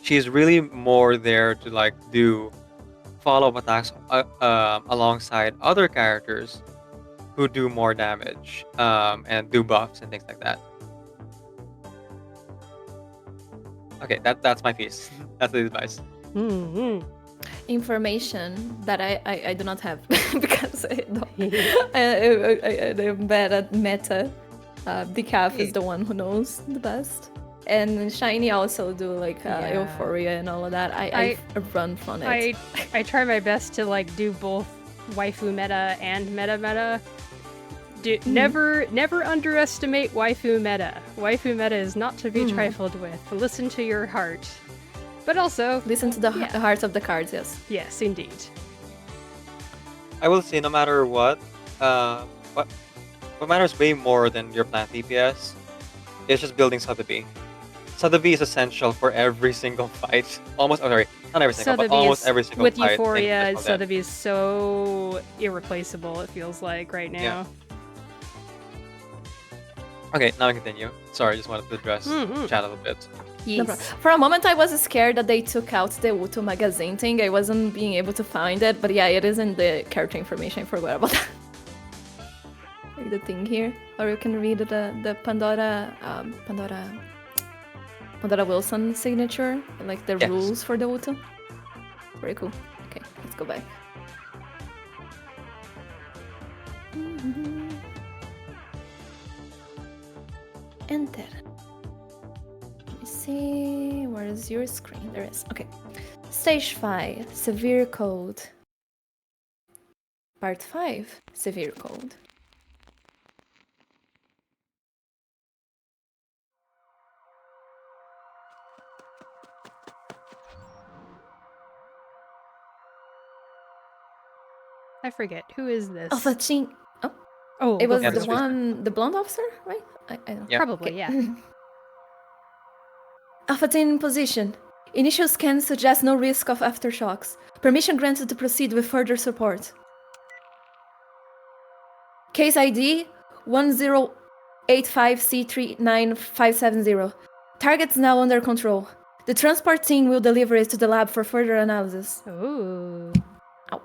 She's really more there to like do follow-up attacks alongside other characters who do more damage and do buffs and things like that. Okay, that's my piece. That's the advice. Information that I do not have because I'm bad at meta. Decaf is the one who knows the best. And Shiny also do like Euphoria and all of that. I run from it. I try my best to like do both waifu meta and meta. Never underestimate waifu meta. Waifu meta is not to be trifled with. Listen to your heart. But also... Listen to the heart of the cards, yes. Yes, indeed. I will say, no matter what matters way more than your plant DPS is just building Sotheby. Sotheby is essential for every single fight. Almost, not every single, but almost every single with fight. With Euphoria, Sotheby is so irreplaceable, it feels like, right now. Yeah. Okay, now I continue. Sorry, just wanted to address chat a little bit. Yes. No, for a moment, I was scared that they took out the Uto magazine thing. I wasn't being able to find it, but yeah, it is in the character information. I forgot about that. Like the thing here, or you can read the Pandora Wilson signature, like the rules for the Uto. Very cool. Okay, let's go back. Enter. Let me see. Where is your screen? There is. Okay. Stage 5, Severe Cold. Part 5, Severe Cold. I forget. Who is this? Oh, it was the one, the blonde officer, right? I don't know. Probably, yeah. Alpha 10 in position. Initial scans suggest no risk of aftershocks. Permission granted to proceed with further support. Case ID 1085C39570. Target's now under control. The transport team will deliver it to the lab for further analysis. Ooh. Ow.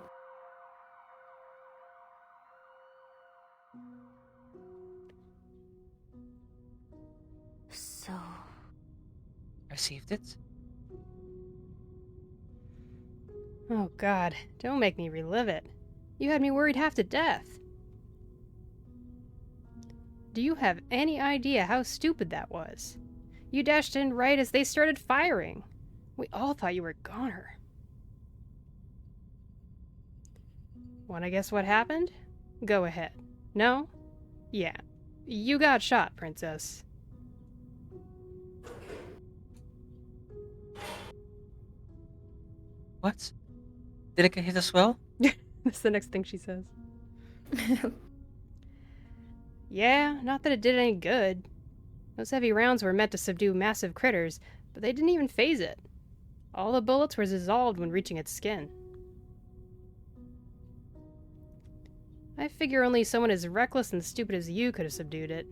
So... Received it? Oh god, don't make me relive it. You had me worried half to death. Do you have any idea how stupid that was? You dashed in right as they started firing. We all thought you were a goner. Wanna guess what happened? Go ahead. No? Yeah. You got shot, Princess. What? Did it get hit as well? That's the next thing she says. Yeah, not that it did any good. Those heavy rounds were meant to subdue massive critters, but they didn't even phase it. All the bullets were dissolved when reaching its skin. I figure only someone as reckless and stupid as you could have subdued it.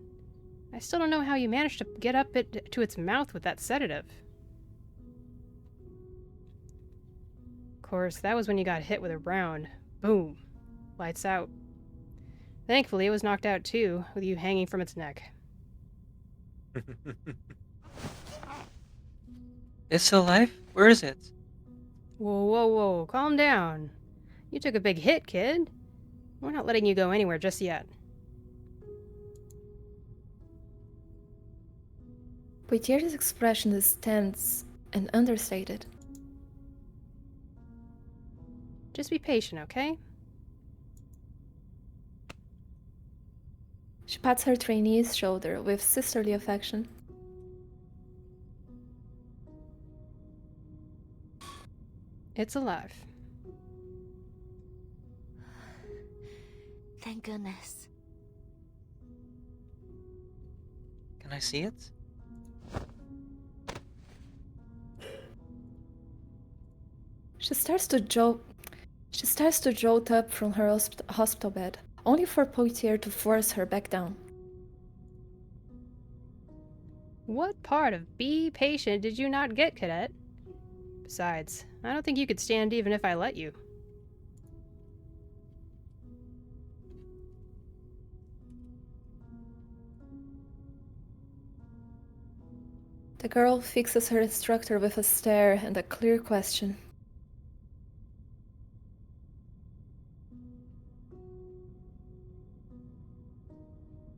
I still don't know how you managed to get up it to its mouth with that sedative. Of course, that was when you got hit with a round. Boom. Lights out. Thankfully, it was knocked out too, with you hanging from its neck. It's still alive? Where is it? Whoa, whoa, whoa. Calm down. You took a big hit, kid. We're not letting you go anywhere just yet. Poitier's expression is tense and understated. Just be patient, okay? She pats her trainee's shoulder with sisterly affection. It's alive. Thank goodness. Can I see it? She starts to jolt up from her hospital bed, only for Poitier to force her back down. What part of be patient did you not get, Cadet? Besides, I don't think you could stand even if I let you. The girl fixes her instructor with a stare and a clear question.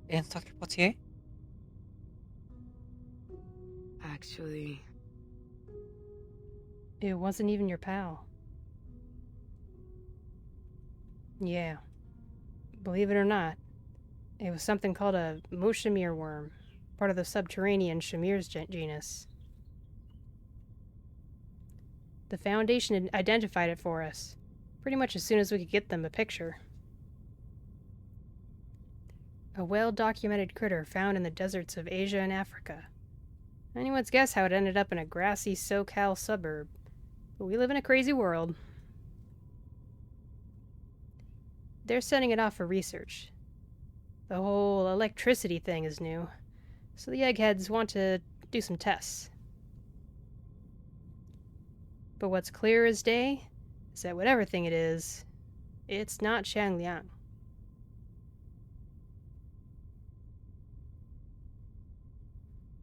Instructor Poitier? Actually... It wasn't even your pal. Yeah. Believe it or not, It was something called a Moshamir worm, part of the subterranean Shamir's genus. The Foundation had identified it for us, pretty much as soon as we could get them a picture. A well-documented critter found in the deserts of Asia and Africa. Anyone's guess how it ended up in a grassy SoCal suburb. But we live in a crazy world. They're sending it off for research. The whole electricity thing is new, so the eggheads want to do some tests. But what's clear as day is that whatever thing it is, it's not Xiangliang.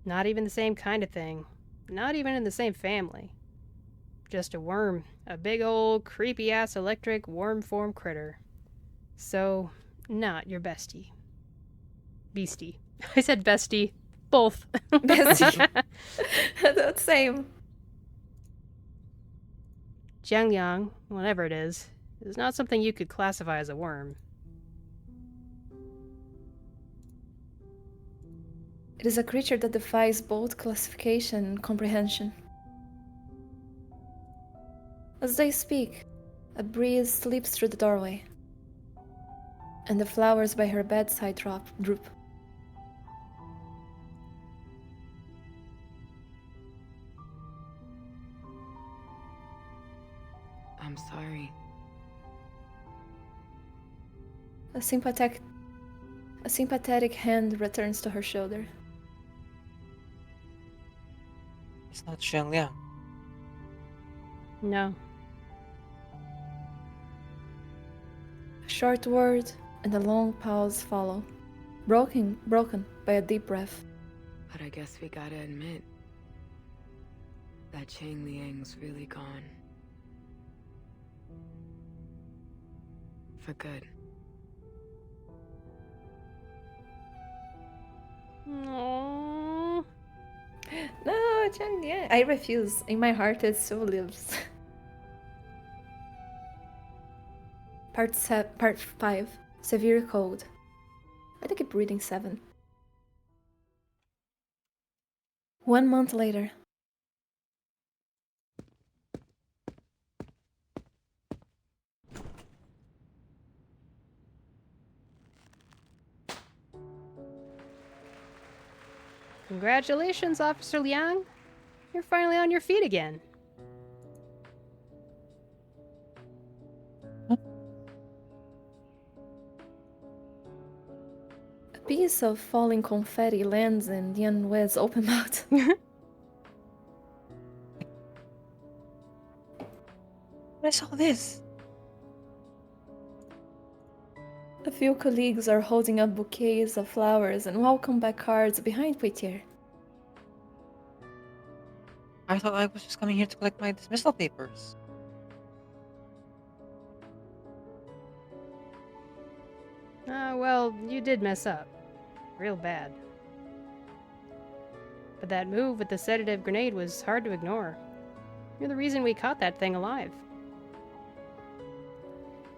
Not even the same kind of thing. Not even in the same family. Just a worm. A big old creepy-ass electric worm-form critter. So, not your bestie. Beastie. I said bestie. Both. Bestie. The same. Xiangliang, whatever it is not something you could classify as a worm. It is a creature that defies both classification and comprehension. As they speak, a breeze slips through the doorway, and the flowers by her bedside droop. I'm sorry. A sympathetic hand returns to her shoulder. It's not Xiangliang. No. A short word and a long pause follow, broken by a deep breath. But I guess we gotta admit that Chang Liang's really gone. For good. Aww. No, Chang Liang. I refuse. In my heart, it still lives. Part 5. Severe cold. I think keep reading 7. 1 month later. Congratulations, Officer Liang. You're finally on your feet again. A piece of falling confetti lands in Yang Yue's open mouth. What is all this? A few colleagues are holding up bouquets of flowers and welcome back cards behind Poitier. I thought I was just coming here to collect my dismissal papers. Well, you did mess up. Real bad. But that move with the sedative grenade was hard to ignore. You're the reason we caught that thing alive.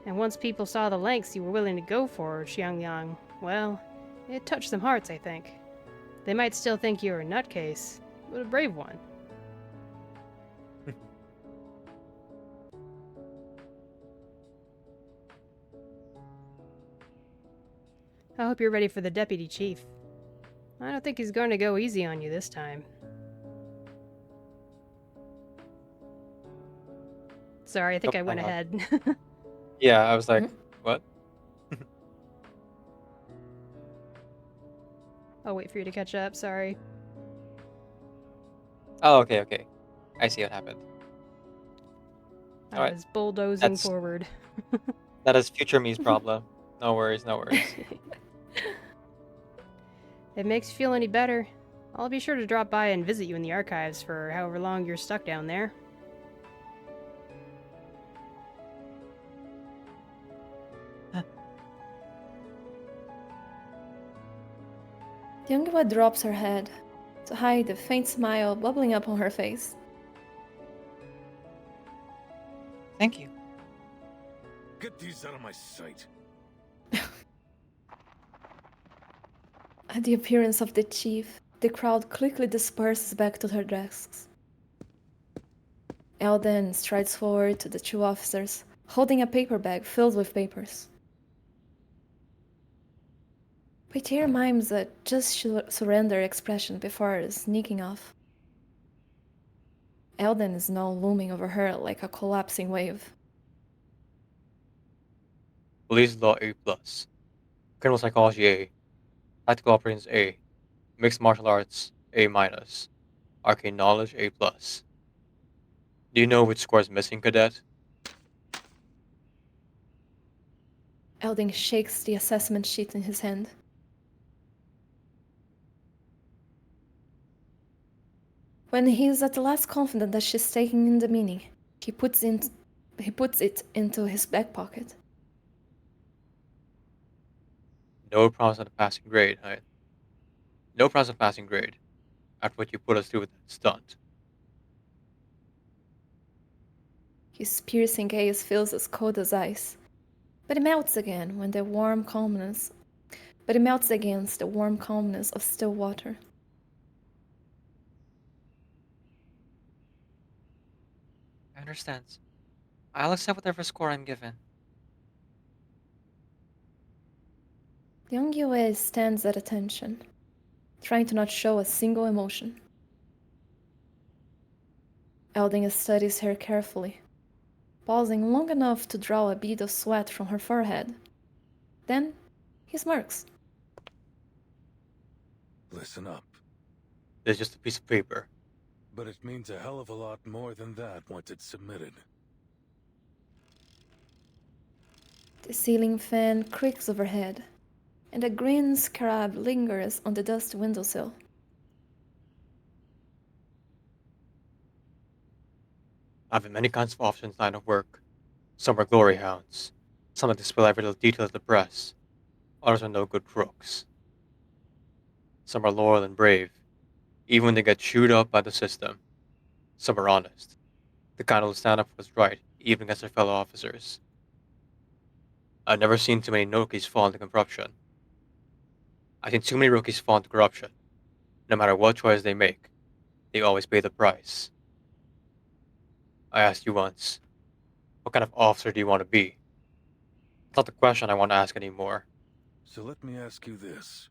And once people saw the lengths you were willing to go for, Xiangliang, well, it touched some hearts, I think. They might still think you're a nutcase, but a brave one. I hope you're ready for the deputy chief. I don't think he's going to go easy on you this time. Sorry, I think I went ahead. Yeah, I was like, what? I'll wait for you to catch up, sorry. Oh, okay. I see what happened. I was bulldozing That's- forward. That is future me's problem. No worries. If it makes you feel any better, I'll be sure to drop by and visit you in the archives for however long you're stuck down there. The young one drops her head to hide the faint smile bubbling up on her face. Thank you. Get these out of my sight. At the appearance of the chief, the crowd quickly disperses back to their desks. Elden strides forward to the two officers, holding a paper bag filled with papers. Peter mimes a just surrender expression before sneaking off. Elden is now looming over her like a collapsing wave. Police law A+, criminal psychology A, tactical operations A, mixed martial arts A-, arcane knowledge A+. Do you know which score is missing, cadet? Elden shakes the assessment sheet in his hand. When he is at last confident that she's taking in the meaning, he puts it into his back pocket. No promise of a passing grade, right? No promise of passing grade. After what you put us through with that stunt. His piercing gaze feels as cold as ice, but it melts again when But it melts against the warm calmness of still water. I understand. I'll accept whatever score I'm given. Liang Yue stands at attention, trying to not show a single emotion. Elden studies her carefully, pausing long enough to draw a bead of sweat from her forehead. Then he smirks. Listen up. It's just a piece of paper. But it means a hell of a lot more than that once it's submitted. The ceiling fan creaks overhead, and a green scarab lingers on the dusty windowsill. I've had many kinds of officers in line of work. Some are glory hounds. Some that display every little detail to the press. Others are no good crooks. Some are loyal and brave, even when they get chewed up by the system. Some are honest, the kind who will stand up for what's right, even against their fellow officers. I've never seen too many rookies fall into corruption. I've seen too many rookies fall into corruption. No matter what choice they make, they always pay the price. I asked you once, what kind of officer do you want to be? It's not the question I want to ask anymore. So let me ask you this.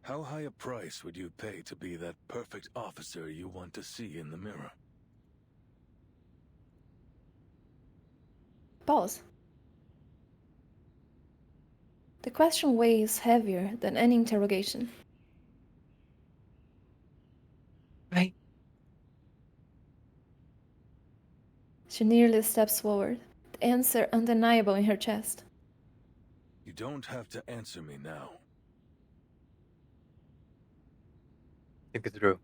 How high a price would you pay to be that perfect officer you want to see in the mirror? Pause. The question weighs heavier than any interrogation. Right. She nearly steps forward, the answer undeniable in her chest. You don't have to answer me now. Think it through.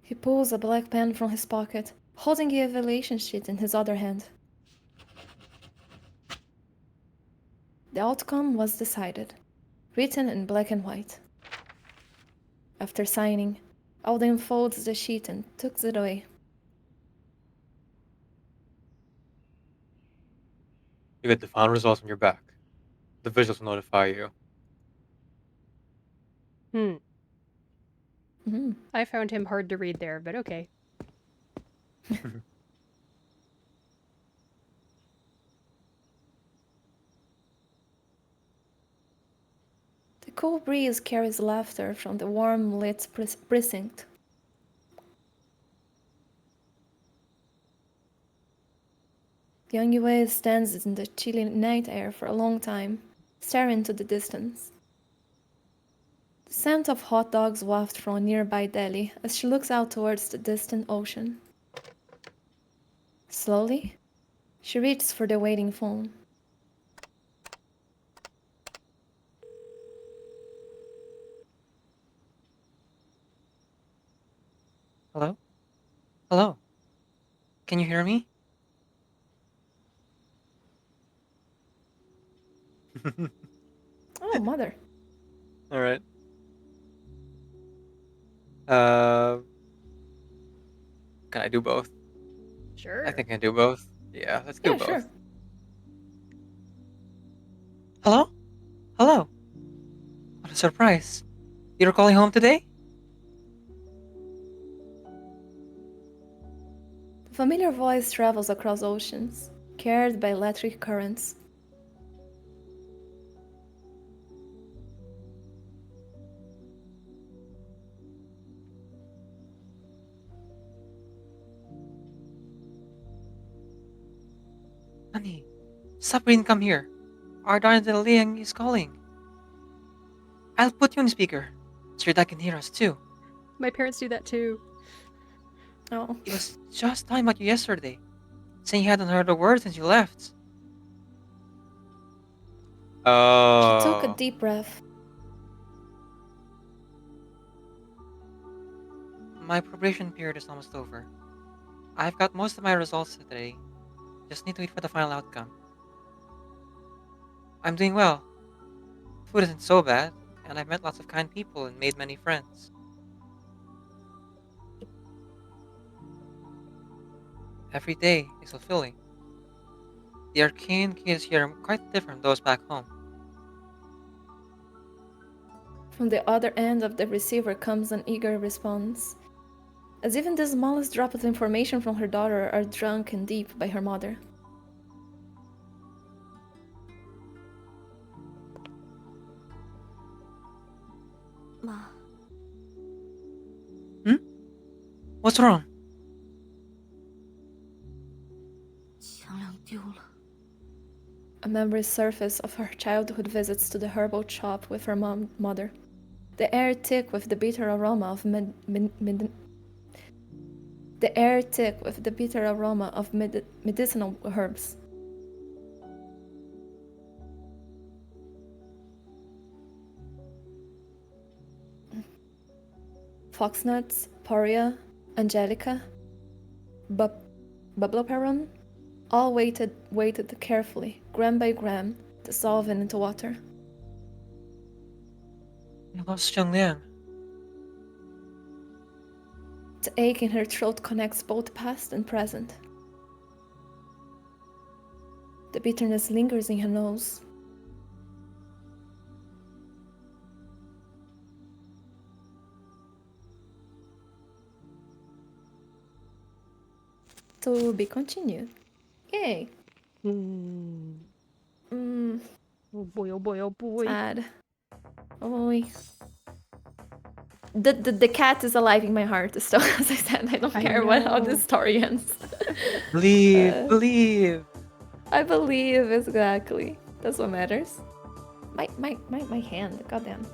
He pulls a black pen from his pocket, holding the evaluation sheet in his other hand. The outcome was decided, written in black and white. After signing, Alden folds the sheet and tucks it away. You get the final results on your back. The visuals will notify you. I found him hard to read there, but okay. The cool breeze carries laughter from the warm lit precinct. Liang Yue stands in the chilly night air for a long time, staring into the distance. The scent of hot dogs wafts from a nearby deli as she looks out towards the distant ocean. Slowly, she reaches for the waiting phone. Hello? Hello? Can you hear me? Oh, mother. All right. Can I do both? Sure. I think I can do both. Yeah, let's do both. Sure. Hello? surprise. You're calling home today? The familiar voice travels across oceans, carried by electric currents. Honey, Sabrine, come here. Our darling little Liang is calling. I'll put you on speaker, so your dad can hear us too. My parents do that too. Oh. He was just talking about you yesterday, saying he hadn't heard a word since you left. Oh. She took a deep breath. My probation period is almost over. I've got most of my results today. Just need to wait for the final outcome. I'm doing well. Food isn't so bad, and I've met lots of kind people and made many friends. Every day is fulfilling. The arcane keys here are quite different from those back home. From the other end of the receiver comes an eager response, as even the smallest drop of information from her daughter are drunk and deep by her mother. Ma. What's wrong? 强亮丢了。 A memory surface of her childhood visits to the herbal shop with her mother. The air thick with the bitter aroma of medicinal herbs. Foxnuts, poria, angelica, bubbleperon, all weighted carefully, gram by gram, dissolving into water. You lost young Liang. The ache in her throat connects both past and present. The bitterness lingers in her nose. To be continued. Yay. Oh boy, oh boy, oh boy. Sad. Oh. The cat is alive in my heart, so as I said, I don't care how the story ends. Believe. I believe, exactly. That's what matters. My hand, goddamn.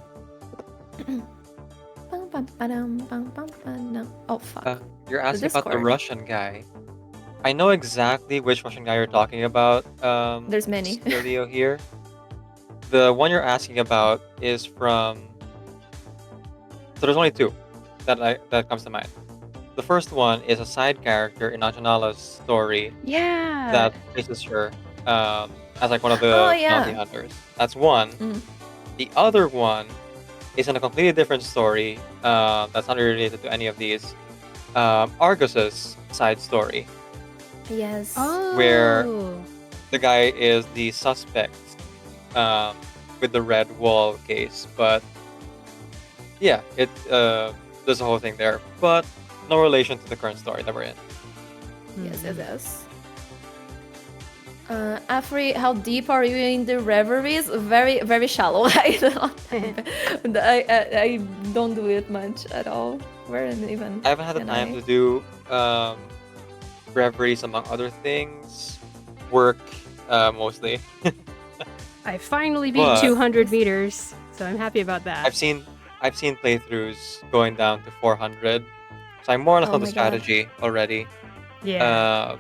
Oh fuck. You're asking about the Russian guy. I know exactly which Russian guy you're talking about. There's many. Studio here. The one you're asking about is from. So there's only two that comes to mind. The first one is a side character in Anjanala's story. Yeah. That places her as like one of the bounty hunters. That's one. The other one is in a completely different story. That's not related to any of these. Argus's side story. Yes. Where the guy is the suspect with the red wall case, but yeah, there's a whole thing there, but no relation to the current story that we're in. Yes. Afri, how deep are you in the reveries? Very, very shallow. I don't do it much at all. Where even? I haven't had the time to do reveries among other things. Work mostly. I finally beat 200 meters, so I'm happy about that. I've seen playthroughs going down to 400, so I'm more or less on the strategy already. Yeah.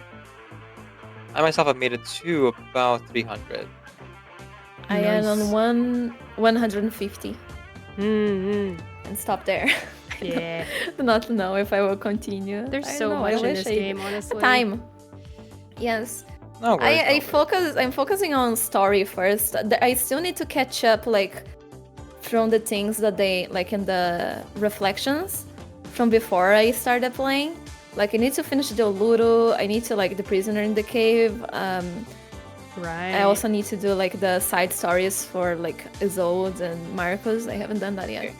I myself have made it to about 300. I am on 150. And stop there. Yeah. Do not know if I will continue. There's so much in this game, honestly. Time. Yes. No worries, I'm focusing on story first. I still need to catch up, like, from the things that they, like, in the reflections from before I started playing. Like, I need to finish the Oluro, I need to, like, the prisoner in the cave, Right. I also need to do like the side stories for like Isolde and Marcos. I haven't done that yet.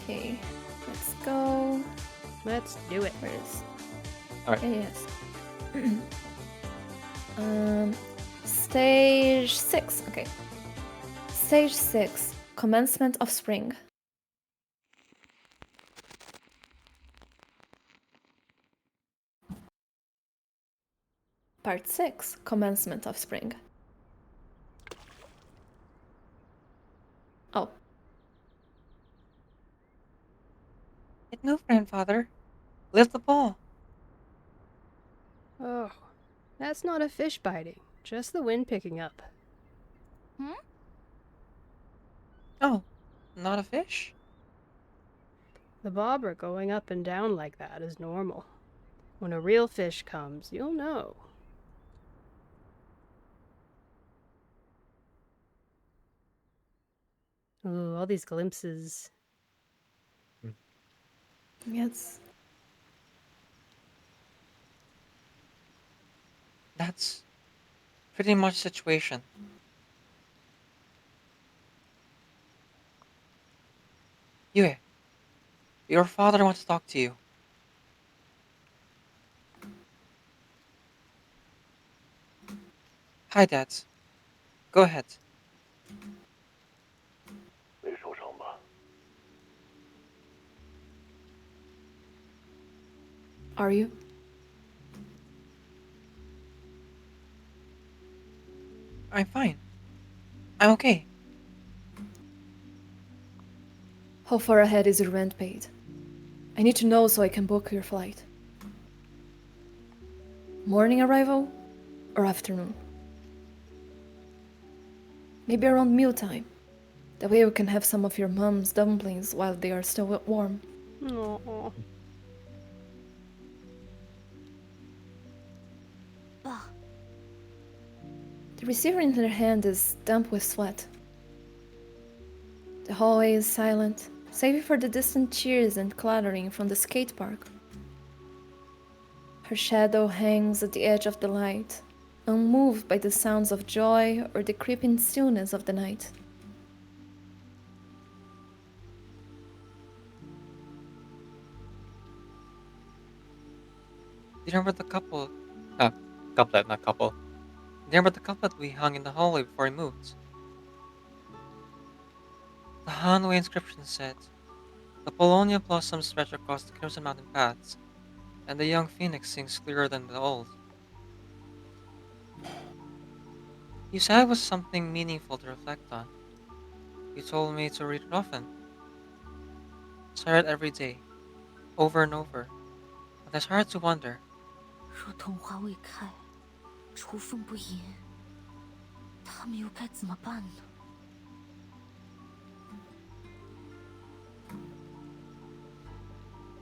Okay, let's go. Let's do it. Where is? All right. Yes. Stage 6. Okay. Stage 6. Commencement of spring. Part 6. Commencement of spring. Oh. It moved, grandfather. Lift the ball. Oh, that's not a fish biting, just the wind picking up. Oh, not a fish? The bobber going up and down like that is normal. When a real fish comes, you'll know. Ooh, all these glimpses. Yes. That's pretty much the situation. Yue, your father wants to talk to you. Hi, Dad. Go ahead. Are you? I'm fine. I'm okay. How far ahead is your rent paid? I need to know so I can book your flight. Morning arrival or afternoon? Maybe around mealtime. That way we can have some of your mom's dumplings while they are still warm. Aww. The receiver in her hand is damp with sweat. The hallway is silent, save for the distant cheers and clattering from the skate park. Her shadow hangs at the edge of the light, unmoved by the sounds of joy or the creeping stillness of the night. Do you remember the couple? Couplet, not couple. Do you remember the couplet we hung in the hallway before we moved? The Hanway inscription said, "The Polonia blossoms stretch across the Crimson Mountain paths, and the young phoenix sings clearer than the old." You said it was something meaningful to reflect on. You told me to read it often. So I read every day, over and over. But I started to wonder. 若桐花未开，雏凤不吟，他们又该怎么办呢？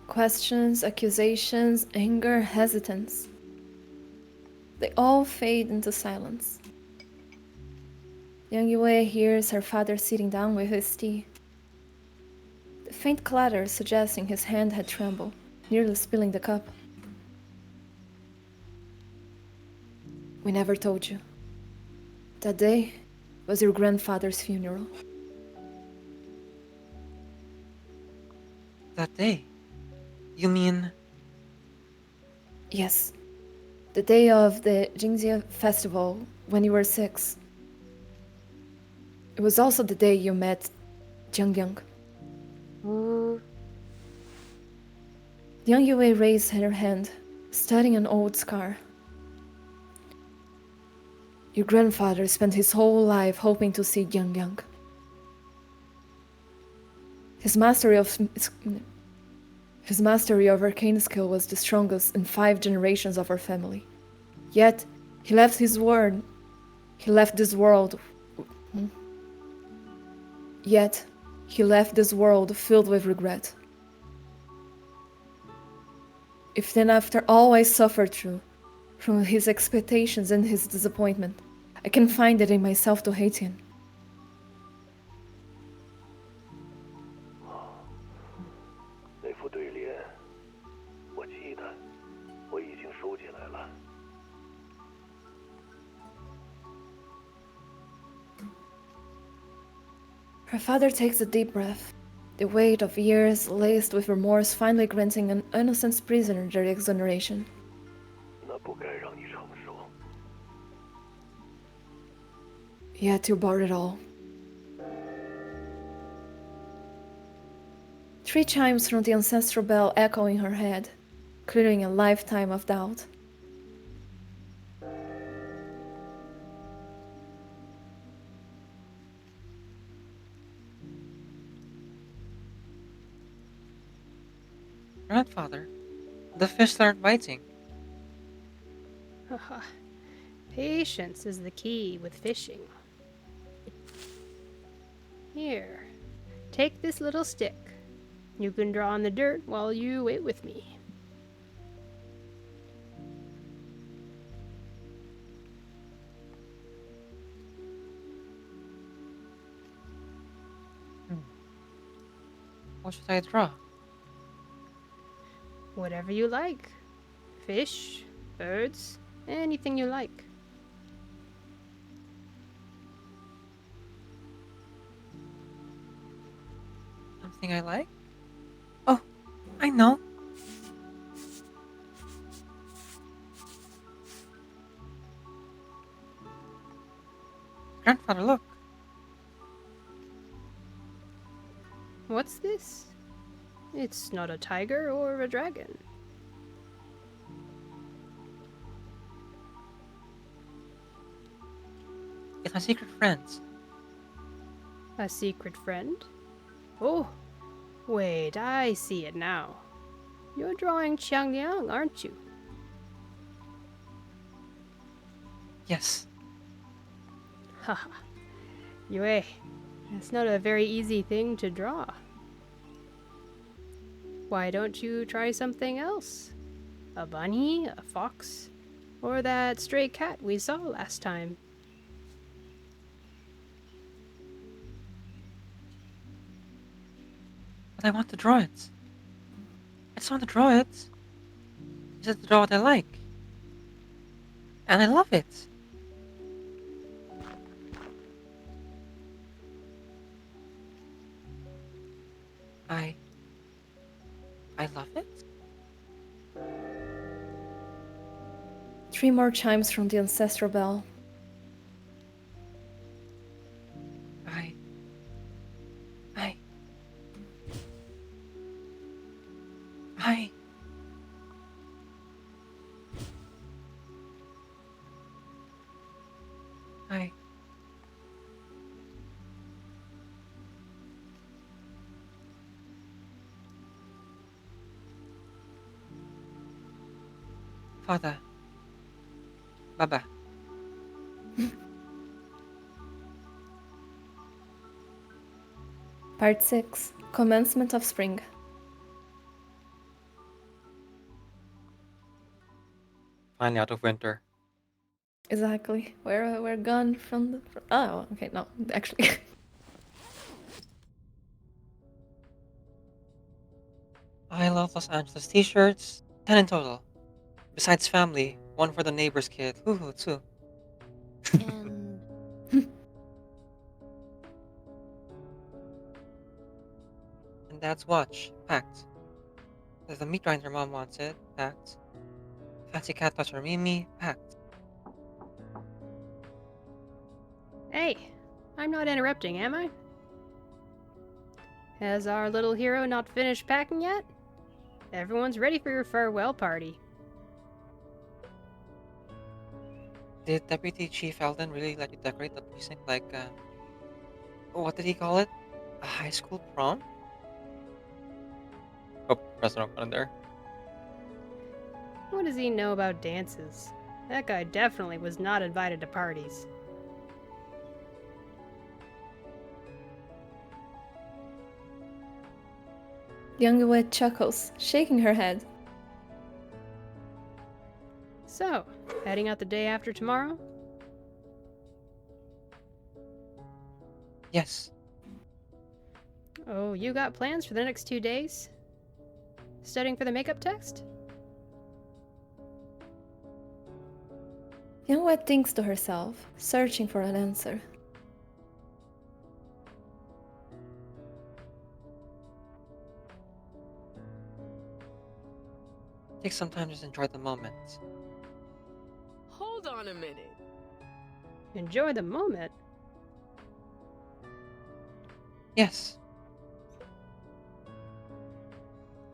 Questions, accusations, anger, hesitance. They all fade into silence. Young Yue hears her father sitting down with his tea. The faint clatter suggesting his hand had trembled, nearly spilling the cup. We never told you. That day was your grandfather's funeral. That day? You mean... Yes. The day of the Jingxia festival, when you were 6. It was also the day you met Jiang Yang. Yang Yue raised her hand, studying an old scar. Your grandfather spent his whole life hoping to see Jiang Yang. His mastery of arcane skill was the strongest in 5 generations of our family. Yet, he left this world filled with regret. If then after all I suffered through, from his expectations and his disappointment, I can find it in myself to hate him. Her father takes a deep breath, the weight of years laced with remorse finally granting an innocent prisoner their exoneration. 那不该让你承受。 Yet you bore it all. 3 chimes from the ancestral bell echo in her head, clearing a lifetime of doubt. Grandfather, the fish start biting. Patience is the key with fishing. Here, take this little stick. You can draw on the dirt while you wait with me. What should I draw? Whatever you like. Fish, birds, anything you like. Something I like? Oh, I know. Grandfather, look. What's this? It's not a tiger or a dragon. It's my secret friend. A secret friend? Oh, wait, I see it now. You're drawing Qiangliang, aren't you? Yes. Haha. Yue, it's not a very easy thing to draw. Why don't you try something else? A bunny, a fox, or that stray cat we saw last time? But I want to draw it. I just want to draw it. Just to draw what I like. And I love it. I love it. 3 more chimes from the ancestral bell. I Father. Baba. Part 6. Commencement of Spring. Finally out of winter. Exactly. We're gone from the... Oh, okay, no, actually. I love Los Angeles t-shirts. 10 in total. Besides family, one for the neighbor's kid. Hoo-hoo, too. And And Dad's watch. Packed. There's the meat grinder Mom wanted. Packed. Fancy cat touch or Mimi. Packed. Hey, I'm not interrupting, am I? Has our little hero not finished packing yet? Everyone's ready for your farewell party. Did Deputy Chief Eldon really let you decorate the precinct like, what did he call it? A high school prom? Oh, press the wrong button there. What does he know about dances? That guy definitely was not invited to parties. Young Yue chuckles, shaking her head. So, heading out the day after tomorrow? Yes. Oh, you got plans for the next 2 days? Studying for the makeup test? Young Yue thinks to herself, searching for an answer. Take some time to just enjoy the moment. Hold on a minute. Enjoy the moment. Yes.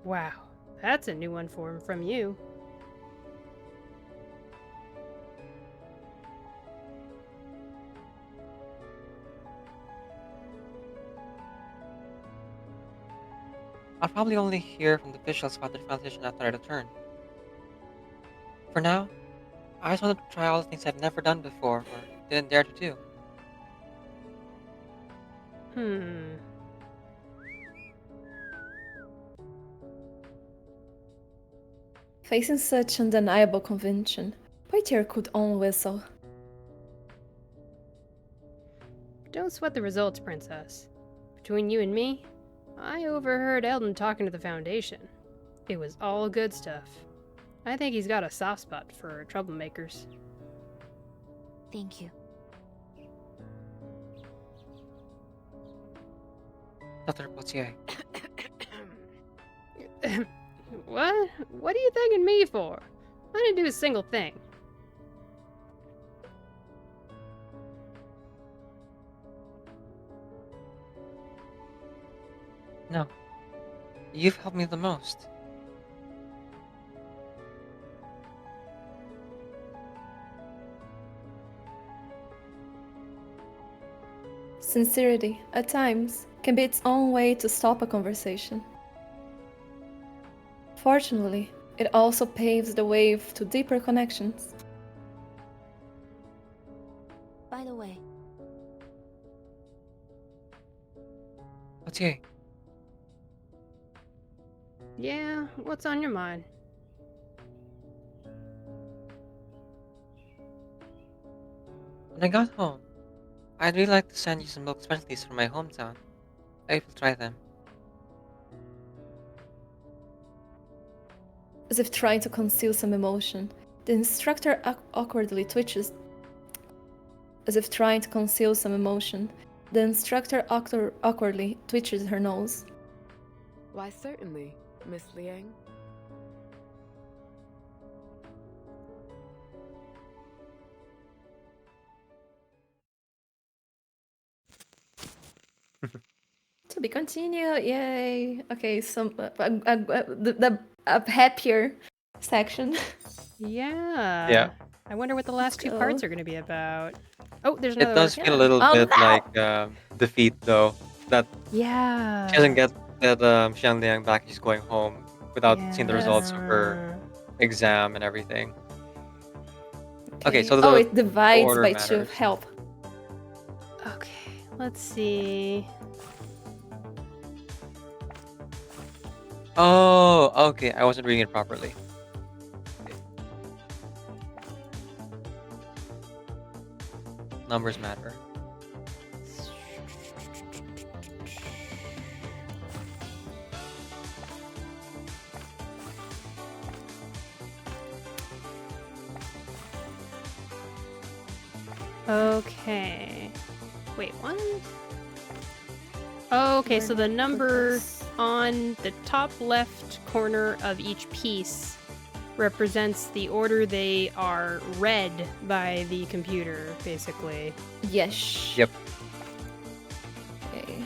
Wow, that's a new one from you. I'll probably only hear from the officials about the transition after I return. For now, I just wanted to try all the things I've never done before or didn't dare to do. Facing such undeniable convention, Poitier could own whistle. Don't sweat the results, Princess. Between you and me, I overheard Eldon talking to the Foundation. It was all good stuff. I think he's got a soft spot for troublemakers. Thank you. Dr. Poitier. What? What are you thanking me for? I didn't do a single thing. No. You've helped me the most. Sincerity, at times, can be its own way to stop a conversation. Fortunately, it also paves the way to deeper connections. By the way, Poitier, Yeah, what's on your mind? when I got home, I'd really like to send you some milk specialties from my hometown. I hope you'll try them. As if trying to conceal some emotion, the instructor awkwardly twitches. Awkwardly twitches her nose. Why, certainly, Miss Liang. To be continued, yay! Okay, some a happier section. Yeah. Yeah. I wonder what the last two go. parts are going to be about. Oh, there's It another does one. feel a little Oh, bit no! like defeat though. That Yeah. she doesn't get that Xiang Liang back. She's going home without seeing the results of her exam and everything. Okay, so oh, the it divides order by matters. two. Help. Okay, let's see. Oh, okay. I wasn't reading it properly. Numbers matter. Okay. Wait, what? Okay, so the number on the top left corner of each piece represents the order they are read by the computer, basically. Yes. Yep. Okay.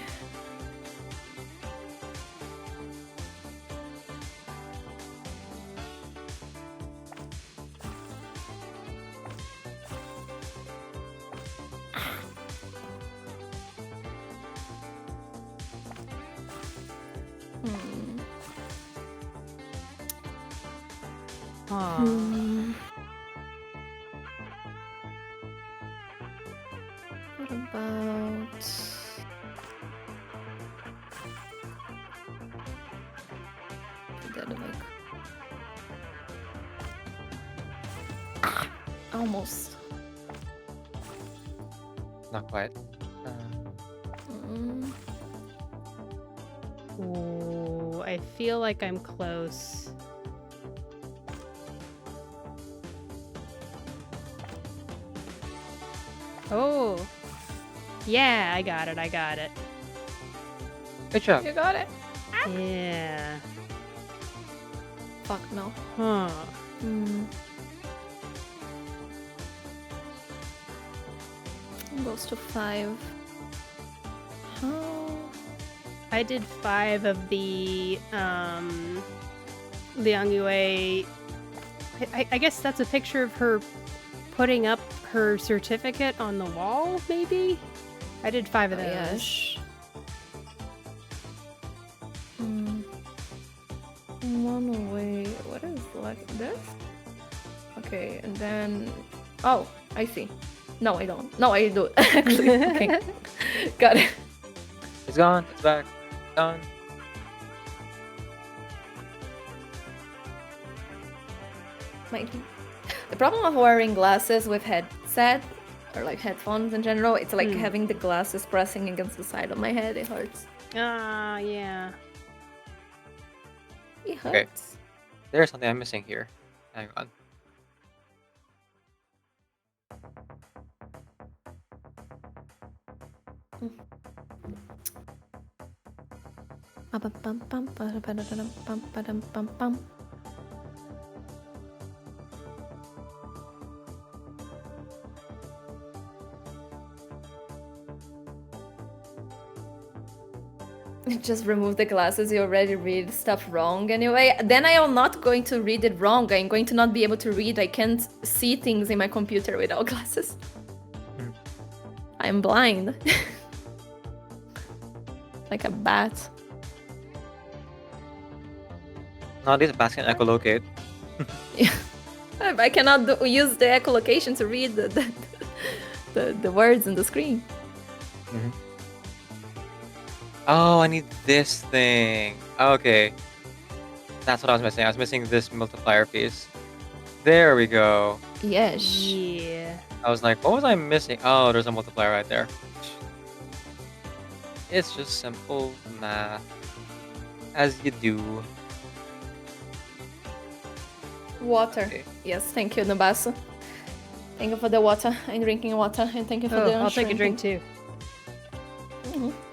Aw. What about... Almost. Not quite. Ooh, I feel like I'm close. Oh. Yeah, I got it. Good job. You got it. Yeah. fuck no. Huh. Goes to 5. How? I did 5 of the Liang Yue. I guess that's a picture of her putting up her certificate on the wall, maybe? I did 5 of those. Yes. One way. What is like this? Okay, and then. Oh, I see. No, I don't. No, I do. Actually, okay. Got it. It's gone. It's back. Done. The problem of wearing glasses with headset or like headphones in general, it's like having the glasses pressing against the side of my head. It hurts. Ah, yeah. It hurts. Okay. There's something I'm missing here. Hang on. Just remove the glasses. You already read stuff wrong anyway. Then I am not going to read it wrong. I'm going to not be able to read. I can't see things in my computer without glasses. I'm blind. Like a bat. No, this bats can echolocate. Yeah. I cannot use the echolocation to read the words on the screen. Oh, I need this thing. Okay. That's what I was missing. I was missing this multiplier piece. There we go. Yes. Yeah. I was like, what was I missing? Oh, there's a multiplier right there. It's just simple math. As you do. Water. Okay. Yes, thank you, Nabasu. Thank you for the water. I'm drinking water, and thank you for the I'll take a drink shrinking. too.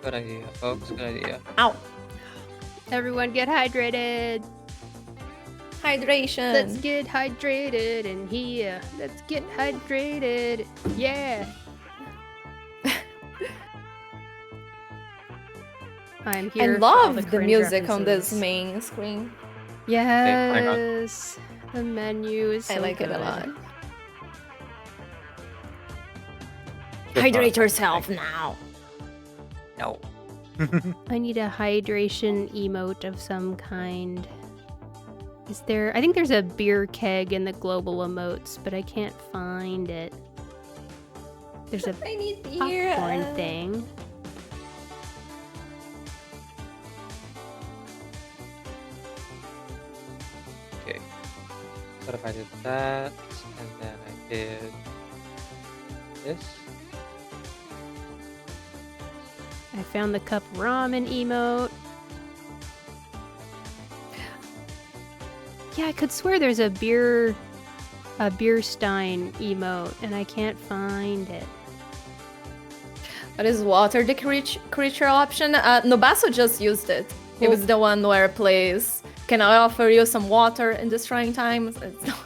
Good idea, folks. Good idea. Ow. Everyone get hydrated. Hydration. Let's get hydrated in here. Let's get hydrated. Yeah. I'm here. I for all love the cringe music on this references. main screen. Yes. The menu is so I like good. it a lot. Good Hydrate fun. yourself now. No. I need a hydration emote of some kind. Is there? I think there's a beer keg in the global emotes, but I can't find it. There's a I need beer. popcorn thing. Okay. What if I did that, and then I did this? I found the cup ramen emote. Yeah, I could swear there's a beer stein emote, and I can't find it. What is water the creature option? Nobaso just used it. It was the one where it plays, can I offer you some water in this trying times? It's not...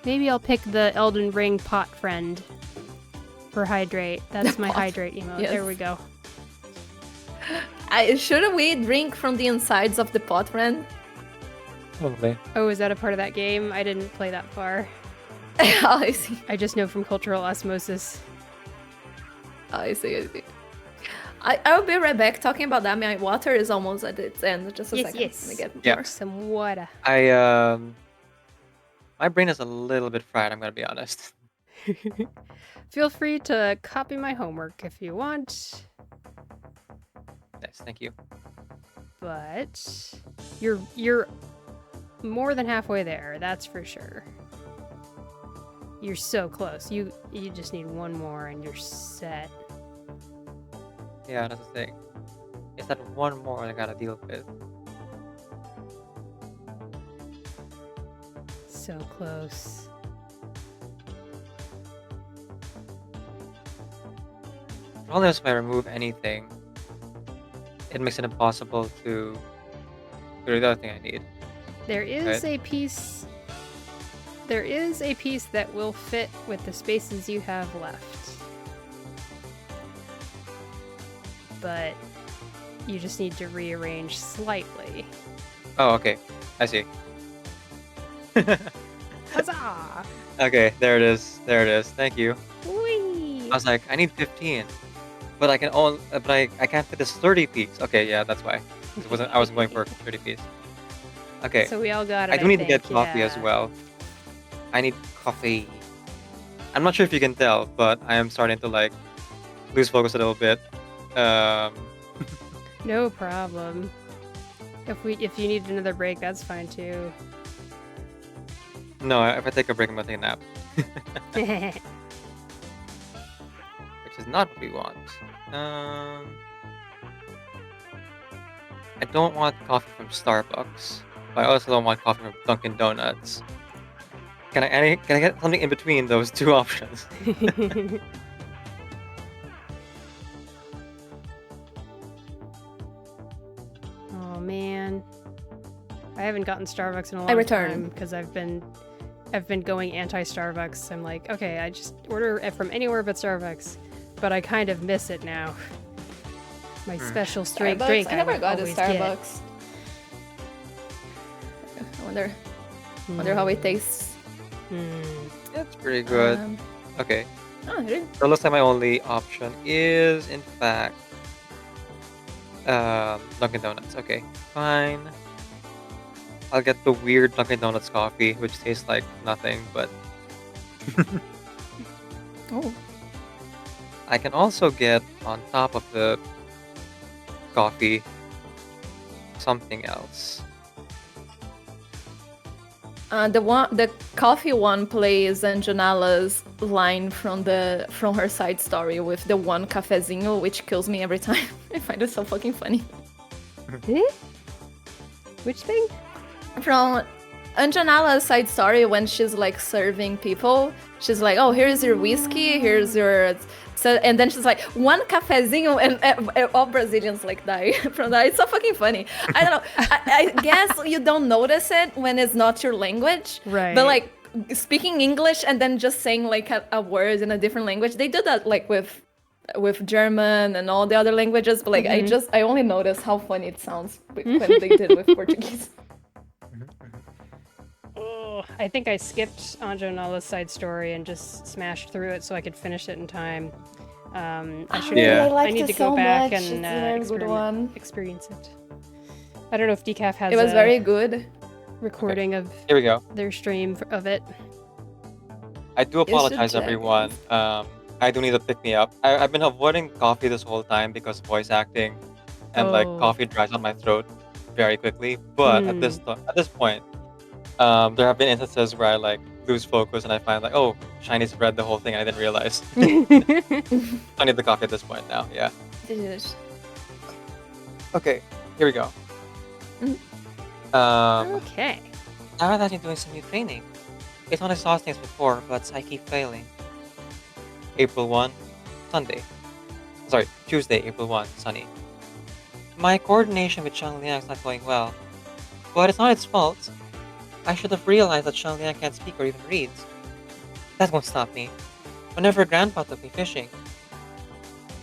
Maybe I'll pick the Elden Ring pot friend for hydrate. That's my hydrate emote. Yes. There we go. Should we drink from the insides of the pot, friend? Probably. Oh, is that a part of that game? I didn't play that far. Oh, I see. I just know from cultural osmosis. Oh, I see. I'll be right back. Talking about that, my water is almost at its end. Just a second. Yes. Let me get Yeah. more. Some water. My brain is a little bit fried, I'm gonna be honest. Feel free to copy my homework if you want, Nice, thank you. but you're more than halfway there. That's for sure. You're so close. You just need one more and you're set. Yeah, that's the thing. It's that one more I gotta deal with. So close. Probably if I remove anything. it makes it impossible to do the other thing I need. There is a piece. There is a piece that will fit with the spaces you have left. But you just need to rearrange slightly. Oh, okay. I see. Huzzah! Okay, there it is. There it is. Thank you. Whee! I was like, I need 15, but I can only, but I can't fit this 30 piece. Okay, yeah, that's why. I wasn't going for a 30 piece. Okay. So we all got it. I do need to think, get coffee as yeah. well. I need coffee. I'm not sure if you can tell, but I am starting to like lose focus a little bit. No problem. If you need another break, that's fine too. No, if I take a break, I'm gonna take a nap. Which is not what we want. I don't want coffee from Starbucks, but I also don't want coffee from Dunkin' Donuts. Can I get something in between those two options? Oh man, I haven't gotten Starbucks in a long return. time because I've been going anti-Starbucks. I'm like, okay, I just order it from anywhere but Starbucks, but I kind of miss it now. My special strength drink. I never got a always Starbucks. I wonder how it tastes. It's pretty good. Okay. Oh, really? So it looks like my only option is, in fact, Dunkin' Donuts. Okay, fine. I'll get the weird Dunkin' Donuts coffee, which tastes like nothing, but... Oh. I can also get, on top of the coffee, something else. The coffee one plays Anjanala's line from her side story with the one cafezinho, which kills me every time. I find it so fucking funny. Which thing? From Anjanala's side story, when she's like serving people, she's like, "Oh, here's your whiskey, here's your," so, and then she's like, "One cafezinho," and all Brazilians like die from that. It's so fucking funny. I don't know. I guess you don't notice it when it's not your language, right? But like speaking English and then just saying like a word in a different language, they do that like with German and all the other languages. But like I only notice how funny it sounds when they did with Portuguese. Oh, I think I skipped Anjanala's side story and just smashed through it so I could finish it in time. I should. I need to go back and experience it. I don't know if Decaf has. It was very good. Recording of. Here we go. Their stream of it. I do apologize, everyone. I do need to pick me up. I've been avoiding coffee this whole time because of voice acting, and like coffee dries out my throat very quickly. But at this point, there have been instances where I like lose focus and I find like, oh, Chinese read the whole thing. I didn't realize. I need the coffee at this point now. Yeah. Okay. Here we go. Okay. Now that I'm doing some new training, it's not exhausting as before, but I keep failing. April 1, Sunday. Sorry, Tuesday, April 1, sunny. My coordination with Xiang Liang is not going well, but it's not its fault. I should have realized that Xiang Liang can't speak or even read. That won't stop me. Whenever Grandpa took me fishing,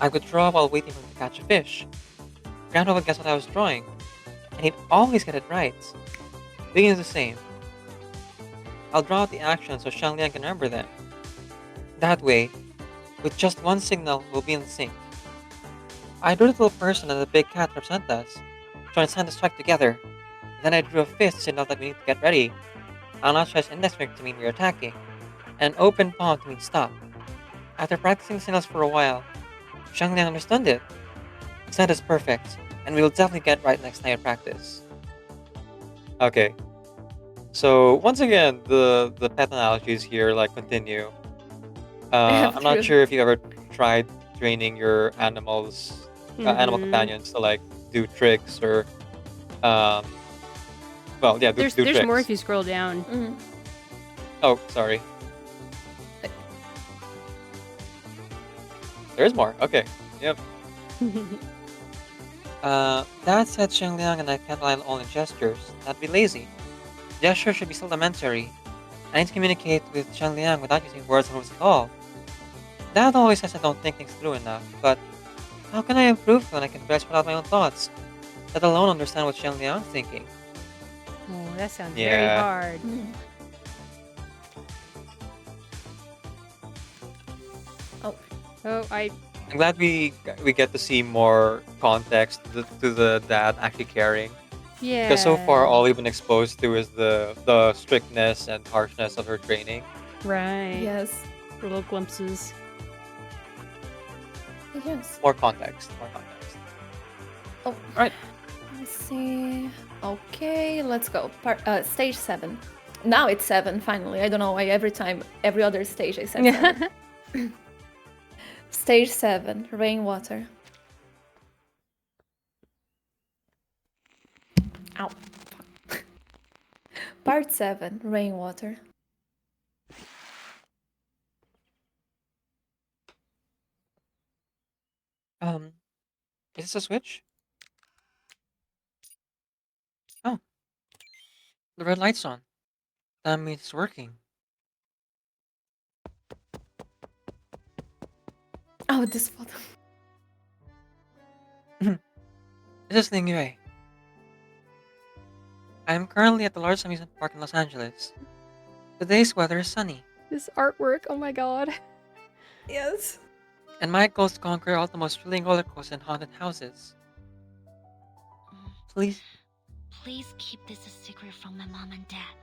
I would draw while waiting for him to catch a fish. Grandpa would guess what I was drawing, and he'd always get it right. Digging is the same. I'll draw out the actions so Xiang Liang can remember them. That way, with just one signal, we'll be in sync. I drew the little person and the big cat represent us, trying to send a strike together. Then I drew a fist to signal that we need to get ready, an outstretched index finger to mean we're attacking, and an open palm to mean stop. After practicing signals for a while, Xiang Liang understood it. That is perfect, and we will definitely get right next time we practice. Okay. So once again, the pet analogies here like continue. I'm not sure if you ever tried training your animals, animal companions to like do tricks or, well, yeah, do there's tricks. more if you scroll down. Oh, sorry. There's more. Okay. Yep. Dad said Xingliang and I can't rely on only gestures. That'd be lazy. Gestures should be supplementary. I need to communicate with Xingliang without using words and moves at all. Dad always says I don't think things through enough, but how can I improve when I can barely spread out my own thoughts, let alone understand what Xingliang's thinking? Oh, that sounds very Yeah. hard. Oh, I'm glad we get to see more context to the dad actually caring. yeah. Because so far, all we've been exposed to is the strictness and harshness of her training. Right. Yes. Little glimpses. Yes. More context. More context. Oh, Right. let's see. Okay, let's go. Stage 7. Now it's 7, finally. I don't know why every other stage I said 7. Stage 7, rainwater. Ow. Part 7, rainwater. Is this a switch? Oh, the red light's on. That means it's working. Oh, this photo. This is Ling Yue. I am currently at the largest amusement park in Los Angeles. Today's weather is sunny, This artwork, oh my god. Yes. and my goal is to conquer all the most thrilling roller coasters and haunted houses. Please, Please keep this a secret from my mom and dad.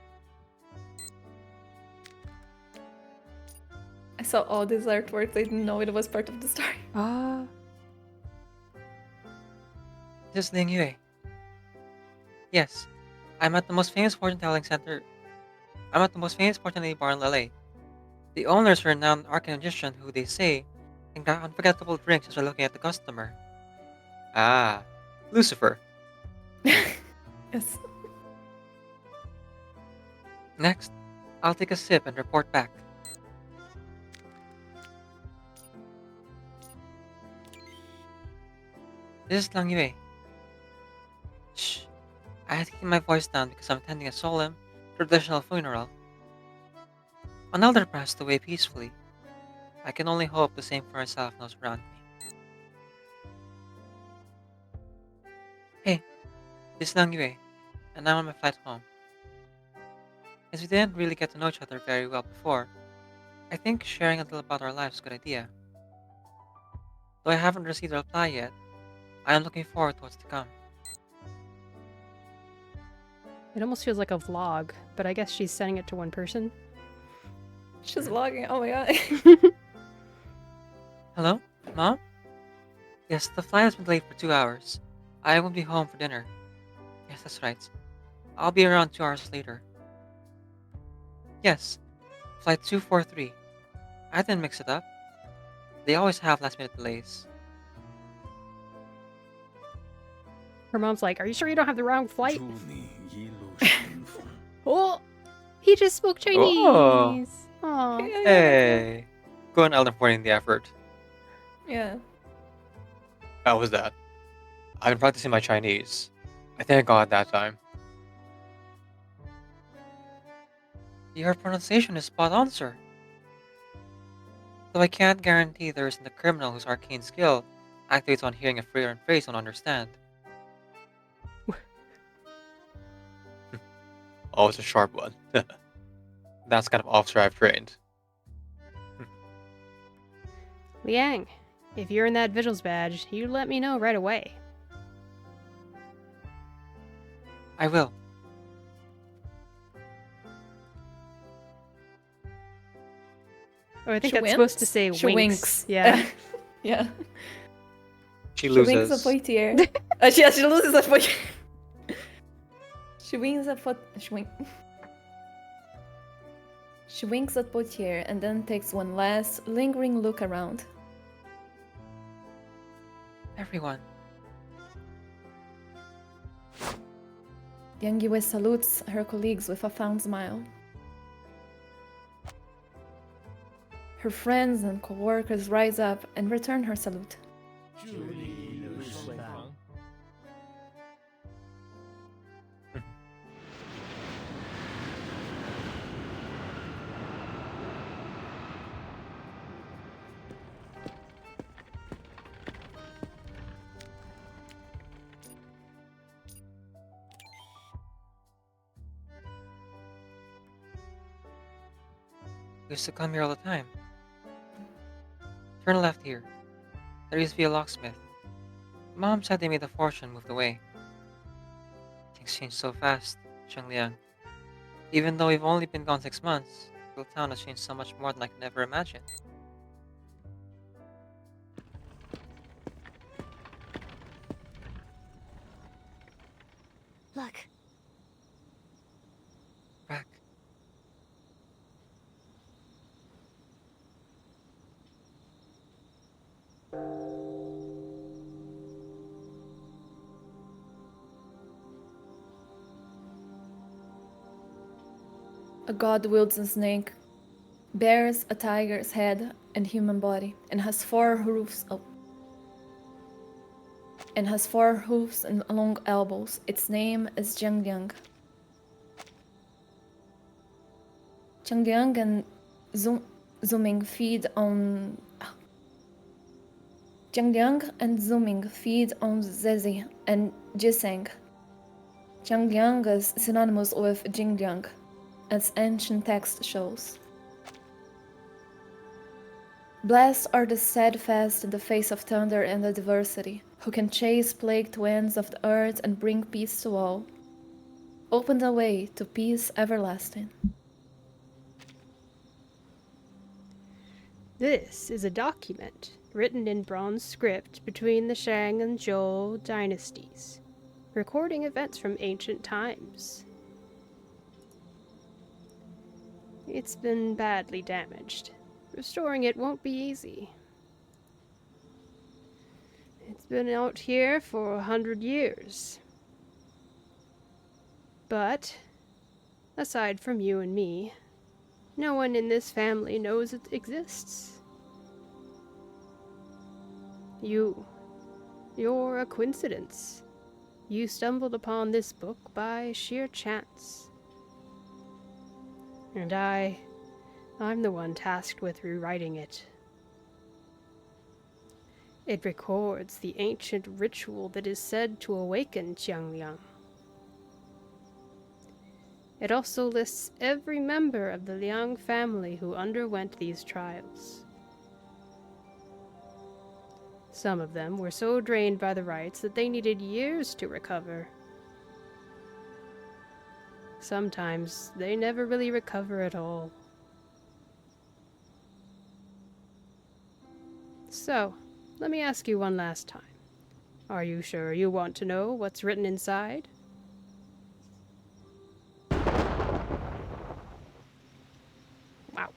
I saw all these artworks. I didn't know it was part of the story. Ah. this is Ling Yue. Yes, I'm at the most famous fortune-telling center. I'm at the most famous fortune-telling bar in LA. The owner is a renowned arcane magician who, they say, can grant unforgettable drinks as they're looking at the customer. Ah, Lucifer. Yes. Next, I'll take a sip and report back. This is Lang Yue. Shh. I had to keep my voice down because I'm attending a solemn, traditional funeral. An elder passed away peacefully. I can only hope the same for myself and those around me. Hey, this is Lang Yue, and I'm on my flight home. As we didn't really get to know each other very well before, I think sharing a little about our lives is a good idea. Though I haven't received a reply yet, I am looking forward to what's to come. It almost feels like a vlog, but I guess she's sending it to one person. She's vlogging. Oh my god. Hello? Mom? Yes, the flight has been delayed for 2 hours. I won't be home for dinner. Yes, that's right. I'll be around 2 hours later. Yes, flight 243. I didn't mix it up. They always have last-minute delays. Her mom's like, "Are you sure you don't have the wrong flight?" Oh, he just spoke Chinese. Oh. Hey. Go on, Elden, for putting in the effort. Yeah. How was that? I've been practicing my Chinese. I think I got it that time. Your pronunciation is spot on, sir. Though I can't guarantee there isn't a criminal whose arcane skill activates on hearing a foreign phrase and understand. Oh, it's a sharp one. That's kind of officer I've trained. Liang, if you're in that Vigils badge, you let me know right away. I will. Oh, I think She that's supposed to winks? say She winks. winks. Yeah. Yeah. She She wings a loses. poitier. Yeah, she loses a poitier. She wings a foot. She winks at Poitier and then takes one last, lingering look around. Everyone. Yang Yue salutes her colleagues with a fond smile. Her friends and co-workers rise up and return her salute. We used to come here all the time. Turn left here. There used to be a locksmith. Mom said they made a fortune and moved away. Things changed so fast, Liang. Even though we've only been gone 6 months, the little town has changed so much more than I could ever imagine. Look. Back. A god wields a snake, bears a tiger's head and human body, and has four hoofs and long elbows. Its name is Jiangliang. Jiangliang and Zooming feed on Zezi and Jiseng. Jiangliang is synonymous with Jingliang, as ancient text shows. Blessed are the steadfast in the face of thunder and adversity, who can chase plagued winds of the earth and bring peace to all. Open the way to peace everlasting. This is a document written in bronze script between the Shang and Zhou dynasties, recording events from ancient times. It's been badly damaged. Restoring it won't be easy. It's been out here for 100 years. But, aside from you and me, no one in this family knows it exists. You're a coincidence. You stumbled upon this book by sheer chance. And I'm the one tasked with rewriting it. It records the ancient ritual that is said to awaken Jiangliang. It also lists every member of the Liang family who underwent these trials. Some of them were so drained by the rites that they needed years to recover. Sometimes they never really recover at all. So, let me ask you one last time. Are you sure you want to know what's written inside? Wow.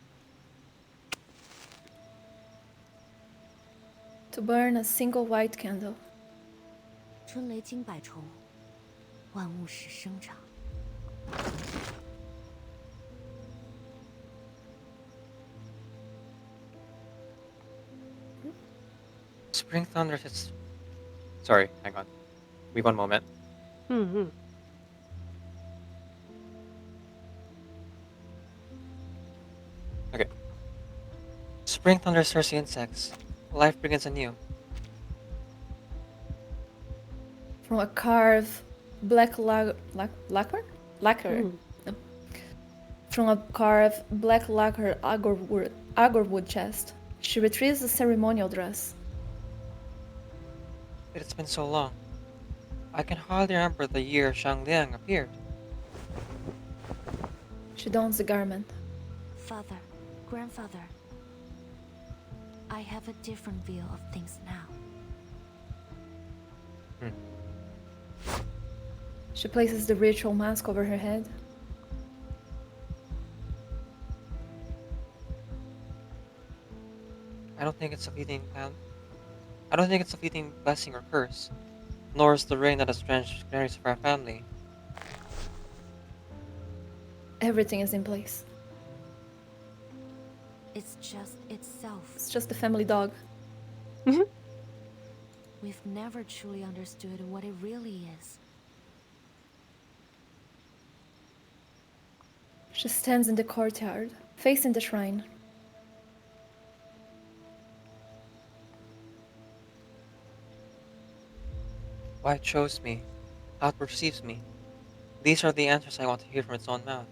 To burn a single white candle. 春雷惊百虫，万物始生长。 Spring thunder hits. Sorry, hang on. Wait one moment. Okay. Spring thunder stirs the insects. Life begins anew. From a carved black lacquer? No. From a carved black lacquer agarwood chest, she retrieves a ceremonial dress. It's been so long. I can hardly remember the year Shang Liang appeared. She dons the garment. Father, grandfather, I have a different view of things now. She places the ritual mask over her head. I don't think it's a fleeting blessing or curse, nor is the rain that has drenched generations of our family. Everything is in place. It's just itself. It's just the family dog. We've never truly understood what it really is. She stands in the courtyard, facing the shrine. Why it chose me, how it perceives me. These are the answers I want to hear from its own mouth.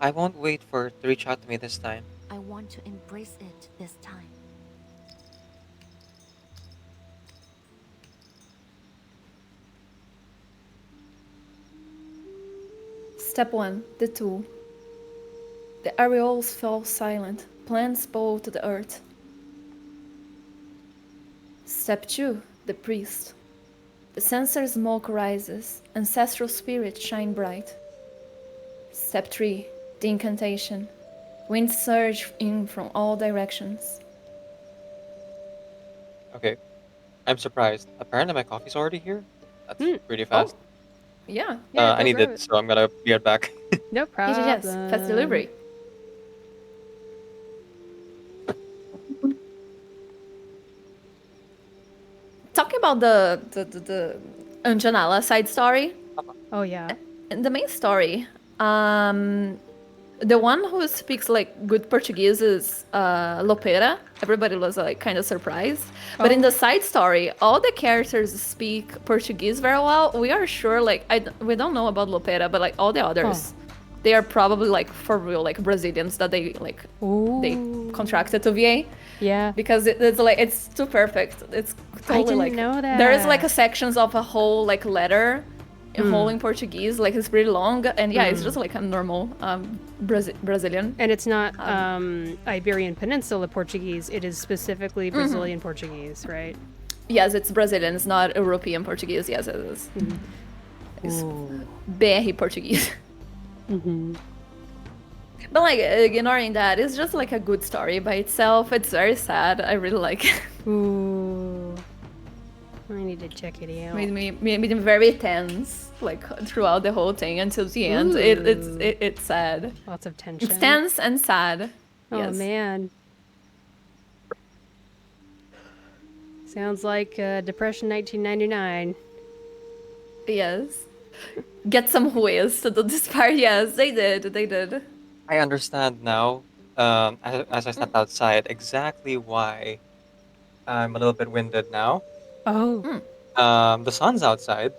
I won't wait for it to reach out to me this time. I want to embrace it this time. Step 1. The tool. The areoles fall silent. Plants bow to the earth. Step 2. The priest. The censer smoke rises. Ancestral spirits shine bright. Step 3. The incantation. Winds surge in from all directions. Okay. I'm surprised. Apparently my coffee's already here. That's pretty Oh, fast. yeah. I need it, so I'm gonna be right back. No problem. Yes, fast delivery. Talking about the Anjanala side story. Oh yeah. In the main story, the one who speaks like good Portuguese is Lopera. Everybody was like kind of surprised. But in the side story, all the characters speak Portuguese very well. We are sure, like we don't know about Lopera, but like all the others, they are probably like for real like Brazilians that they like they contracted to VA. Yeah. Because it's like it's too perfect. It's totally didn't like know that. there is like a sections of a whole like letter. Whole in Portuguese, like it's pretty long, and yeah, it's just like a normal Brazilian. And it's not Iberian Peninsula Portuguese, it is specifically Brazilian Portuguese, right? Yes, it's Brazilian, it's not European Portuguese. Yes, it is. It's BR Portuguese. But like ignoring that, it's just like a good story by itself. It's very sad. I really like it. Ooh. I need to check it out. Made me very tense, like throughout the whole thing until the end. It's sad. Lots of tension. It's tense and sad. Oh Yes. man. Sounds like Depression 1999. Yes. Get some whiz to do this part. Yes, they did. I understand now, as I stepped outside, exactly why I'm a little bit winded now. Oh. The sun's outside.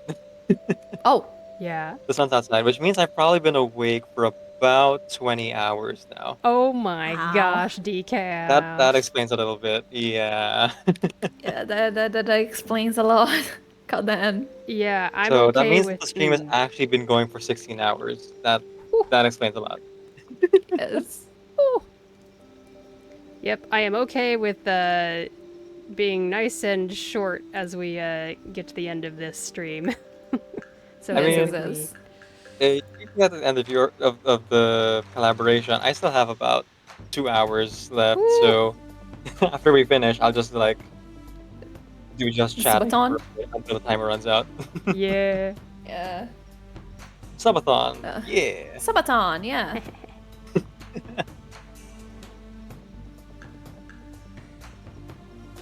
Oh. Yeah. The sun's outside, which means I've probably been awake for about 20 hours now. Oh my gosh, Decaf. That explains a little bit. Yeah. Yeah, that explains a lot. God damn. Yeah, I'm so okay that means with the stream has actually been going for 16 hours. That explains a lot. Yes. Yep, I am okay with being nice and short as we get to the end of this stream. So I mean, yes. At the end of the collaboration, I still have about 2 hours left. Woo. So after we finish, I'll just like do just chat Subathon? until the timer runs out. Yeah. Yeah. Subathon. Yeah. Subathon, yeah.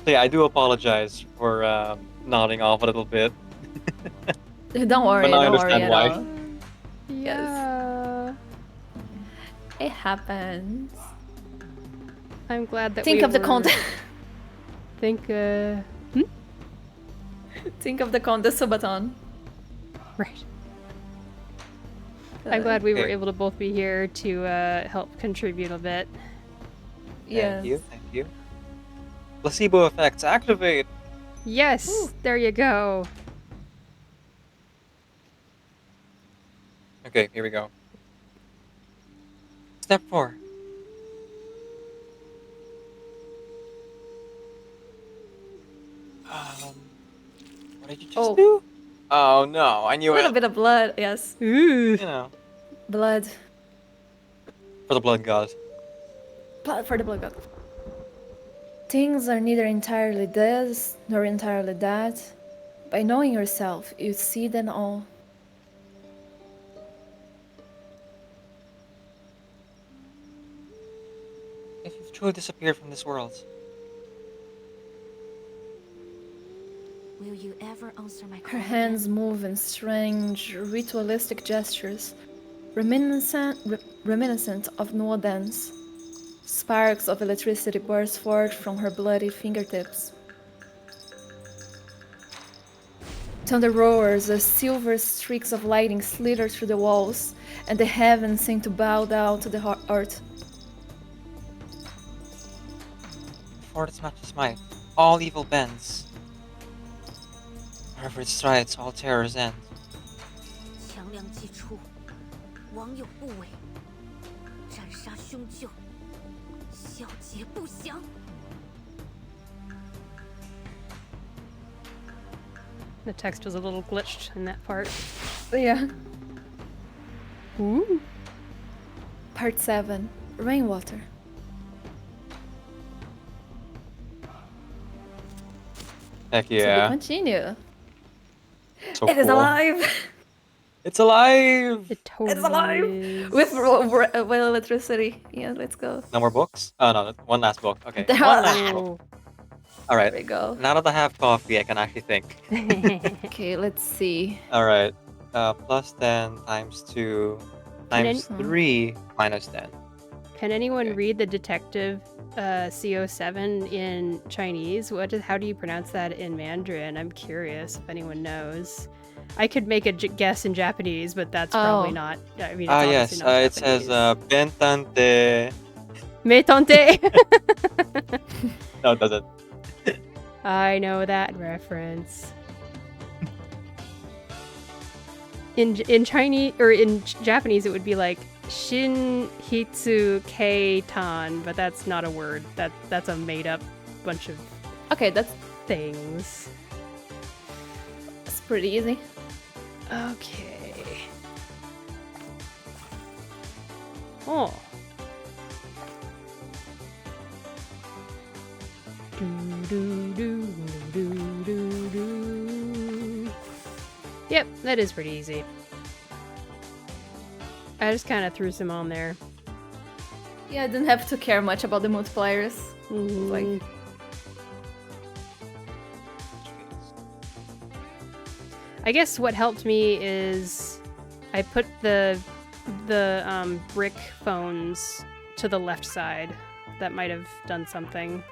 So yeah, I do apologize for nodding off a little bit. Don't worry, But now I don't worry understand at why. all. Yeah. It happens. I'm glad that Think we of the were- content. Think Think of the Subathon. Right. I'm glad we were Okay. able to both be here to help contribute a bit. Yes. Thank you. Placebo effects activate. Yes, there you go. Okay, here we go. Step 4. What did you just do? Oh no, I A knew little it. bit of blood, yes. You know, Blood. for the blood god. Blood for the blood god. Things are neither entirely this nor entirely that. By knowing yourself, you see them all. If you've truly disappeared from this world, Will you ever answer my call? Her hands move in strange, ritualistic gestures, reminiscent of Noah dance. Sparks of electricity burst forth from her bloody fingertips. Thunder roars as silver streaks of lightning slither through the walls, and the heavens seem to bow down to the earth. Before this match's might, all evil bends. Wherever it strides, all terrors end. 强梁既出，王有不为，斩杀凶旧，小节不详。 The text was a little glitched in that part. Yeah. Ooh. Part 7. Rainwater. Heck To be yeah. continue. So It is cool. alive! It's alive! It totally It's alive! is. With electricity. Yeah, let's go. No more books? Oh no, one last book. Okay. There One are- last book. Alright. There we go. Now that I have coffee, I can actually think. Okay, let's see. Alright. Plus 10 times 2 times 3 minus 10. Can anyone Okay. read the detective CO7 in Chinese? How do you pronounce that in Mandarin? I'm curious if anyone knows. I could make a guess in Japanese, but that's probably not. I mean, it's Yes. obviously not It says Japanese. Bentante. Métante. No, it doesn't. I know that reference. In Chinese or in Japanese, it would be like Shin Hitsu Kei Tan, but that's not a word. That's a made up bunch of Okay, that's things. pretty easy. Okay. Oh. Yep, that is pretty easy. I just kind of threw some on there. Yeah, I didn't have to care much about the multipliers. Like, I guess what helped me is I put the brick phones to the left side. That might have done something.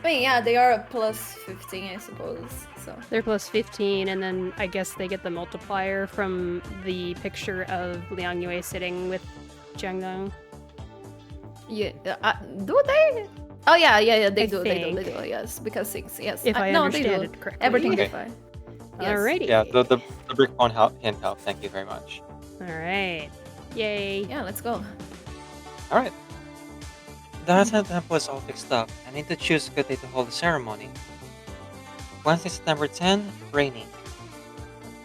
I mean, yeah, they are a plus 15, I suppose. So They're plus 15, and then I guess they get the multiplier from the picture of Liang Yue sitting with Jiangdong. yeah, do they? Oh yeah, they I do. think. They do. Yes, because 6. Yes. If I no, understand they do. it correctly. Everything Okay. is fine. Yes. Alrighty. Yeah, the brick phone can't help. Thank you very much. Alright. Yay. Yeah, let's go. Alright. The Resident Temple is all fixed up. I need to choose a good day to hold the ceremony. Wednesday, September 10, rainy.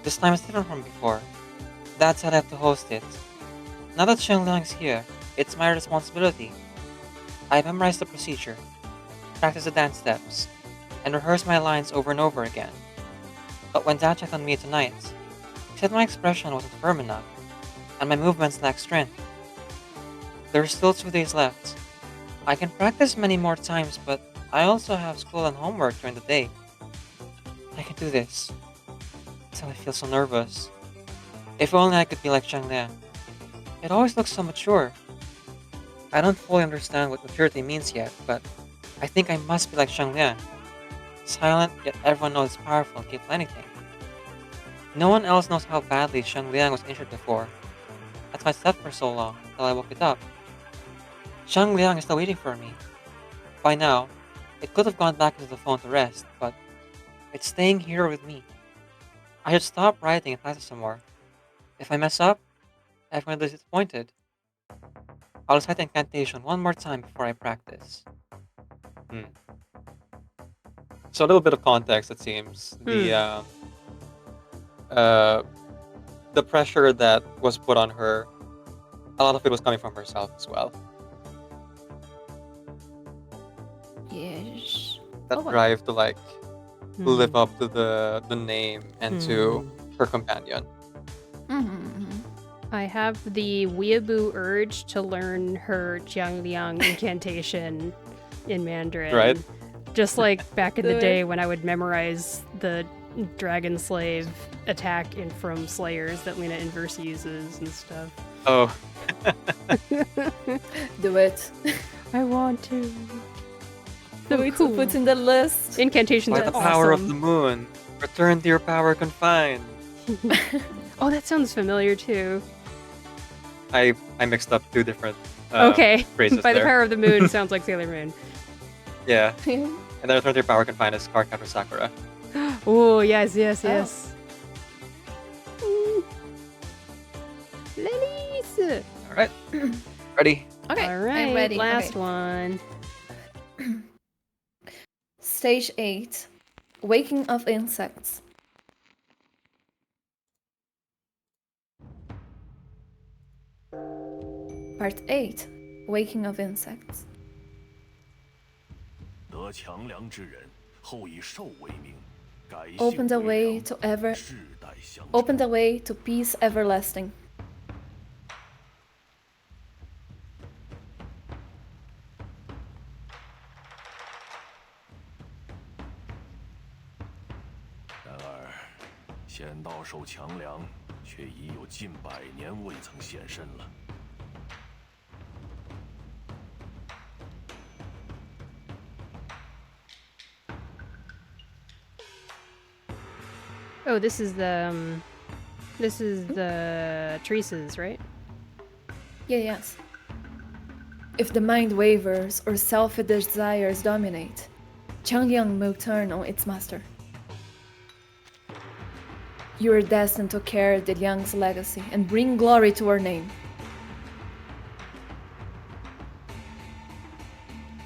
This time is different from before. Dad said I have to host it. Now that Liang is here, it's my responsibility. I memorized the procedure, practiced the dance steps, and rehearsed my lines over and over again. But when Dad checked on me tonight, he said my expression wasn't firm enough, and my movements lacked strength. There are still 2 days left. I can practice many more times, but I also have school and homework during the day. I can do this. Still, I feel so nervous. If only I could be like Liang. It always looks so mature. I don't fully understand what maturity means yet, but I think I must be like Liang. Silent, yet everyone knows it's powerful and capable of anything. No one else knows how badly Liang was injured before. That's why I slept for so long, till I woke it up. Liang is still waiting for me. By now, it could have gone back into the phone to rest, but it's staying here with me. I should stop writing and practice some more. If I mess up, everyone will be disappointed. I'll recite the incantation one more time before I practice. So a little bit of context, it seems. The pressure that was put on her, a lot of it was coming from herself as well. Yes. That wow. drive to like live up to the name and to her companion. I have the weeaboo urge to learn her Jiangliang incantation in Mandarin. Right. Just like back in Do the it. day when I would memorize the Dragon Slave attack from Slayers that Lena Inverse uses and stuff. Oh. Do it. I want to. So we cool. to put in the list. Incantations By are the power of awesome. the moon, return to your power confined. Oh, that sounds familiar too. I mixed up two different Okay. phrases By the there. power of the moon sounds like Sailor Moon. Yeah. And then return to your power confined is Cardcaptor Sakura. Oh, yes, yes, yes. Lilies! Alright. Ready? Okay, All right, I'm ready. last Okay. one. Stage 8. Waking of insects. Part 8. Waking of insects. 得强梁之人，后以兽为名，改姓 Open the 为 way 良， to ever 世代相传。 open the way to peace everlasting. "仙道受强梁，却已有近100年未曾现身了。 Oh, this is the Teresa's, right? Yeah, yes. If the mind wavers or selfish desires dominate, Changliang will turn on its master. You are destined to carry the Liang's legacy and bring glory to our name.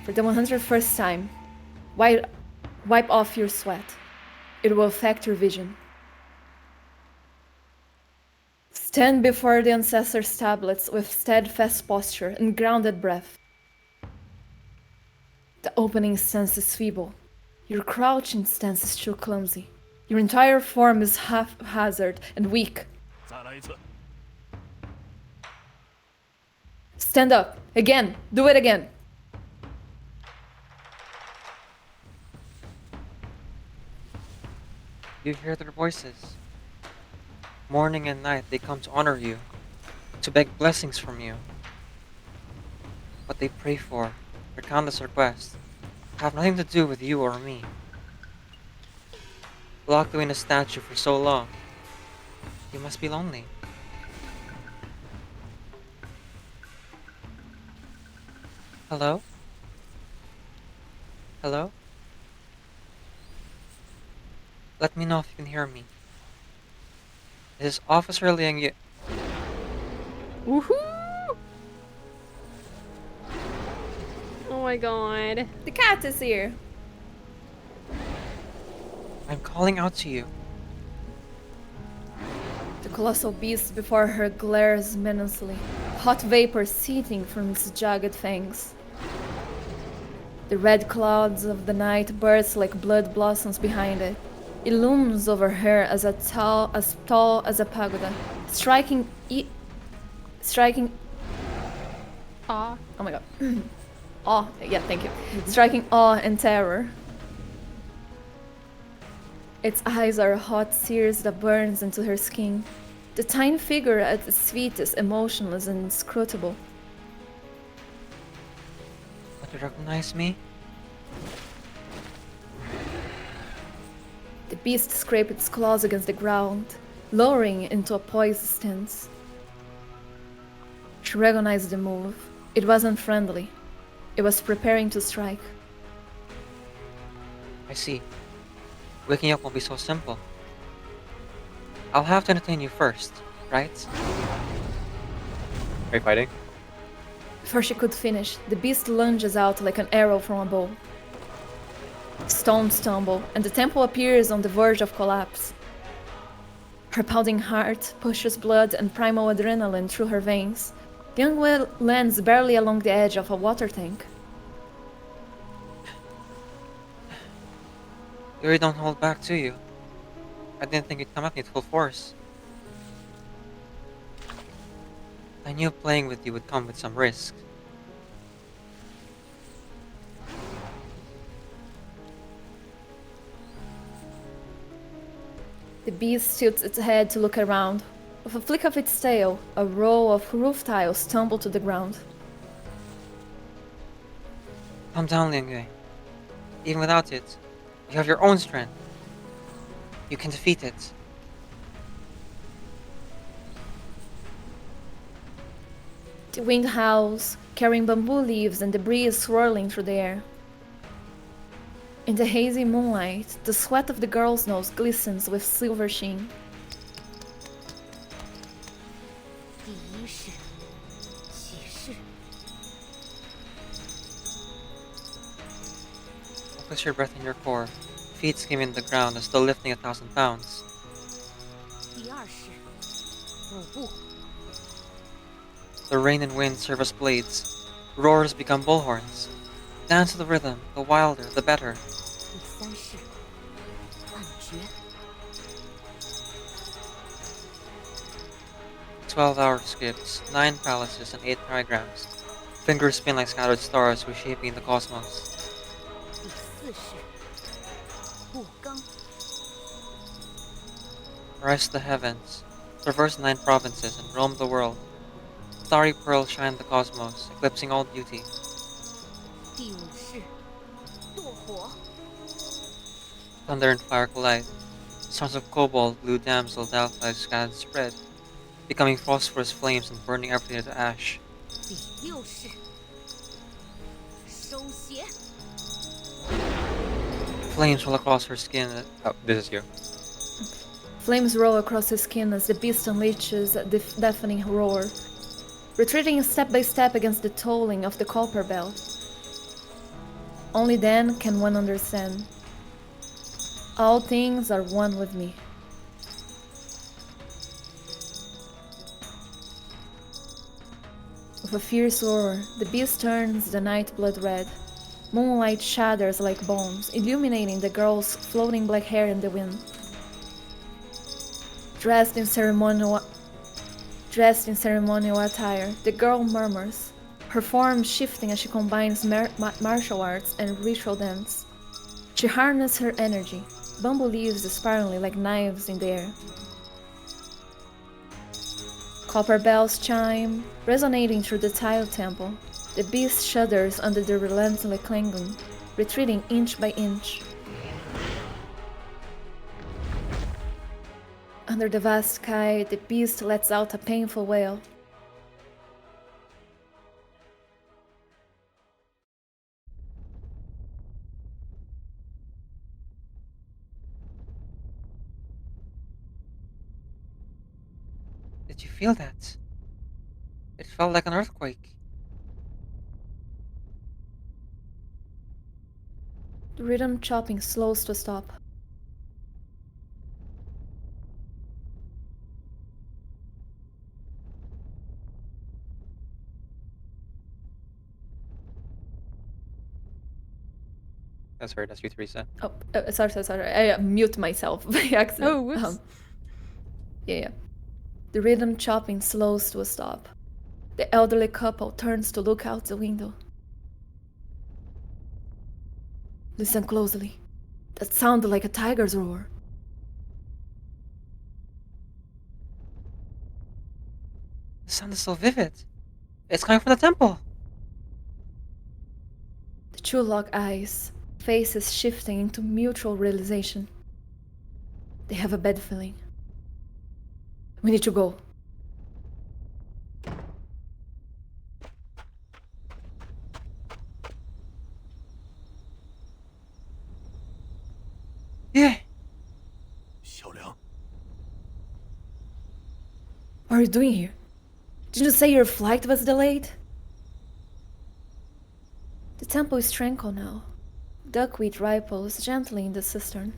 For the 101st time, wipe off your sweat. It will affect your vision. Stand before the ancestors' tablets with steadfast posture and grounded breath. The opening stance is feeble. Your crouching stance is too clumsy. Your entire form is haphazard and weak. 再来一次。 Stand up. Again. Do it again. You hear their voices. Morning and night they come to honor you, to beg blessings from you. What they pray for, their countless requests, have nothing to do with you or me. Locked away in a statue for so long, you must be lonely. Hello? Hello? Let me know if you can hear me. This is Officer Liang Yue. Woohoo! Oh my god. The cat is here. I'm calling out to you. The colossal beast before her glares menacingly, hot vapor seething from its jagged fangs. The red clouds of the night burst like blood blossoms behind it. It looms over her as tall as a pagoda, striking. Aw. Oh my god. Awe. Yeah, thank you. Striking awe and terror. Its eyes are hot sears that burns into her skin. The tiny figure at its feet is emotionless and inscrutable. Want to recognize me? The beast scraped its claws against the ground, lowering into a poised stance. She recognized the move. It wasn't friendly. It was preparing to strike. I see. Waking up won't be so simple. I'll have to entertain you first, right? Are you fighting? Before she could finish, the beast lunges out like an arrow from a bow. Stones tumble, and the temple appears on the verge of collapse. Her pounding heart pushes blood and primal adrenaline through her veins. Liang Yue lands barely along the edge of a water tank. You really don't hold back, do you? I didn't think you'd come at me at full force. I knew playing with you would come with some risk. The beast tilts its head to look around. With a flick of its tail, a row of roof tiles tumble to the ground. Calm down, Liang Yue. Even without it, you have your own strength. You can defeat it. The wind howls, carrying bamboo leaves and debris swirling through the air. In the hazy moonlight, the sweat of the girl's nose glistens with silver sheen. 第一式，起势。 Focus your breath in your core, feet skimming the ground as though lifting 1,000 pounds. 第二式，舞步。 The rain and wind serve as blades. Roars become bullhorns. Dance to the rhythm, the wilder, the better. 第三式，暗诀。 12-hour skips, 9 palaces, and 8 trigrams. Fingers spin like scattered stars reshaping the cosmos. 第四式，步刚。 Rise to the heavens, traverse 9 provinces, and roam the world. Starry pearls shine the cosmos, eclipsing all beauty. 第五式，堕火。 Thunder and fire collide. Sons of cobalt, blue damsel, doubtflies scattered spread, becoming phosphorus flames and burning everything to ash. 第六式，收邪。 Flames roll across her skin. Oh, this is you. Flames roll across his skin as the beast unleashes a deafening roar, retreating step by step against the tolling of the copper bell. Only then can one understand. All things are one with me. With a fierce roar, the beast turns the night blood red. Moonlight shatters like bones, illuminating the girl's floating black hair in the wind. Dressed in ceremonial attire, the girl murmurs, her form shifting as she combines martial arts and ritual dance. She harnesses her energy, bamboo leaves spiraling like knives in the air. Copper bells chime, resonating through the tiled temple. The beast shudders under the relentless clanging, retreating inch by inch. Under the vast sky, the beast lets out a painful wail. Did you feel that? It felt like an earthquake. The rhythm chopping slows to a stop. That's you, Theresa. Oh, sorry. I mute myself by accident. Oh, whoops. Yeah. The rhythm chopping slows to a stop. The elderly couple turns to look out the window. Listen closely. That sounded like a tiger's roar. The sound is so vivid. It's coming from the temple. The two lock eyes, faces shifting into mutual realization. They have a bad feeling. We need to go. Yeah. Xiaoliang. What are you doing here? Didn't you say your flight was delayed? The temple is tranquil now. Duckweed ripples gently in the cistern.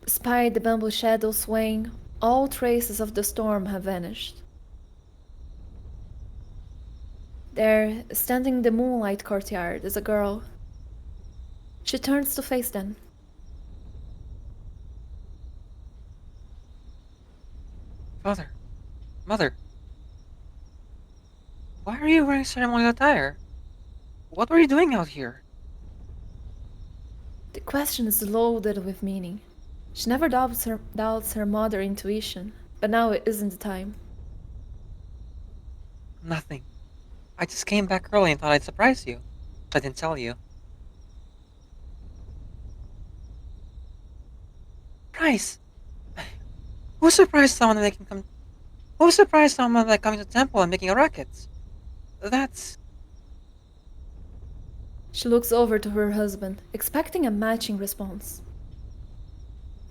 Despite the bamboo shadow swaying, all traces of the storm have vanished. There, standing in the moonlight courtyard, is a girl. She turns to face them. Father. Mother. Why are you wearing ceremonial attire? What were you doing out here? The question is loaded with meaning. She never doubts her mother's intuition, but now it isn't the time. Nothing. I just came back early and thought I'd surprise you. I didn't tell you. surprise! Who surprised someone that can come? Who surprised someone that coming to the temple and making a racket? That's... She looks over to her husband, expecting a matching response.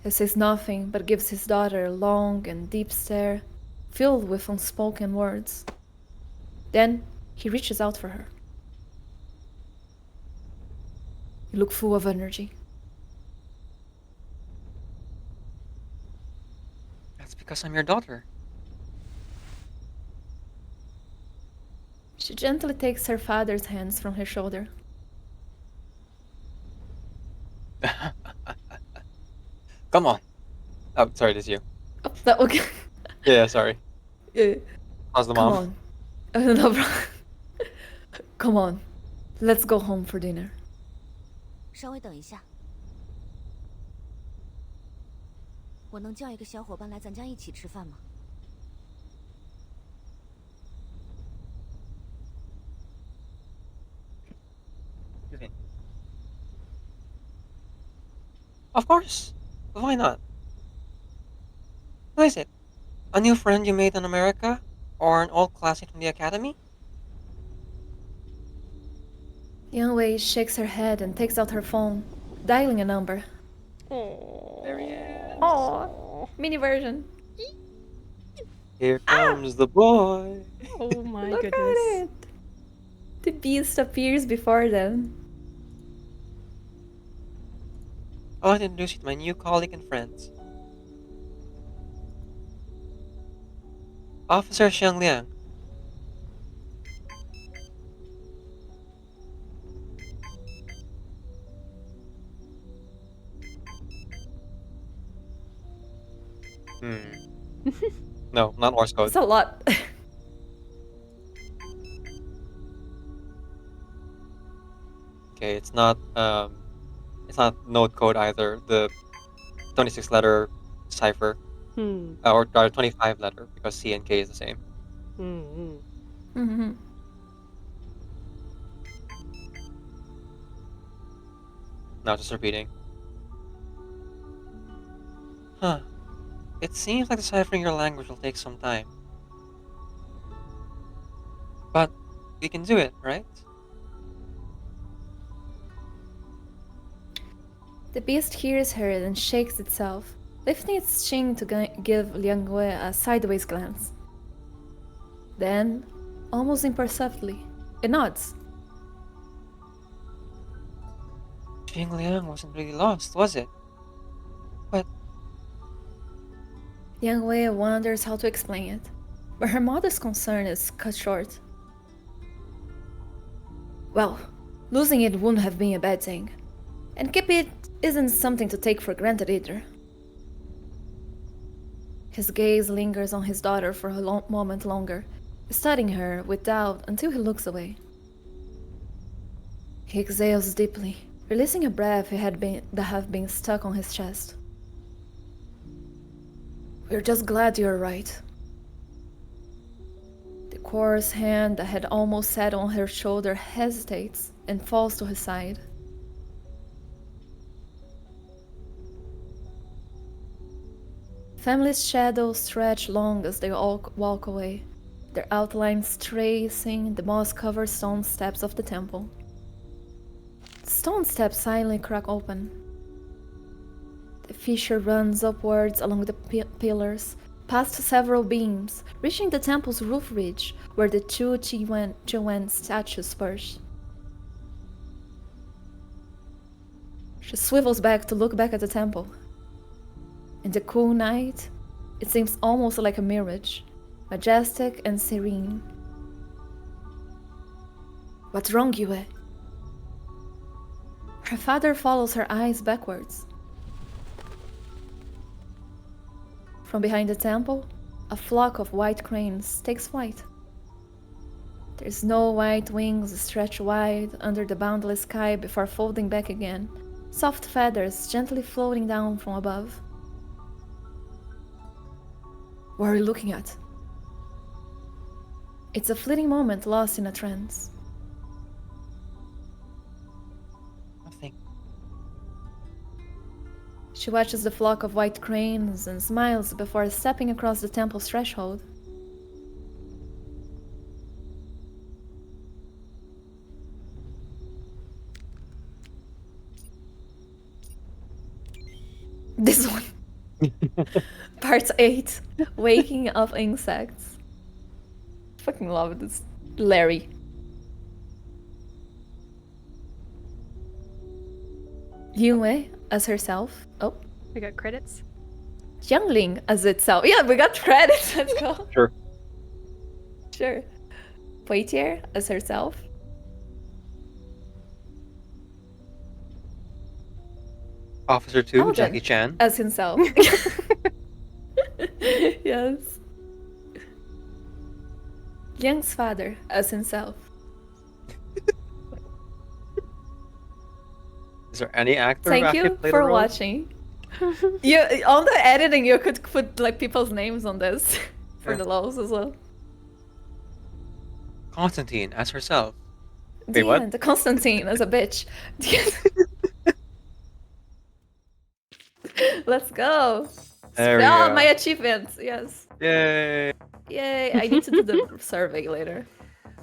He says nothing but gives his daughter a long and deep stare, filled with unspoken words. Then he reaches out for her. You look full of energy. That's because I'm your daughter. She gently takes her father's hands from her shoulder. Come on. Oh, sorry, this is you. Oh, that okay. Yeah, sorry. How's the Come mom? on. No problem. Come on. Let's go home for dinner. 稍微等一下，我能叫一个小伙伴来咱家一起吃饭吗？ Of course. Why not? Who is it? A new friend you made in America? Or an old classmate from the academy? Yang Wei shakes her head and takes out her phone, dialing a number. Oh, There he is. Oh, mini version. Here comes the boy. oh my Look goodness. at it. The beast appears before them. I'd like to introduce you to my new colleague and friends. Officer Xiang Liang. No, not Morse code. It's a lot. Okay, it's not node code either. The 26 letter cipher. Or 25 letter, because C and K is the same. Mm-hmm. Now just repeating. Huh. It seems like deciphering your language will take some time. But we can do it, right? The beast hears her and shakes itself, lifting its chin to give Liang Yue a sideways glance. Then, almost imperceptibly, it nods. Xing Liang wasn't really lost, was it? But Liang Yue wonders how to explain it, but her mother's concern is cut short. Well, losing it wouldn't have been a bad thing, and keep it isn't something to take for granted either. His gaze lingers on his daughter for a moment longer, studying her with doubt until he looks away. He exhales deeply, releasing a breath that had been stuck on his chest. We're just glad you're right. The coarse hand that had almost sat on her shoulder hesitates and falls to his side. Family's shadows stretch long as they all walk away, their outlines tracing the moss-covered stone steps of the temple. The stone steps silently crack open. The fissure runs upwards along the pillars, past several beams, reaching the temple's roof ridge where the two Chiwen statues perch. She swivels back to look back at the temple. In the cool night, it seems almost like a mirage, majestic and serene. What's wrong, Yue? Her father follows her eyes backwards. From behind the temple, a flock of white cranes takes flight. Their snow-white wings stretch wide under the boundless sky before folding back again, soft feathers gently floating down from above. What are you looking at? It's a fleeting moment lost in a trance. Nothing. She watches the flock of white cranes and smiles before stepping across the temple's threshold. This one. Part 8. Waking of Insects. Fucking love this. Larry. Yue as herself. Oh. We got credits. Youngling as itself. Yeah, we got credits. Let's go. Sure. Sure. Poitier as herself. Officer 2, Alden Jackie Chan. as himself. Yes. Young's father as himself. Is there any actor who Thank actually you played a for role? watching. You on the editing, you could put like people's names on this for the lows as well. Constantine as herself. The Wait, what? end. Constantine as a bitch. Let's go. There we Oh, go. my achievements. Yes. Yay. Yay. I need to do the survey later.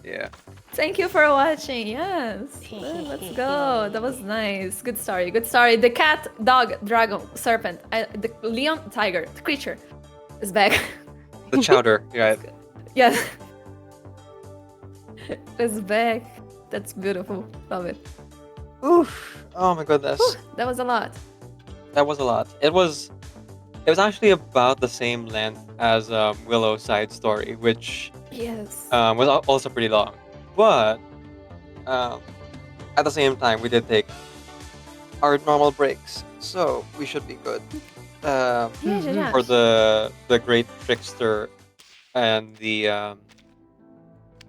Yeah. Thank you for watching. Yes. Let's go. That was nice. Good story. Good story. The cat, dog, dragon, serpent, the leon, tiger, the creature is back. The chowder, right? Yes. It's back. That's beautiful. Love it. Oof. Oh my goodness. Whew, that was a lot. That was a lot. It was actually about the same length as Willow's side story, which Yes. was also pretty long. But at the same time, we did take our normal breaks, so we should be good. Yeah. For the great trickster and the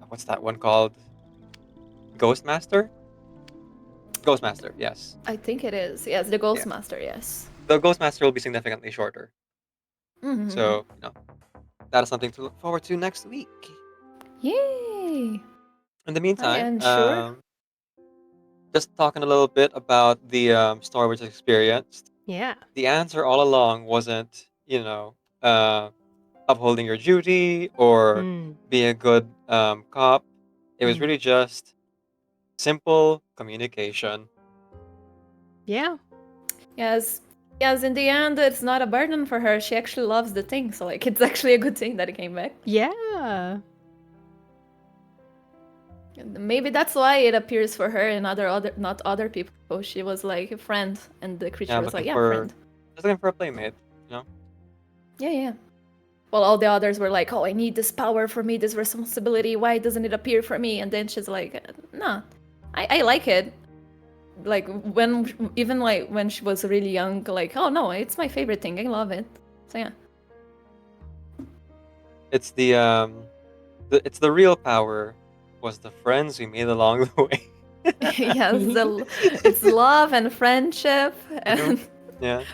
what's that one called? Ghostmaster? Ghostmaster, yes. I think it is. Yes, the Ghostmaster, yes. The Ghostmaster will be significantly shorter. Mhm. So, that is something to look forward to next week. Yay! In the meantime, sure. just talking a little bit about the story which I experienced. Yeah. The answer all along wasn't, upholding your duty or be a good cop. It was really just simple communication. Yeah. Yes. Yes, in the end, it's not a burden for her. She actually loves the thing, so like it's actually a good thing that it came back. Yeah. And maybe that's why it appears for her and not other people. She was like a friend, and the creature was like, yeah, friend. Just looking for a playmate, Yeah. Well, all the others were like, oh, I need this power for me, this responsibility. Why doesn't it appear for me? And then she's like, no, I like it. Like when she was really young, like, oh no, it's my favorite thing. I love it. So yeah. It's it's the real power was the friends we made along the way. Yes, it's love and friendship and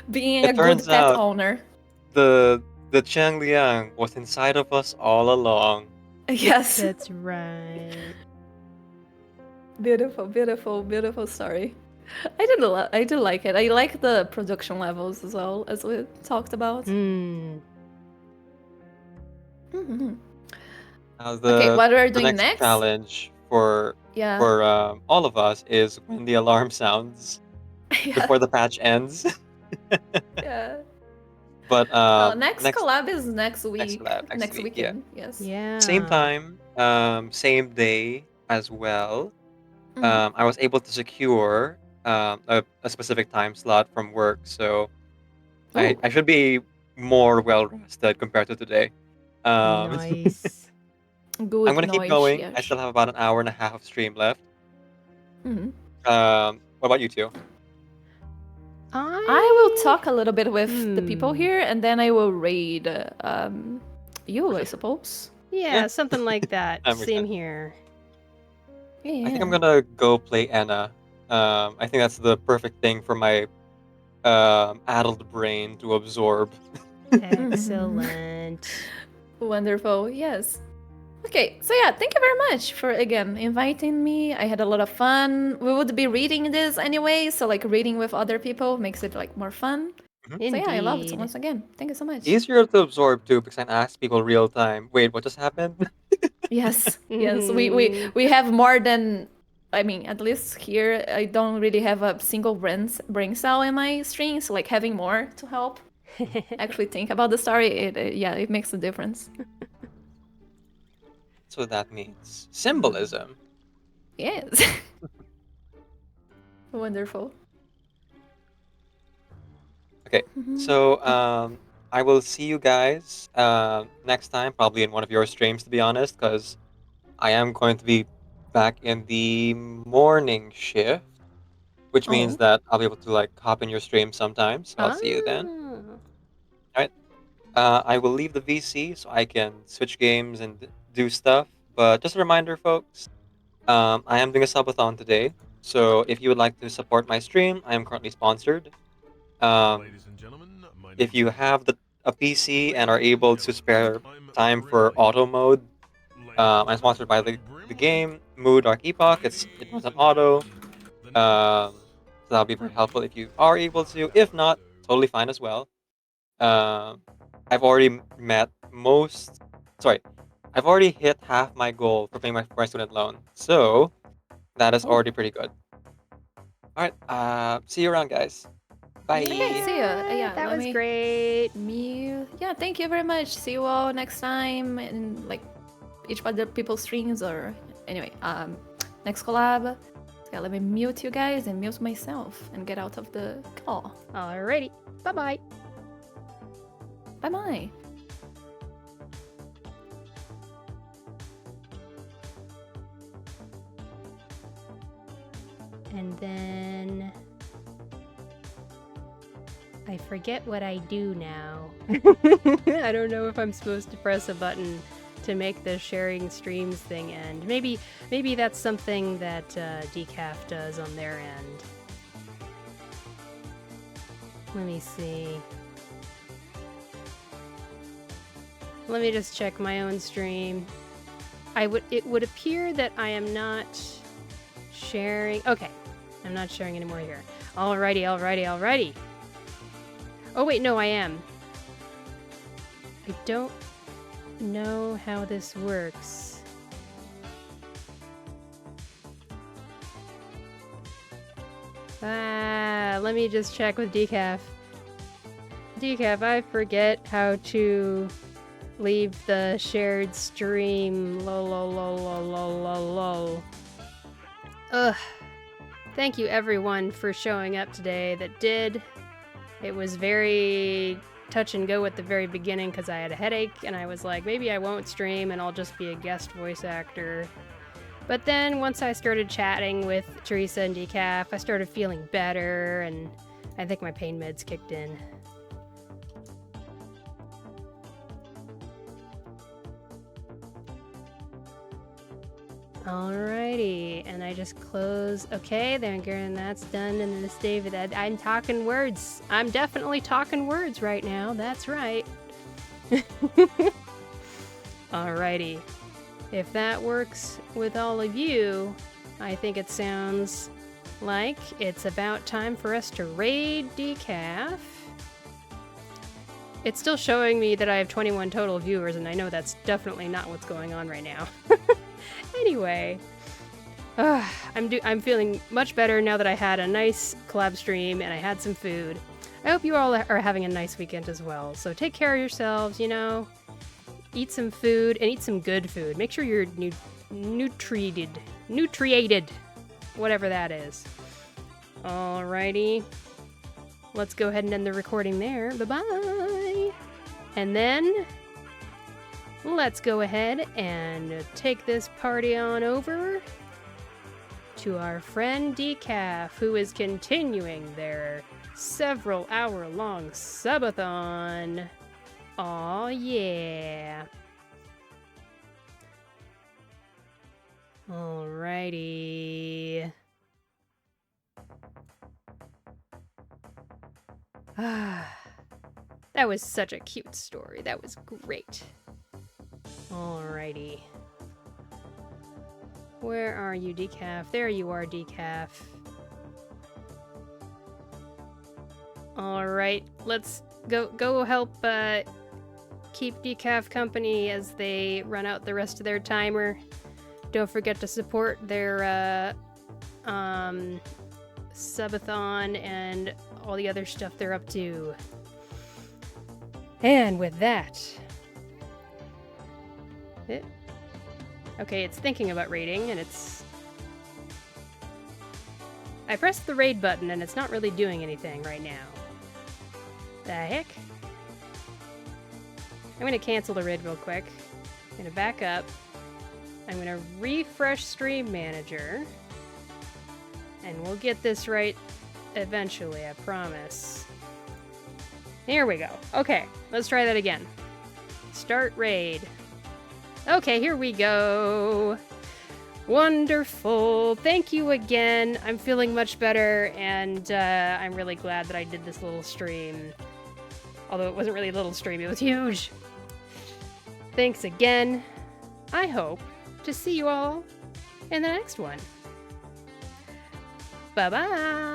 being a good pet owner. The Chang Liang was inside of us all along. Yes. That's right. Beautiful story. I do like it. I like the production levels as well, as we talked about. Okay, what we're doing next? Challenge for all of us is when the alarm sounds before the patch ends. Yeah. But next collab is next week. Next weekend. Yeah. Yes. Yeah. Same time, same day as well. I was able to secure a specific time slot from work, so I should be more well rested compared to today. Nice. Good. I'm gonna keep going. Yes. I still have about an hour and a half of stream left. Mhm. What about you two? I will talk a little bit with the people here, and then I will raid you, I suppose. Yeah, something like that. I'm Same excited. here. Yeah. I think I'm gonna go play Anna. I think that's the perfect thing for my addled brain to absorb. Excellent. Wonderful. Yes. Okay, so yeah, thank you very much for again inviting me. I had a lot of fun. We would be reading this anyway, so like reading with other people makes it like more fun. So yeah, I love it Indeed. once again. Thank you so much. Easier to absorb too because I can ask people real time. Wait, what just happened? Yes, yes. Mhm. We have more than, I mean, at least here I don't really have a single brain cell in my streams. So like having more to help actually think about the story, it makes a difference. So that means symbolism. Yes. Wonderful. Okay, so I will see you guys next time, probably in one of your streams, to be honest, because I am going to be back in the morning shift, which means Oh. that I'll be able to like hop in your stream sometimes. So I'll see you then. Ah. All right. I will leave the VC so I can switch games and do stuff. But just a reminder, folks, I am doing a subathon today. So if you would like to support my stream, I am currently sponsored. Ladies and gentlemen, my If name you is have a PC and are Ladies and able to spare gentlemen, I'm time very for late. auto mode, Ladies and I'm sponsored by gentlemen, the I'm game Mood Dark Epoch. It runs on auto. So that'll be very helpful if you are able to. If not, totally fine as well. I've already met most. Sorry, I've already hit half my goal for paying my student loan. So that is already pretty good. All right. See you around, guys. Bye. Okay, see ya. Yeah, that let was me great. Yeah, thank you very much. See you all next time in like each other people's streams or anyway, next collab. So yeah, let me mute you guys and mute myself and get out of the call. Alrighty. Bye-bye. Bye-bye. And then I forget what I do now. I don't know if I'm supposed to press a button to make the sharing streams thing end. Maybe that's something that Decaf does on their end. Let me see. Let me just check my own stream. It would appear that I am not sharing. Okay, I'm not sharing anymore here. Alrighty. Oh wait, no, I am. I don't know how this works. Let me just check with Decaf. Decaf, I forget how to leave the shared stream. Lol. Ugh. Thank you everyone for showing up today that did. It was very touch and go at the very beginning because I had a headache and I was like, maybe I won't stream and I'll just be a guest voice actor. But then once I started chatting with Theresa and Decaf, I started feeling better and I think my pain meds kicked in. Alrighty, and I just close. Okay, then that's done, and this David, I'm talking words. I'm definitely talking words right now. That's right. Alrighty, if that works with all of you, I think it sounds like it's about time for us to raid Decaf. It's still showing me that I have 21 total viewers, and I know that's definitely not what's going on right now. Anyway, I'm feeling much better now that I had a nice collab stream and I had some food. I hope you all are having a nice weekend as well. So take care of yourselves, you know. Eat some food and eat some good food. Make sure you're nutriated, whatever that is. Alrighty. Let's go ahead and end the recording there. Bye-bye. And then let's go ahead and take this party on over to our friend Decaf, who is continuing their several hour-long subathon. Aw, yeah. Alrighty. That was such a cute story. That was great. Alrighty. Where are you, Decaf? There you are, Decaf. All right, let's go help keep Decaf company as they run out the rest of their timer. Don't forget to support their subathon and all the other stuff they're up to. And with that, okay, it's thinking about raiding, and I pressed the raid button, and it's not really doing anything right now. The heck? I'm gonna cancel the raid real quick. I'm gonna back up. I'm gonna refresh Stream Manager. And we'll get this right eventually, I promise. Here we go. Okay, let's try that again. Start raid. Okay, here we go. Wonderful. Thank you again. I'm feeling much better, and I'm really glad that I did this little stream. Although it wasn't really a little stream, it was huge. Thanks again. I hope to see you all in the next one. Bye-bye!